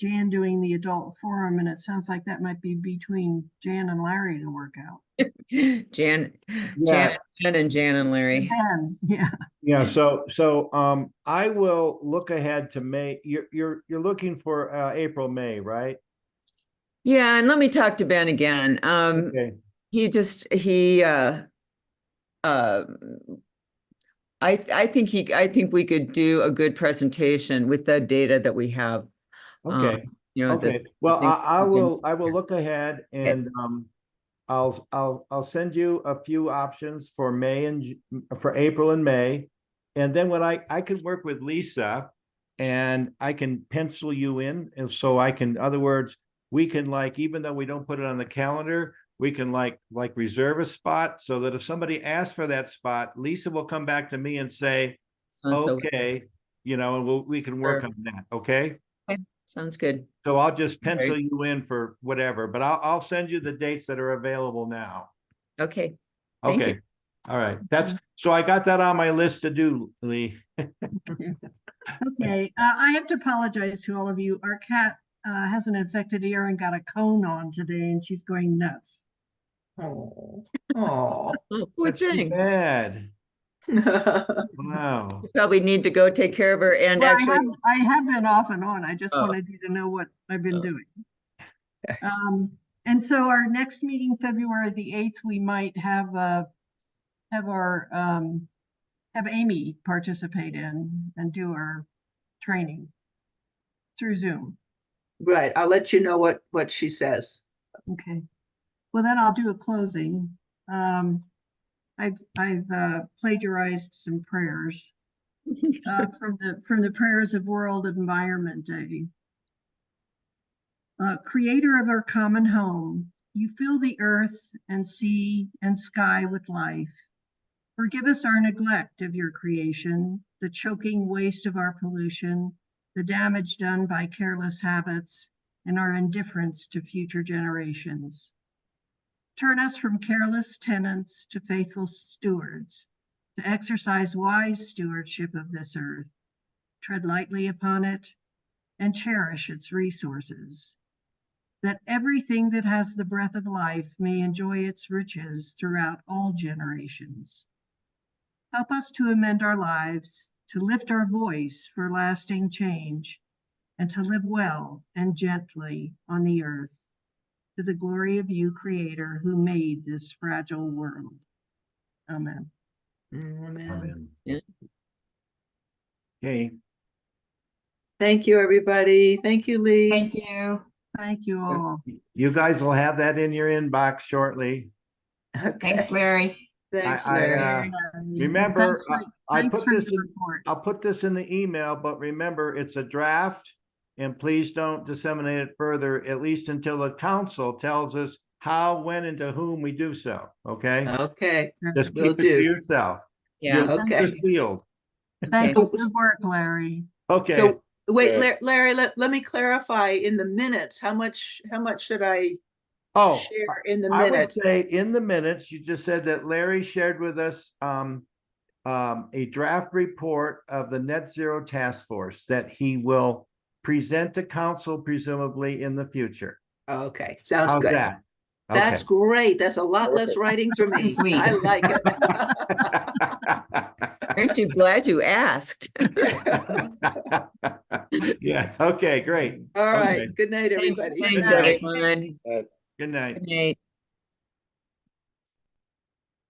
Jan doing the adult forum, and it sounds like that might be between Jan and Larry to work out. Jan Yeah. and Larry. Yeah. Yeah, so I will look ahead to May. You're looking for April, May, right? Yeah, and let me talk to Ben again. Okay. I think we could do a good presentation with the data that we have. Okay. The Okay. Well, things I we can- will look ahead and I'll send you a few options for for April and May. And then when I can work with Lisa and I can pencil you in. And so in other words, we can even though we don't put it on the calendar, we can reserve a spot so that if somebody asks for that spot, Lisa will come back to me and say, So-and-so. okay, and we can work Sure. on that. Okay. Okay, sounds good. So I'll just pencil Right. you in for whatever, but I'll send you the dates that are available now. Okay. Thank Okay. you. All right. So I got that on my list to do, Lee. Okay, I have to apologize to all of you. Our cat has an infected ear and got a cone on today, and she's going nuts. Oh. Oh, poor That's too thing. bad. Wow. You probably need to go take care of her and Well, actually. I have been off and on. I just Oh. wanted you to know what I've been Oh. doing. And so our next meeting, February the 8th, we might have Amy participate in and do our training through Zoom. Right, I'll let you know what she says. Okay. Well, then I'll do a closing. I've plagiarized some prayers from the prayers of World Environment Day. Creator of our common home, you fill the earth and sea and sky with life. Forgive us our neglect of your creation, the choking waste of our pollution, the damage done by careless habits, and our indifference to future generations. Turn us from careless tenants to faithful stewards, to exercise wise stewardship of this earth, tread lightly upon it, and cherish its resources, that everything that has the breath of life may enjoy its riches throughout all generations. Help us to amend our lives, to lift our voice for lasting change, and to live well and gently on the earth, to the glory of you, Creator, who made this fragile world. Amen. Amen. Yeah. Okay. Thank you, everybody. Thank you, Lee. Thank you. Thank you all. You guys will have that in your inbox shortly. Thanks, Larry. Thanks, I, Larry. remember, Thanks I thanks put for this your in, report. I'll put this in the email, but remember, it's a draft. and please don't disseminate it further, at least until the council tells us how, when, and to whom we do so, okay? Okay, Just will keep it to do. yourself. Yeah. You'll keep Okay. it sealed. Thank Okay. you. Good work, Larry. Okay, So wait, Okay. Larry, let me clarify in the minutes, how much should I oh, share in the I would minutes? say in the minutes, you just said that Larry shared with us, a draft report of the net zero task force that he will present to council presumably in the future. Okay, sounds How's good. that? That's great. That's a lot less Perfect. writing for me. Sweet. I like it. Aren't you glad you asked? Yes, okay, great. All right. Okay. Good night, Thanks, everybody. thanks, Good night. everyone. Good night. Good night.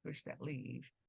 Push that leave.